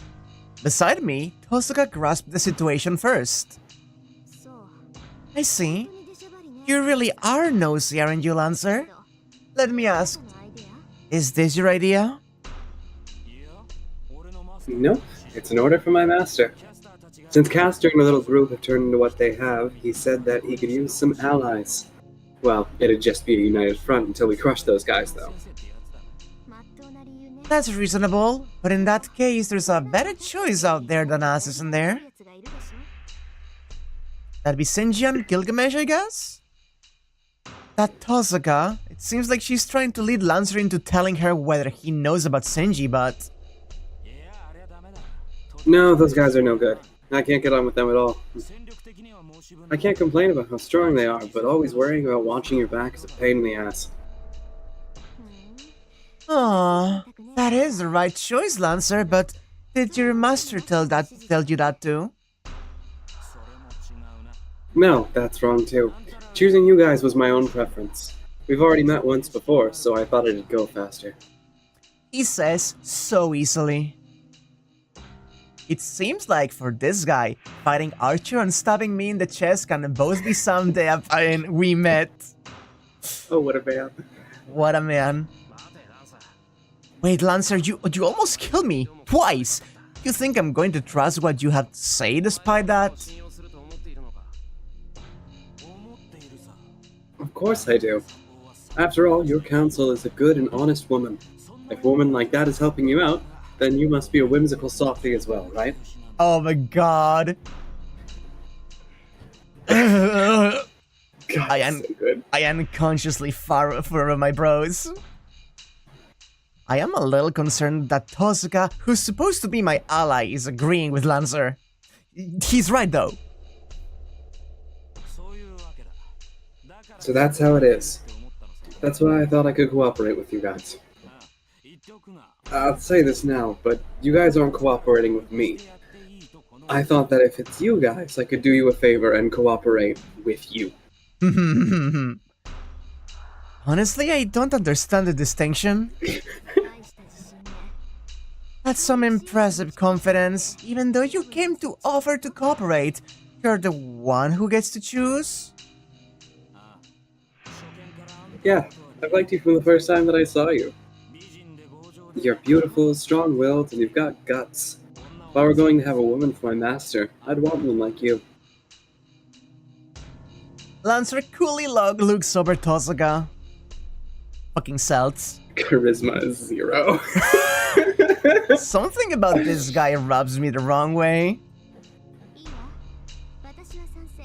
Beside me, Tosaka grasped the situation first. I see. You really are nosy, aren't you, Lancer? Let me ask, is this your idea?
No, it's an order from my master. Since Caster and the little group have turned into what they have, he said that he could use some allies. Well, it'd just be a united front until we crush those guys, though.
That's reasonable, but in that case, there's a better choice out there than us, isn't there? That'd be Senji and Gilgamesh, I guess? That Tosaka, it seems like she's trying to lead Lancer into telling her whether he knows about Senji, but...
No, those guys are no good. I can't get on with them at all. I can't complain about how strong they are, but always worrying about watching your back is a pain in the ass.
Aww, that is the right choice, Lancer, but did your master tell you that too?
No, that's wrong too. Choosing you guys was my own preference. We've already met once before, so I thought it'd go faster.
He says so easily. It seems like for this guy, fighting Archer and stabbing me in the chest can both be someday a pain we met.
Oh, what a man.
What a man. Wait, Lancer, you almost killed me. Twice. You think I'm going to trust what you have to say despite that?
Of course I do. After all, your counsel is a good and honest woman. If a woman like that is helping you out, then you must be a whimsical softie as well, right?
Oh my god.
God,
I
so good.
I unconsciously furrow my brows. I am a little concerned that Tosaka, who's supposed to be my ally, is agreeing with Lancer. He's right though.
So that's how it is. That's why I thought I could cooperate with you guys. I'll say this now, but you guys aren't cooperating with me. I thought that if it's you guys, I could do you a favor and cooperate with you.
Honestly, I don't understand the distinction. That's some impressive confidence. Even though you came to offer to cooperate, you're the one who gets to choose?
Yeah, I've liked you from the first time that I saw you. You're beautiful, strong-willed, and you've got guts. If I were going to have a woman for my master, I'd want one like you.
Lancer coolly looks over Tosuga. Fucking Celts.
Charisma is 0.
Something about this guy rubs me the wrong way.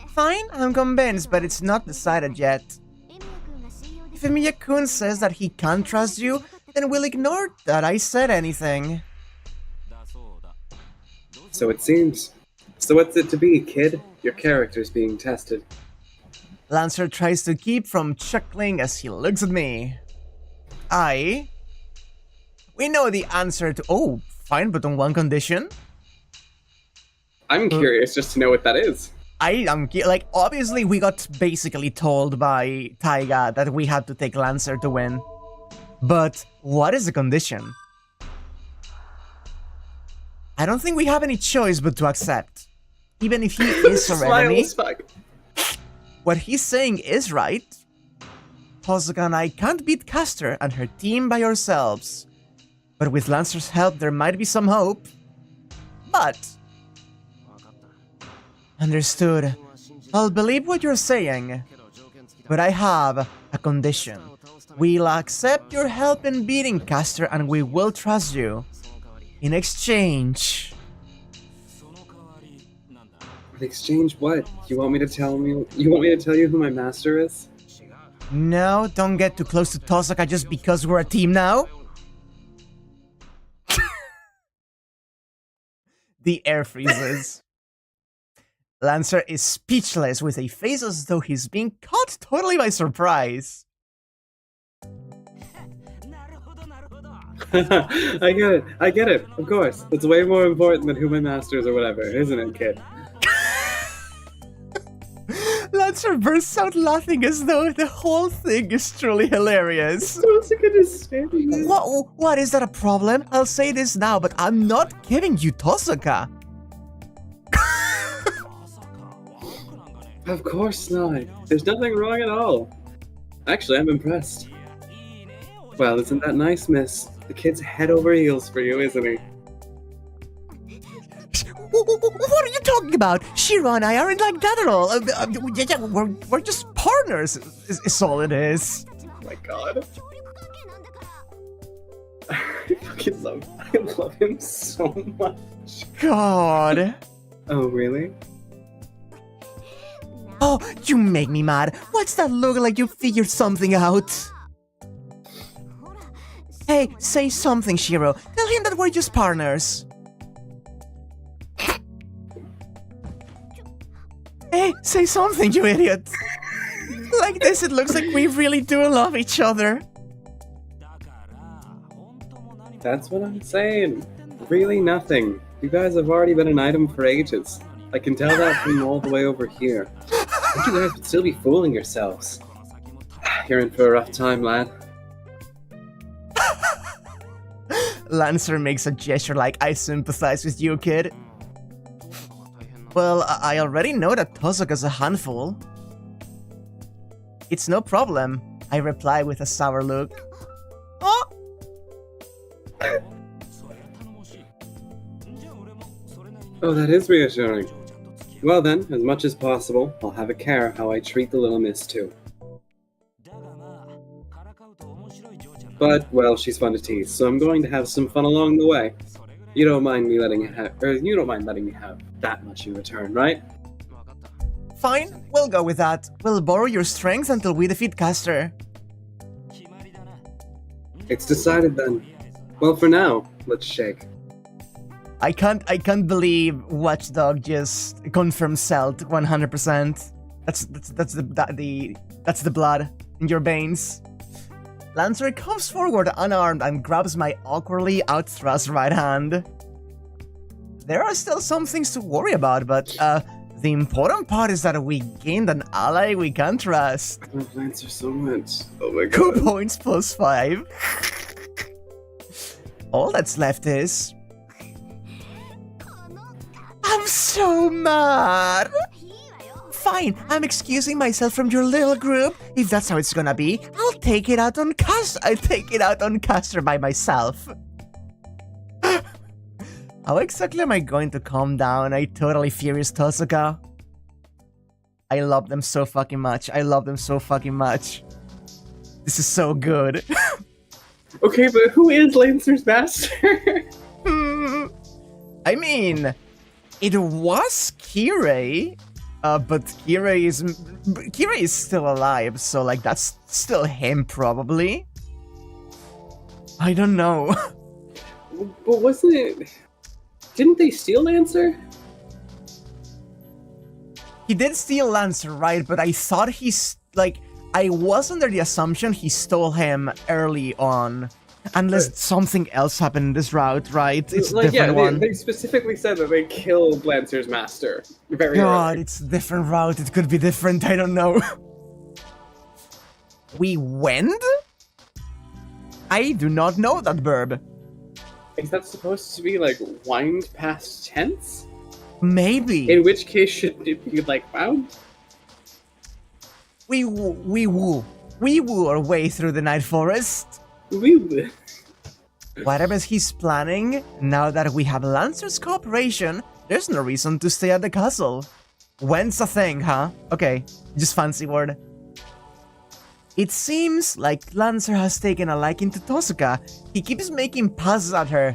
Fine, I'm convinced, but it's not decided yet. If Emiya-kun says that he can't trust you, then we'll ignore that I said anything.
So it seems. So what's it to be, kid? Your character's being tested.
Lancer tries to keep from chuckling as he looks at me. We know the answer to— oh, fine, but on one condition?
I'm curious just to know what that is.
Like, obviously we got basically told by Taiga that we had to take Lancer to win. But what is the condition? I don't think we have any choice but to accept. Even if he is our enemy. What he's saying is right. Tosuga and I can't beat Caster and her team by ourselves. But with Lancer's help, there might be some hope. But... understood. I'll believe what you're saying. But I have a condition. We'll accept your help in beating Caster and we will trust you. In exchange...
In exchange what? You want me to tell you who my master is?
No, don't get too close to Tosuga just because we're a team now. The air freezes. Lancer is speechless with a face as though he's being caught totally by surprise.
I get it, of course. It's way more important than who my master is or whatever, isn't it, kid?
Lancer bursts out laughing as though the whole thing is truly hilarious. What is that a problem? I'll say this now, but I'm not giving you Tosuga.
Of course not. There's nothing wrong at all. Actually, I'm impressed. Well, isn't that nice, miss? The kid's head over heels for you, isn't he?
What are you talking about? Shiro and I aren't like that at all. We're just partners, is all it is.
Oh my god. I love him so much.
God.
Oh, really?
Oh, you make me mad. What's that look like you figured something out? Hey, say something, Shiro. Tell him that we're just partners. Hey, say something, you idiot! Like this, it looks like we really do love each other.
That's what I'm saying. Really nothing. You guys have already been an item for ages. I can tell that from all the way over here. I think you guys would still be fooling yourselves. You're in for a rough time, lad.
Lancer makes a gesture like, I sympathize with you, kid. Well, I already know that Tosuga's a handful. It's no problem, I reply with a sour look. Oh!
Oh, that is reassuring. Well then, as much as possible, I'll have a care how I treat the little miss too. But, well, she's fun to tease, so I'm going to have some fun along the way. You don't mind letting me have that much in return, right?
Fine, we'll go with that. We'll borrow your strength until we defeat Caster.
It's decided then. Well, for now, let's shake.
I can't believe Watchdog just confirmed Celt 100%. That's the blood in your veins. Lancer comes forward unarmed and grabs my awkwardly outthrust right hand. There are still some things to worry about, but The important part is that we gained an ally we can trust.
I love Lancer so much. Oh my
2
god.
points plus 5. All that's left is... I'm so mad! Fine, I'm excusing myself from your little group. If that's how it's gonna be, I'll take it out on Caster by myself. How exactly am I going to calm down a totally furious Tosuka? I love them so fucking much. I love them so fucking much. This is so good.
Okay, but who is Lancer's master?
I mean, it was Kirei, but Kirei is still alive, so like that's still him probably. I don't know.
But wasn't it... Didn't they steal Lancer?
He did steal Lancer, right? But I thought he's like, I was under the assumption he stole him early on. Unless something else happened in this route, right? It's a different one.
They specifically said that they killed Lancer's master very
God,
early.
it's a different route. It could be different. I don't know. We wend? I do not know that verb.
Is that supposed to be like wind past tense?
Maybe.
In which case should it be like wound?
We woo our way through the Night Forest.
We...
Whatever he's planning, now that we have Lancer's cooperation, there's no reason to stay at the castle. When's a thing, huh? Okay, just fancy word. It seems like Lancer has taken a liking to Tosuka. He keeps making passes at her.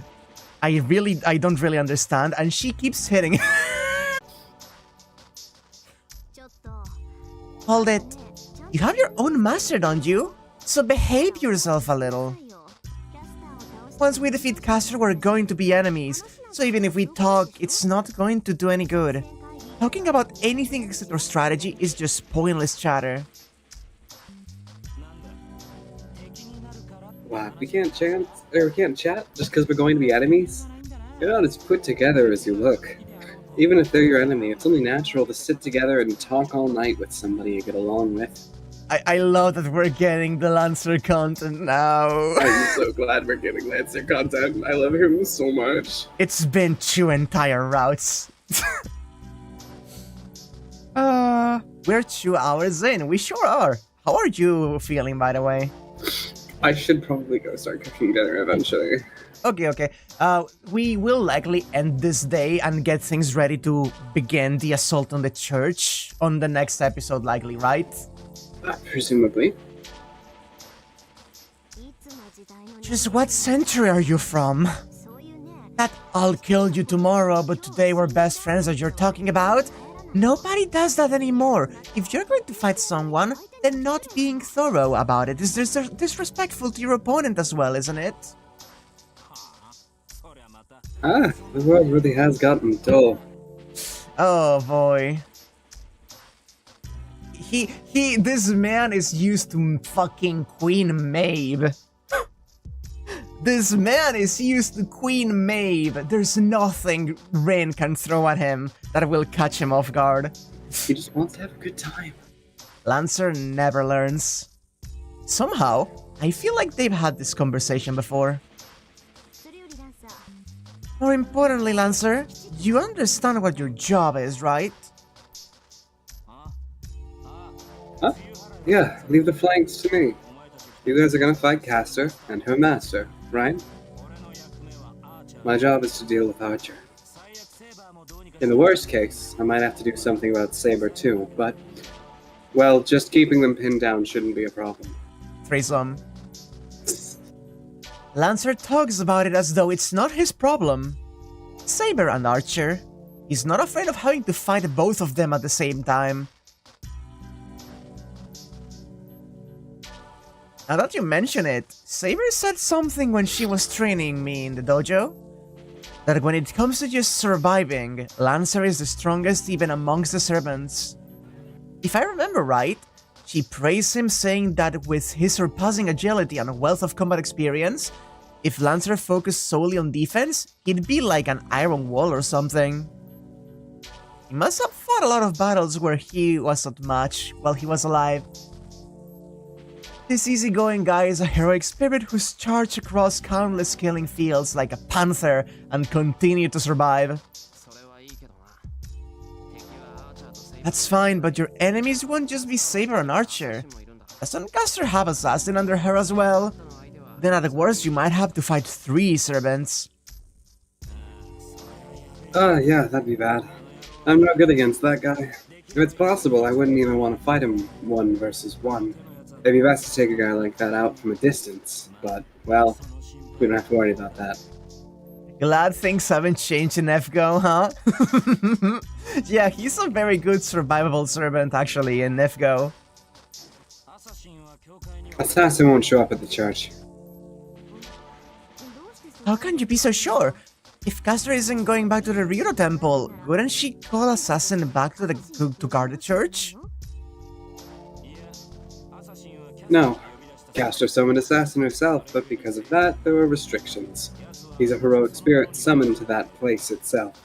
I don't really understand, and she keeps hitting. Hold it. You have your own master, don't you? So behave yourself a little. Once we defeat Caster, we're going to be enemies. So even if we talk, it's not going to do any good. Talking about anything except our strategy is just pointless chatter.
Wow, we can't chat just because we're going to be enemies? You're not as put together as you look. Even if they're your enemy, it's only natural to sit together and talk all night with somebody you get along with.
I love that we're getting the Lancer content now.
I'm so glad we're getting Lancer content. I love him so much.
It's been 2 entire routes. We're 2 hours in. We sure are. How are you feeling, by the way?
I should probably go start cooking dinner eventually.
Okay. We will likely end this day and get things ready to begin the assault on the church on the next episode, likely, right?
Presumably.
Just what century are you from? That I'll kill you tomorrow, but today we're best friends that you're talking about? Nobody does that anymore. If you're going to fight someone, then not being thorough about it is disrespectful to your opponent as well, isn't it?
Ah, the world really has gotten dull.
Oh boy. This man is used to fucking Queen Maeve. This man is used to Queen Maeve. There's nothing Rin can throw at him that will catch him off guard.
He just wants to have a good time.
Lancer never learns. Somehow, I feel like they've had this conversation before. More importantly, Lancer, you understand what your job is, right?
Huh? Yeah, leave the flanks to me. You guys are gonna fight Caster and her master, right? My job is to deal with Archer. In the worst case, I might have to do something about Saber too, but... well, just keeping them pinned down shouldn't be a problem.
Threesome. Lancer talks about it as though it's not his problem. Saber and Archer. He's not afraid of having to fight both of them at the same time. Now that you mention it, Saber said something when she was training me in the dojo. That when it comes to just surviving, Lancer is the strongest even amongst the servants. If I remember right, she praised him saying that with his surpassing agility and wealth of combat experience, if Lancer focused solely on defense, he'd be like an iron wall or something. He must have fought a lot of battles where he wasn't much while he was alive. This easygoing guy is a heroic spirit who's charged across countless killing fields like a panther and continued to survive. That's fine, but your enemies won't just be Saber and Archer. Doesn't Caster have Assassin under her as well? Then at worst you might have to fight 3 servants.
Yeah, that'd be bad. I'm not good against that guy. If it's possible, I wouldn't even want to fight him 1 versus 1. It'd be best to take a guy like that out from a distance, but, well, we don't have to worry about that.
Glad things haven't changed in FGO, huh? Yeah, he's a very good survivable servant actually in FGO.
Assassin won't show up at the church.
How can you be so sure? If Caster isn't going back to the Ryudo temple, wouldn't she call Assassin back to guard the church?
No. Caster summoned Assassin herself, but because of that, there were restrictions. He's a heroic spirit summoned to that place itself.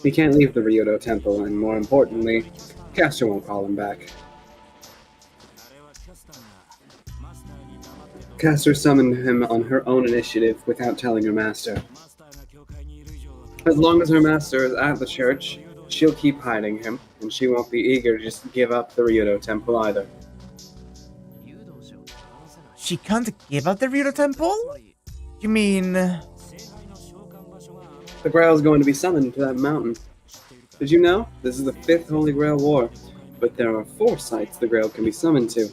He can't leave the Ryudo temple, and more importantly, Caster won't call him back. Caster summoned him on her own initiative without telling her master. As long as her master is at the church, she'll keep hiding him, and she won't be eager to just give up the Ryudo temple either.
She can't give up the Ryudo temple? You mean...
The Grail is going to be summoned to that mountain. Did you know? This is the 5th Holy Grail War, but there are 4 sites the Grail can be summoned to.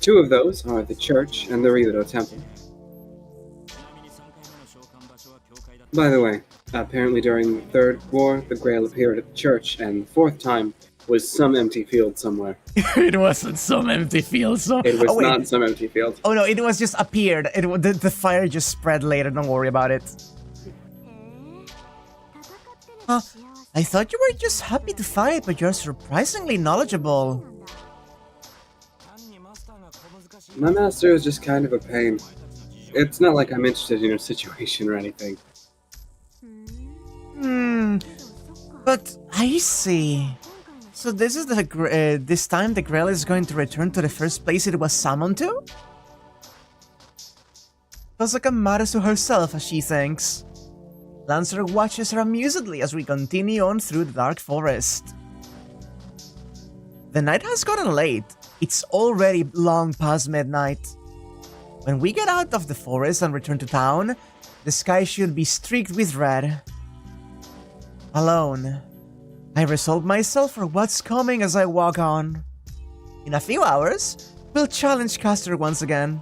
2 of those are the church and the Ryudo temple. By the way, apparently during the 3rd war, the Grail appeared at the church, and the 4th time was some empty field somewhere.
It wasn't some empty field, so...
It was not some empty field.
Oh no, it was just appeared. The fire just spread later, don't worry about it. Huh, I thought you were just happy to fight, but you're surprisingly knowledgeable.
My master is just kind of a pain. It's not like I'm interested in your situation or anything.
But I see. So this is this time the Grail is going to return to the first place it was summoned to? Kosaka matters to herself as she thinks. Lancer watches her amusedly as we continue on through the dark forest. The night has gotten late. It's already long past midnight. When we get out of the forest and return to town, the sky should be streaked with red. Alone, I resolve myself for what's coming as I walk on. In a few hours, we'll challenge Caster once again.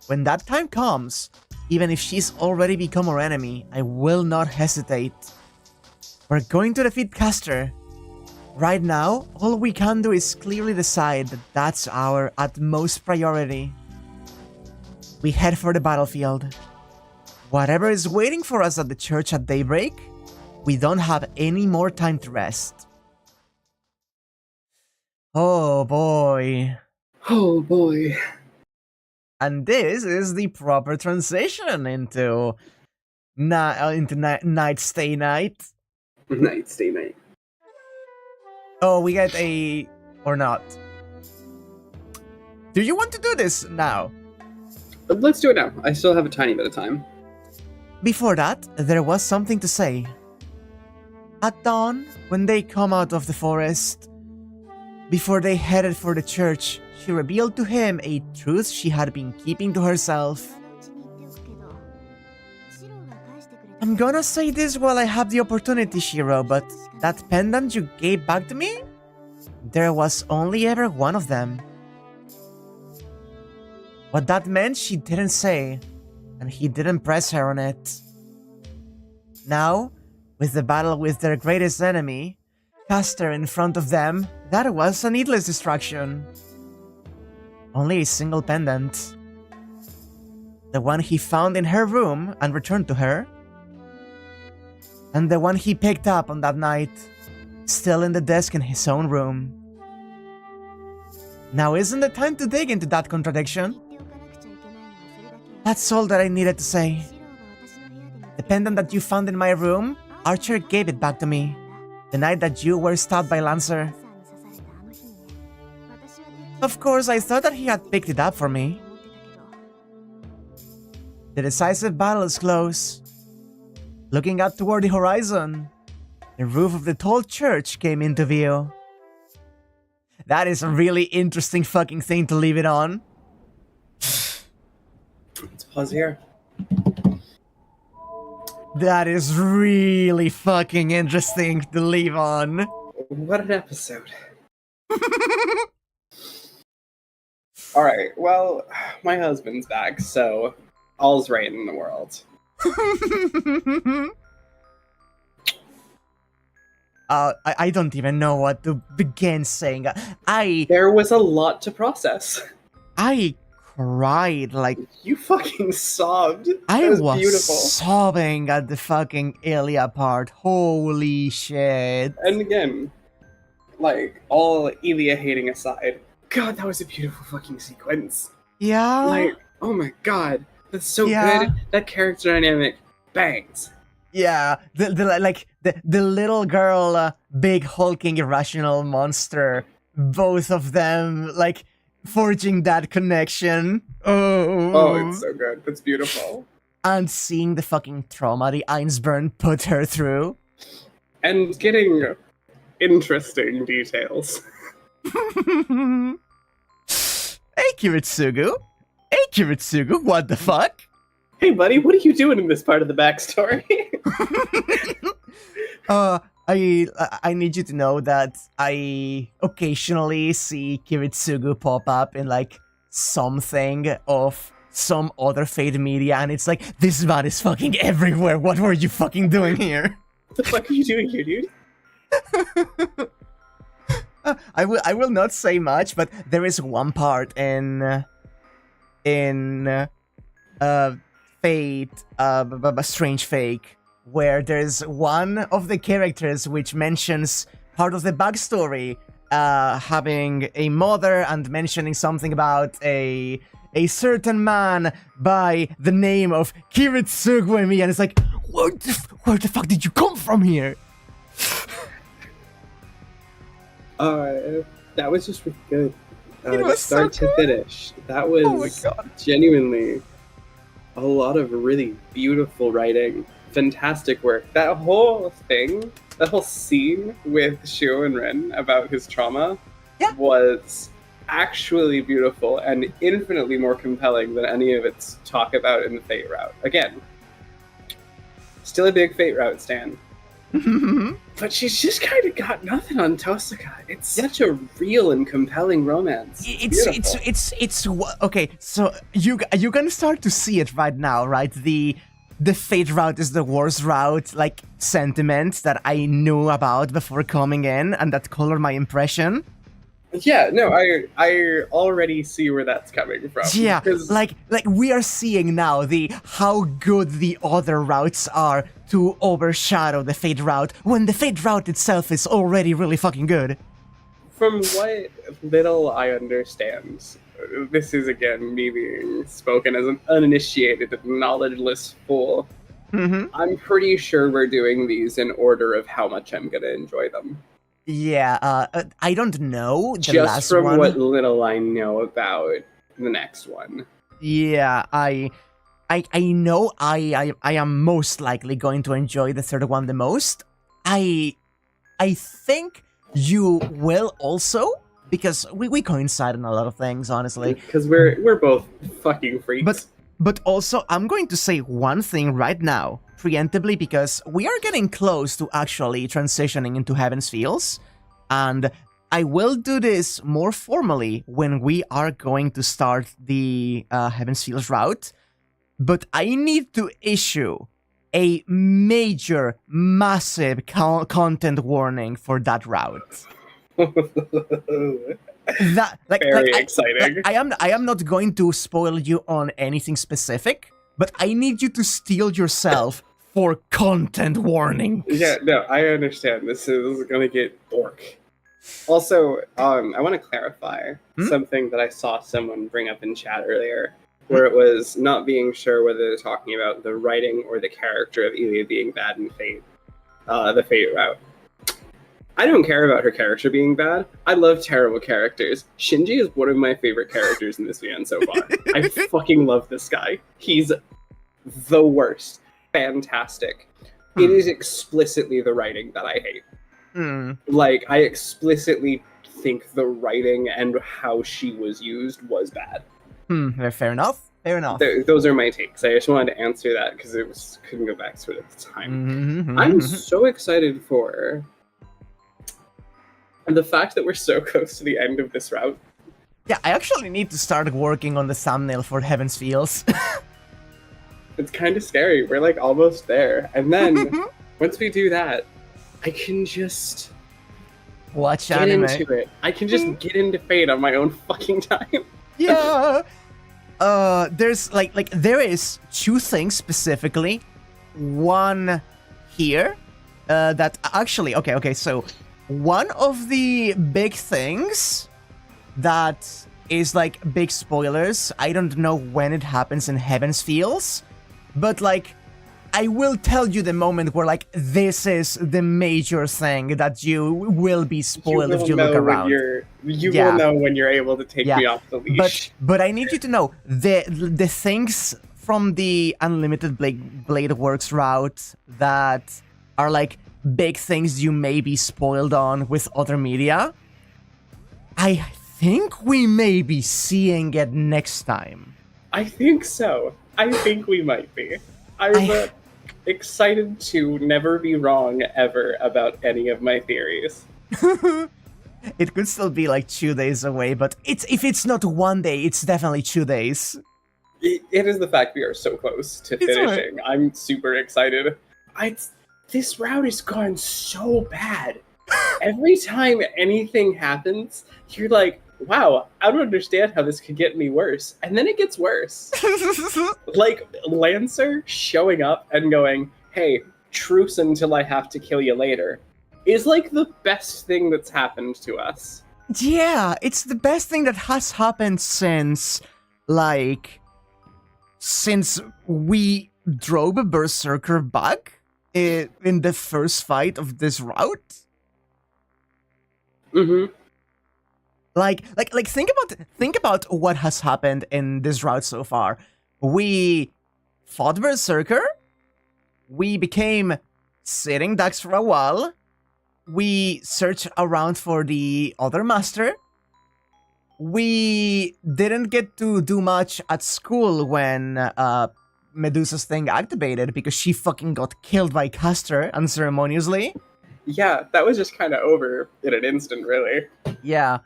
When that time comes, even if she's already become our enemy, I will not hesitate. We're going to defeat Caster. Right now, all we can do is clearly decide that that's our utmost priority. We head for the battlefield. Whatever is waiting for us at the church at daybreak, we don't have any more time to rest. Oh boy.
Oh boy.
And this is the proper transition into night stay night.
Night stay night.
Oh, we get a... or not. Do you want to do this now?
Let's do it now. I still have a tiny bit of time.
Before that, there was something to say. At dawn, when they come out of the forest, before they headed for the church, she revealed to him a truth she had been keeping to herself. I'm gonna say this while I have the opportunity, Shiro, but that pendant you gave back to me? There was only ever one of them. What that meant she didn't say, and he didn't press her on it. Now, with the battle with their greatest enemy, Caster in front of them, that was a needless distraction. Only a single pendant. The one he found in her room and returned to her. And the one he picked up on that night, still in the desk in his own room. Now isn't the time to dig into that contradiction? That's all that I needed to say. The pendant that you found in my room, Archer gave it back to me. The night that you were stabbed by Lancer. Of course, I thought that he had picked it up for me. The decisive battle is close. Looking up toward the horizon, the roof of the tall church came into view. That is a really interesting fucking thing to leave it on.
Let's pause here.
That is really fucking interesting to leave on.
What an episode. Alright, well, my husband's back, so all's right in the world.
I don't even know what to begin saying.
There was a lot to process.
I cried like...
You fucking sobbed.
I
was
was
beautiful.
sobbing at the fucking Illya part. Holy shit.
And again, like, all Illya hating aside, God, that was a beautiful fucking sequence.
Yeah?
Like, oh my god, that's so
Yeah.
good. That character dynamic bangs.
Yeah, the little girl, big hulking irrational monster, both of them like forging that connection.
Oh, it's so good. It's beautiful.
And seeing the fucking trauma the Einsburn put her through.
And getting interesting details.
Hey Kiritsugu, what the fuck?
Hey, buddy, what are you doing in this part of the backstory?
I need you to know that I occasionally see Kiritsugu pop up in like something of some other Fate media, and it's like, this man is fucking everywhere. What were you fucking doing here?
What the fuck are you doing here, dude?
I will not say much, but there is one part in Fate, Strange Fake, where there's one of the characters which mentions part of the backstory, having a mother and mentioning something about a certain man by the name of Kiritsugu, and it's like, where the fuck did you come from here?
That was just really good.
It was
start
so
to finish. That was
Oh my God.
genuinely a lot of really beautiful writing. Fantastic work. That whole thing, that whole scene with Shio and Rin about his trauma was actually beautiful and infinitely more compelling than any of its talk about in the Fate route. Again, still a big Fate route stan. But she's just kind of got nothing on Tosaka. It's such a real and compelling romance.
It's okay. So you're gonna start to see it right now, right? The Fate route is the worst route, like sentiment that I knew about before coming in, and that colored my impression.
Yeah, no, I already see where that's coming from.
Yeah,
because
like we are seeing now how good the other routes are to overshadow the Fate route, when the Fate route itself is already really fucking good.
from what little I understand, this is again me being spoken as an uninitiated, knowledgeless fool.
Mm-hmm.
I'm pretty sure we're doing these in order of how much I'm gonna enjoy them.
Yeah, I don't know the
Just
last
from
one.
what little I know about the next one.
Yeah, I know I am most likely going to enjoy the third one the most. I think you will also, because we coincide in a lot of things, honestly.
Because we're both fucking freaks.
But also, I'm going to say one thing right now, preemptively, because we are getting close to actually transitioning into Heaven's Fields, and I will do this more formally when we are going to start the Heaven's Fields route, but I need to issue a major, massive content warning for that route.
Very exciting.
I am not going to spoil you on anything specific, but I need you to steel yourself for content warnings.
Yeah, no, I understand. This is gonna get dork. Also, I want to clarify something that I saw someone bring up in chat earlier, where it was not being sure whether they're talking about the writing or the character of Illya being bad in Fate, the Fate route.
I don't care about her character being bad. I love terrible characters. Shinji is one of my favorite characters in this VN so far. I fucking love this guy. He's the worst. Fantastic. It is explicitly the writing that I hate. Like, I explicitly think the writing and how she was used was bad.
Fair enough. Fair enough.
Those are my takes. I just wanted to answer that because couldn't go back to it at the time. I'm so excited for the fact that we're so close to the end of this route.
Yeah, I actually need to start working on the thumbnail for Heaven's Fields.
It's kind of scary. We're like almost there. And then once we do that, I can just
watch
get
anime.
into it. I can just get into Fate on my own fucking time.
Yeah. There's there is two things specifically. One here that actually okay. So one of the big things that is like big spoilers. I don't know when it happens in Heaven's Fields, but like I will tell you the moment where like this is the major thing that you will be spoiled if you look around.
You will know when you're able to take me off the leash.
But I need you to know the things from the Unlimited Blade Works route that are like big things you may be spoiled on with other media. I think we may be seeing it next time.
I think so. I think we might be. I'm excited to never be wrong ever about any of my theories.
It could still be like 2 days away, but if it's not 1 day, it's definitely 2 days.
It is the fact we are so close to finishing. Right. I'm super excited. This route has gone so bad. Every time anything happens, you're like, wow, I don't understand how this could get any worse. And then it gets worse. Like, Lancer showing up and going, hey, truce until I have to kill you later, is like the best thing that's happened to us.
Yeah, it's the best thing that has happened since we drove a Berserker back in the first fight of this route. Like think about what has happened in this route so far. We fought Berserker. We became sitting ducks for a while. We searched around for the other master. We didn't get to do much at school when Medusa's thing activated because she fucking got killed by Castor unceremoniously.
Yeah, that was just kind of over in an instant, really.
Yeah.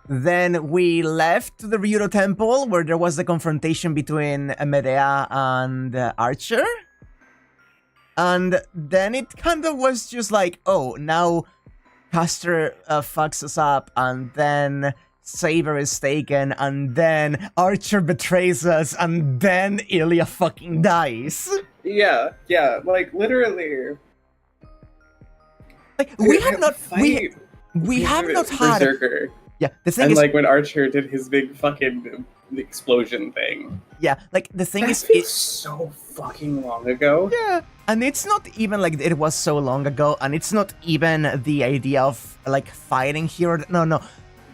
Then we left the Ryudo Temple, where there was the confrontation between Medea and Archer. And then it kind of was just like, oh, now Castor fucks us up, and then Saber is taken, and then Archer betrays us, and then Illya fucking dies.
Yeah, like, literally.
Like, we have not had
Berserker.
Yeah, the thing
is,
like
when Archer did his big fucking explosion thing.
Yeah, like the thing is,
it's so fucking long ago.
Yeah, and it's not even like it was so long ago, and it's not even the idea of like fighting here. No,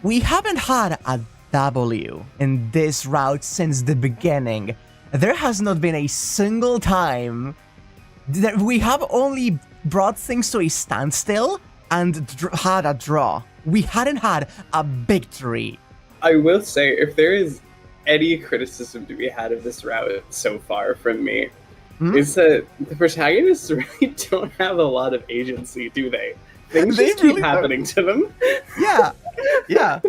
we haven't had a W in this route since the beginning. There has not been a single time that we have only brought things to a standstill and had a draw. We hadn't had a victory.
I will say, if there is any criticism to be had of this route so far from me, is that the protagonists really don't have a lot of agency, do they? Things just keep happening to them.
Yeah.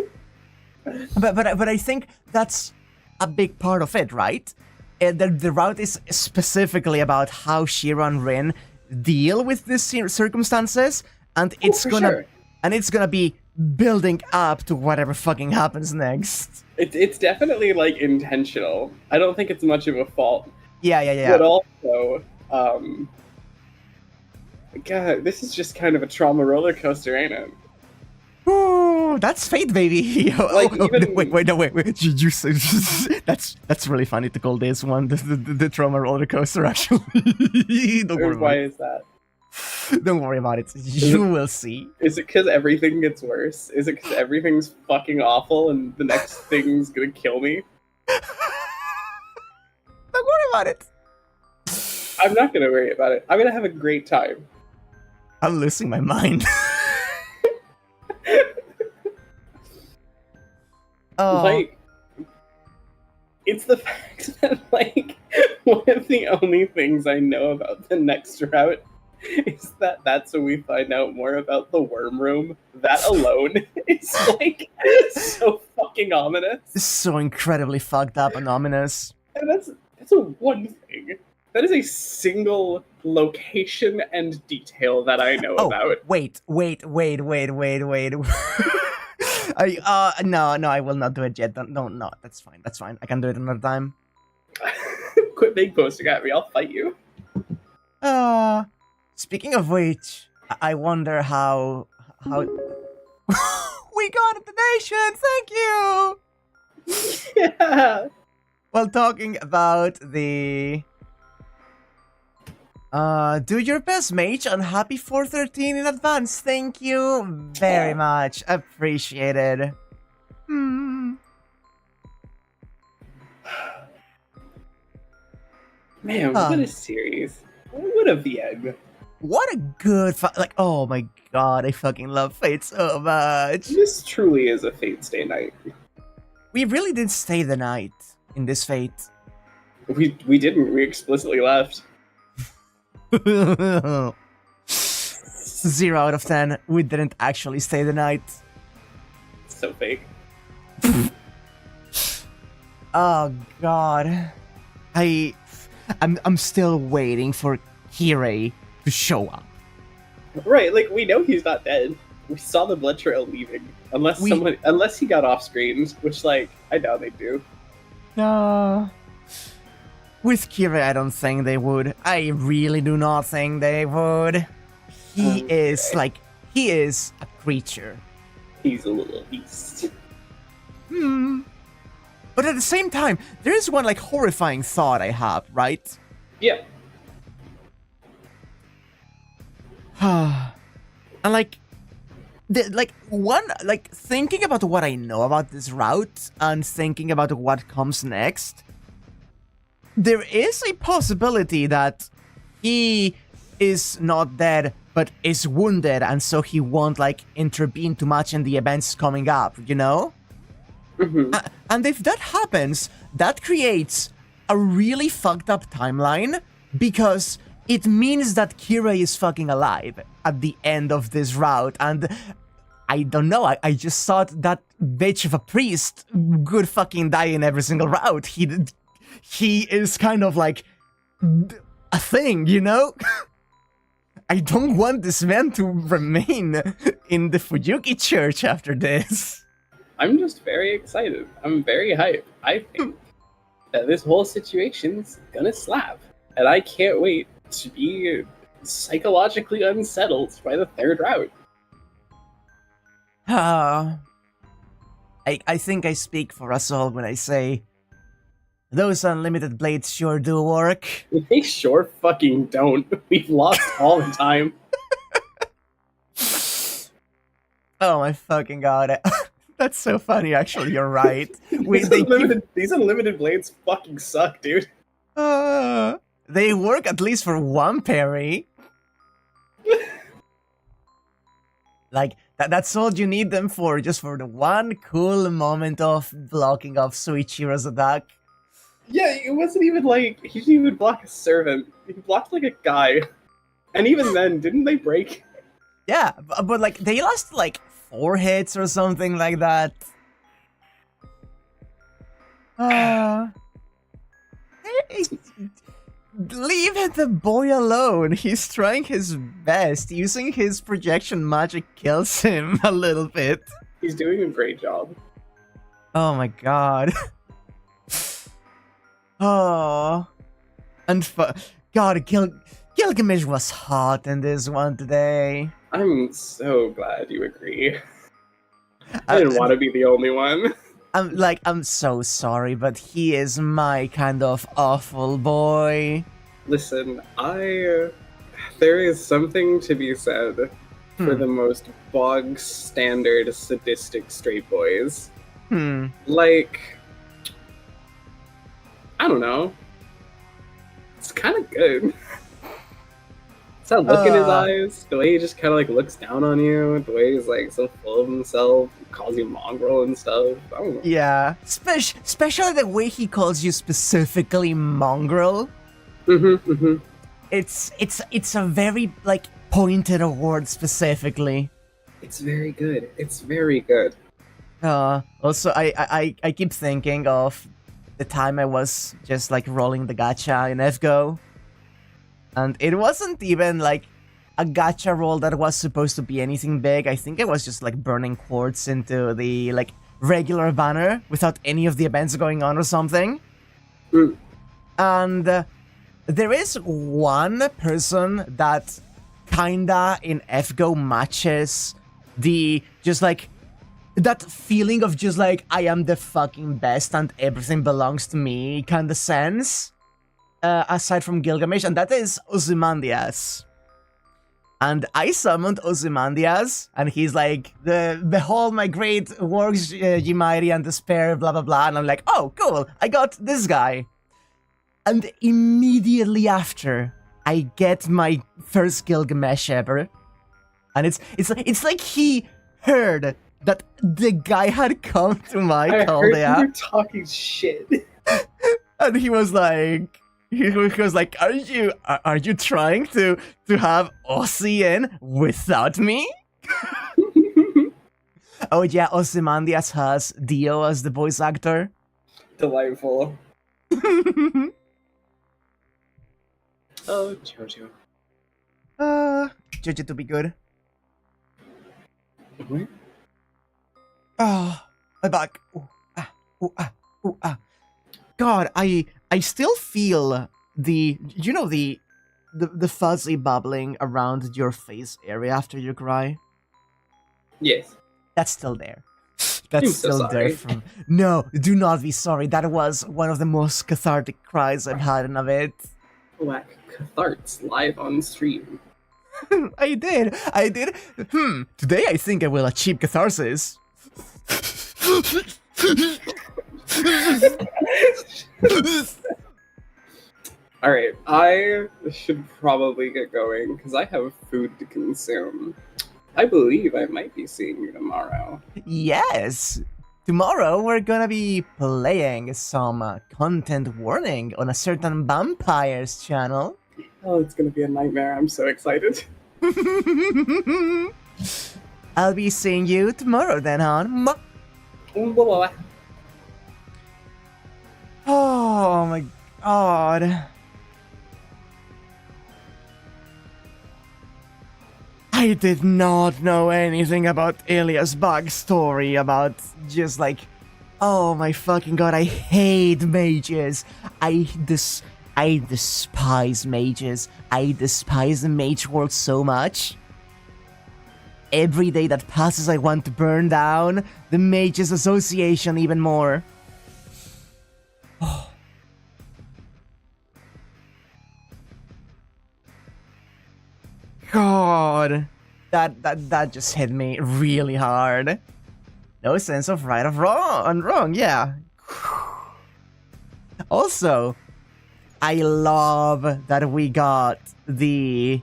But I think that's a big part of it, right? The route is specifically about how Shira and Rin deal with these circumstances, and it's gonna be building up to whatever fucking happens next.
It's definitely like intentional. I don't think it's much of a fault.
Yeah.
But also, God, this is just kind of a trauma roller coaster, ain't it?
Ooh, that's fate, baby.
Like,
Wait. You that's really funny to call this one the trauma roller coaster. Actually,
Why is that?
Don't worry about it. You will see.
Is it because everything gets worse? Is it because everything's fucking awful and the next thing's gonna kill me?
Don't worry about it.
I'm not gonna worry about it. I'm gonna have a great time.
I'm losing my mind. Oh.
Like, it's the fact that, like, one of the only things I know about the next route is that that's when we find out more about the worm room. That alone is, like, so fucking ominous.
So incredibly fucked up and ominous.
And that's a one thing. That is a single location and detail that I know about.
Wait. No, I will not do it yet. No, that's fine. I can do it another time.
Quit big posting at me, I'll fight you.
Speaking of which, I wonder how we got a donation. Thank you.
Yeah.
Well, talking about the do your best, mage, and happy 413 in advance. Thank you very much. Appreciated.
Man, what a series. What a VM.
What a good like, oh my god, I fucking love Fate so much.
This truly is a Fate stay night.
We really did stay the night in this Fate.
We didn't. We explicitly left.
0 out of 10. We didn't actually stay the night.
So fake.
Oh god. I'm still waiting for Kirei to show up.
Right, like, we know he's not dead. We saw the blood trail leaving. Unless he got off screen, which, like, I doubt they do.
No. With Kirei, I don't think they would. I really do not think they would. He is a creature.
He's a little beast.
But at the same time, there is one, like, horrifying thought I have, right?
Yeah.
And, thinking about what I know about this route and thinking about what comes next, there is a possibility that he is not dead, but is wounded, and so he won't, like, intervene too much in the events coming up, you know?
Mm-hmm.
And if that happens, that creates a really fucked up timeline, because it means that Kirei is fucking alive at the end of this route, and I don't know, I just thought that bitch of a priest could fucking die in every single route. He is kind of like a thing, you know? I don't want this man to remain in the Fuyuki church after this.
I'm just very excited. I'm very hyped. I think that this whole situation's gonna slap. And I can't wait to be psychologically unsettled by the third route.
I think I speak for us all when I say those unlimited blades sure do work.
They sure fucking don't. We've lost all the time.
Oh my fucking god. That's so funny, actually, you're right.
These unlimited blades fucking suck, dude.
They work at least for one parry. Like, that's all you need them for, just for the one cool moment of blocking off Suichiro's attack.
Yeah, it wasn't even like, he didn't even block a servant. He blocked like a guy. And even then, didn't they break?
Yeah, but like, they lost like 4 hits or something like that. Leave the boy alone. He's trying his best. Using his projection magic kills him a little bit.
He's doing a great job.
Oh my god. Oh. And god, Gilgamesh was hot in this one today.
I'm so glad you agree. I didn't want to be the only one.
I'm so sorry, but he is my kind of awful boy.
Listen, I there is something to be said for
Hmm.
the most bog standard sadistic straight boys.
Hmm.
Like, I don't know. It's kind of good. It's that look in his eyes, the way he just kind of like looks down on you, the way he's like so full of himself, calls you mongrel and stuff. I don't know.
Yeah. Especially the way he calls you specifically mongrel. It's a very like pointed word specifically.
It's very good. It's very good.
Also, I keep thinking of the time I was just like rolling the gacha in FGO. And it wasn't even like a gacha roll that was supposed to be anything big. I think it was just like burning quartz into the like regular banner without any of the events going on or something.
Mm.
And there is one person that kinda in FGO matches the just like that feeling of just like I am the fucking best and everything belongs to me kind of sense. Aside from Gilgamesh, and that is Ozymandias. And I summoned Ozymandias, and he's like, behold my great works, ye mighty, and despair, blah blah blah. And I'm like, oh, cool, I got this guy. And immediately after, I get my first Gilgamesh ever. And it's like he heard that the guy had come to my
I heard
Caldea.
you were talking shit.
And he was like, are you trying to have Ozzy in without me? Oh yeah, Ozymandias has Dio as the voice actor.
Delightful. Oh, Jojo.
Judge it to be good.
What?
Oh, my back. Ooh, ah, ooh, ah, ooh, ah. God, I still feel the fuzzy bubbling around your face area after you cry.
Yes.
That's still there.
I'm
That's
so
still there
sorry.
from. No, do not be sorry. That was one of the most cathartic cries I've had in a bit.
Whack Catharts live on stream.
I did. Today I think I will achieve catharsis.
Alright, I should probably get going because I have food to consume. I believe I might be seeing you tomorrow.
Yes. Tomorrow we're gonna be playing some content warning on a certain vampire's channel.
Oh, it's gonna be a nightmare. I'm so excited.
I'll be seeing you tomorrow then, hon. Oh my god. I did not know anything about Ilya's backstory, about just like, oh my fucking god, I hate mages. I despise mages. I despise the mage world so much. Every day that passes, I want to burn down the Mages Association even more. Oh. God, that just hit me really hard. No sense of right or wrong, yeah. Also, I love that we got the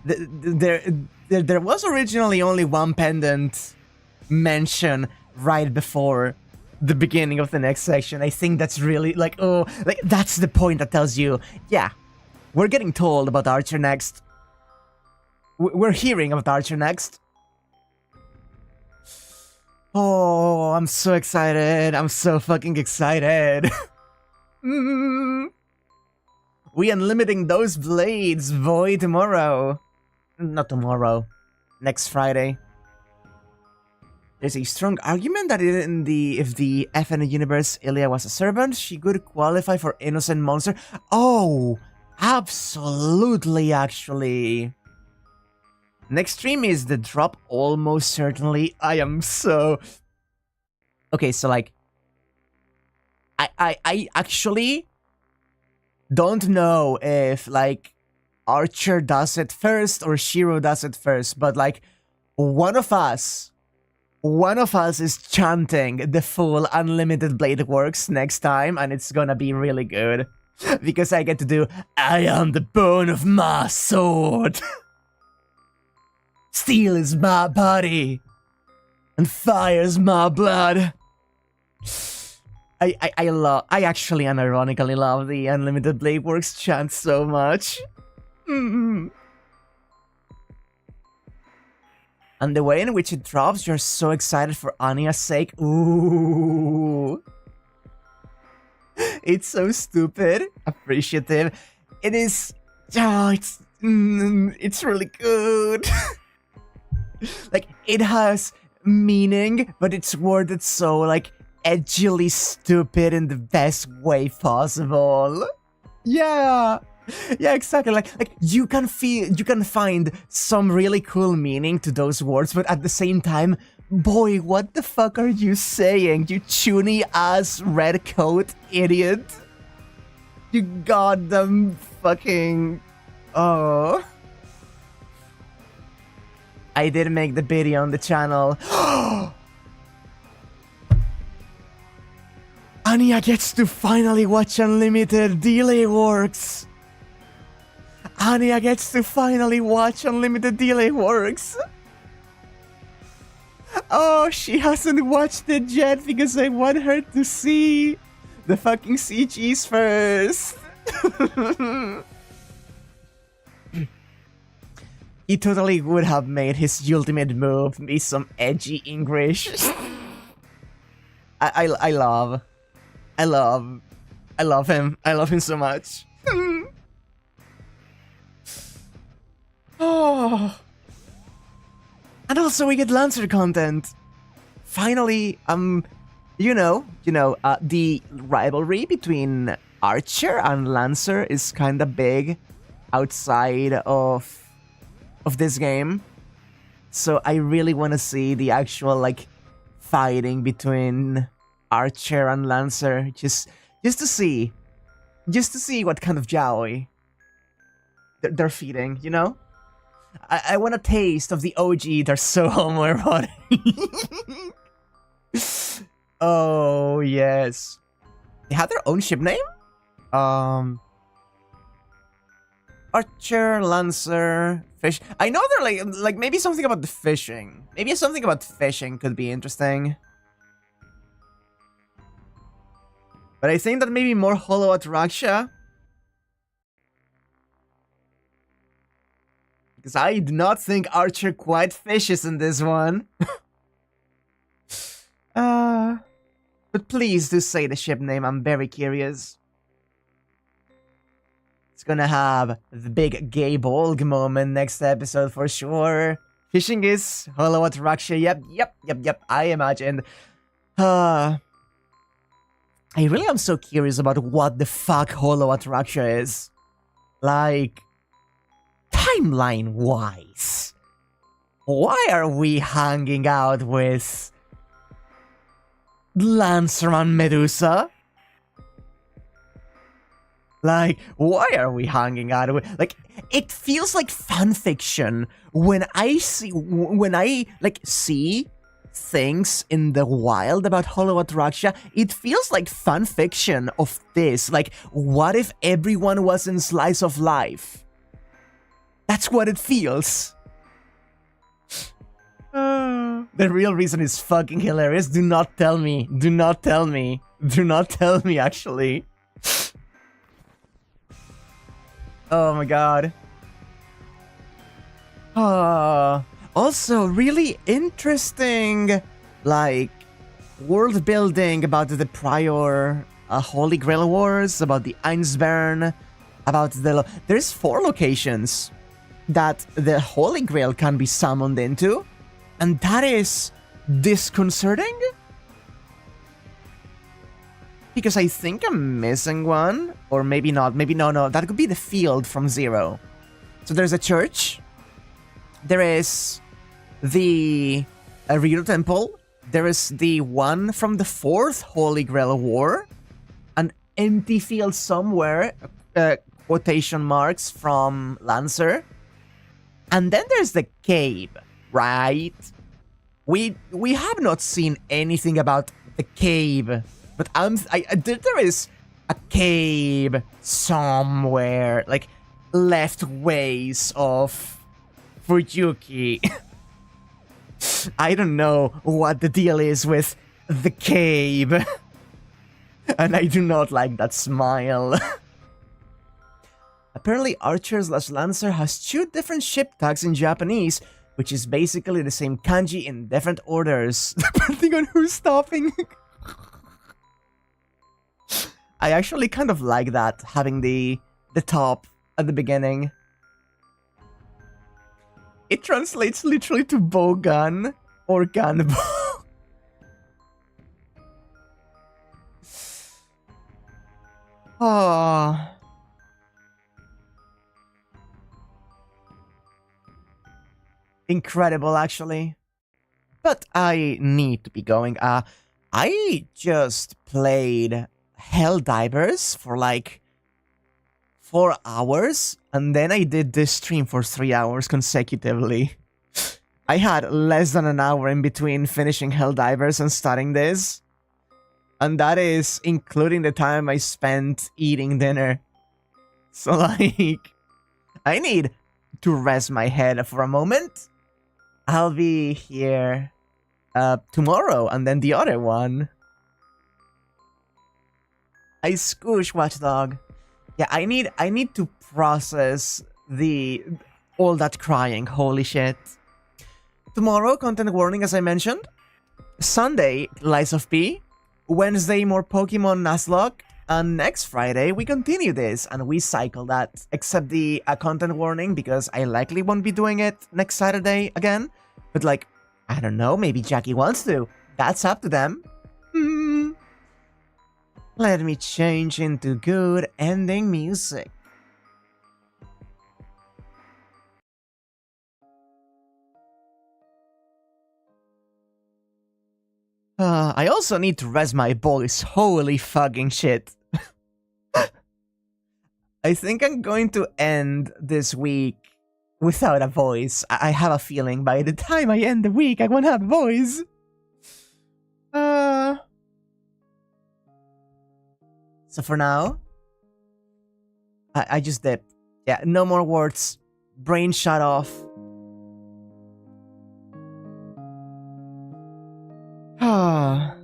there was originally only one pendant mention right before the beginning of the next section. I think that's really like, oh, like that's the point that tells you, yeah, we're getting told about Archer next. We're hearing about Archer next. Oh, I'm so excited. I'm so fucking excited. We unlimiting those blades, boy, tomorrow. Not tomorrow. Next Friday. There's a strong argument that if the FN universe Illya was a servant, she could qualify for innocent monster. Oh, absolutely, actually. Next stream is the drop, almost certainly. I am so... Okay, so like... I actually don't know if, like, Archer does it first or Shiro does it first, but like one of us is chanting the full Unlimited Blade Works next time, and it's gonna be really good. Because I get to do, I am the bone of my sword. Steel is my body. And fire's my blood. I actually unironically love the Unlimited Blade Works chant so much. And the way in which it drops, you're so excited for Anya's sake. Ooh. It's so stupid, appreciative. It is. Oh, it's really good. Like, it has meaning, but it's worded so like edgily stupid in the best way possible. Yeah, exactly. Like you can find some really cool meaning to those words, but at the same time, boy, what the fuck are you saying, you chuny ass red coat idiot? You goddamn fucking... Oh. I did make the video on the channel. Anya gets to finally watch Unlimited Delay Works. Anya gets to finally watch Unlimited Delay Works. Oh, she hasn't watched it yet because I want her to see the fucking CGs first. He totally would have made his ultimate move be some edgy English. I love him. I love him so much. Oh. And also we get Lancer content. Finally, the rivalry between Archer and Lancer is kind of big outside of this game. So I really want to see the actual like fighting between Archer and Lancer, just to see what kind of yaoi they're feeding, you know? I want a taste of the OG. They're so homoerotic. Oh yes, they have their own ship name. Archer, Lancer, Fish. I know they're like maybe something about the fishing. Maybe something about fishing could be interesting. But I think that maybe more Hollow Ataraxia. Because I do not think Archer quite fishes in this one. But please do say the ship name, I'm very curious. It's gonna have the big gay Bolg moment next episode for sure. Fishing is Hollow Ataraxia, yep, I imagined. I really am so curious about what the fuck Hollow Ataraxia is. Like, timeline-wise, why are we hanging out with Lancer and Medusa? Like, why are we hanging out with... Like, it feels like fanfiction when I see things in the wild about Hollow Ataraxia. It feels like fanfiction of this. Like, what if everyone was in Slice of Life? That's what it feels. The real reason is fucking hilarious. Do not tell me. Do not tell me. Do not tell me, actually. Oh my god. Also, really interesting, like, world building about the prior Holy Grail Wars, about the Einsburn, about the... There's 4 locations that the Holy Grail can be summoned into, and that is disconcerting. Because I think I'm missing one, or maybe not, maybe no, that could be the field from 0. So there's a church, there is the Rito Temple, there is the one from the 4th Holy Grail War, an empty field somewhere, quotation marks from Lancer. And then there's the cave, right? We have not seen anything about the cave, but there is a cave somewhere, like left ways of Fuyuki. I don't know what the deal is with the cave. And I do not like that smile. Apparently Archer/Lancer has 2 different ship tags in Japanese, which is basically the same kanji in different orders, depending on who's stopping. I actually kind of like that, having the top at the beginning. It translates literally to bow gun or gun bow. Oh. Incredible, actually. But I need to be going. I just played Helldivers for like 4 hours, and then I did this stream for 3 hours consecutively. I had less than an hour in between finishing Helldivers and starting this. And that is including the time I spent eating dinner. So like, I need to rest my head for a moment. I'll be here tomorrow, and then the other one. I scoosh, Watchdog. Yeah, I need to process all that crying. Holy shit. Tomorrow, content warning, as I mentioned. Sunday, Lies of P. Wednesday, more Pokemon Nuzlocke. And next Friday, we continue this, and we cycle that. Except the content warning, because I likely won't be doing it next Saturday again. But like, I don't know, maybe Jackie wants to. That's up to them. Let me change into good ending music. I also need to rest my voice. Holy fucking shit. I think I'm going to end this week without a voice. I have a feeling by the time I end the week, I won't have a voice. So for now, I just dipped. Yeah, no more words. Brain shut off. Ah.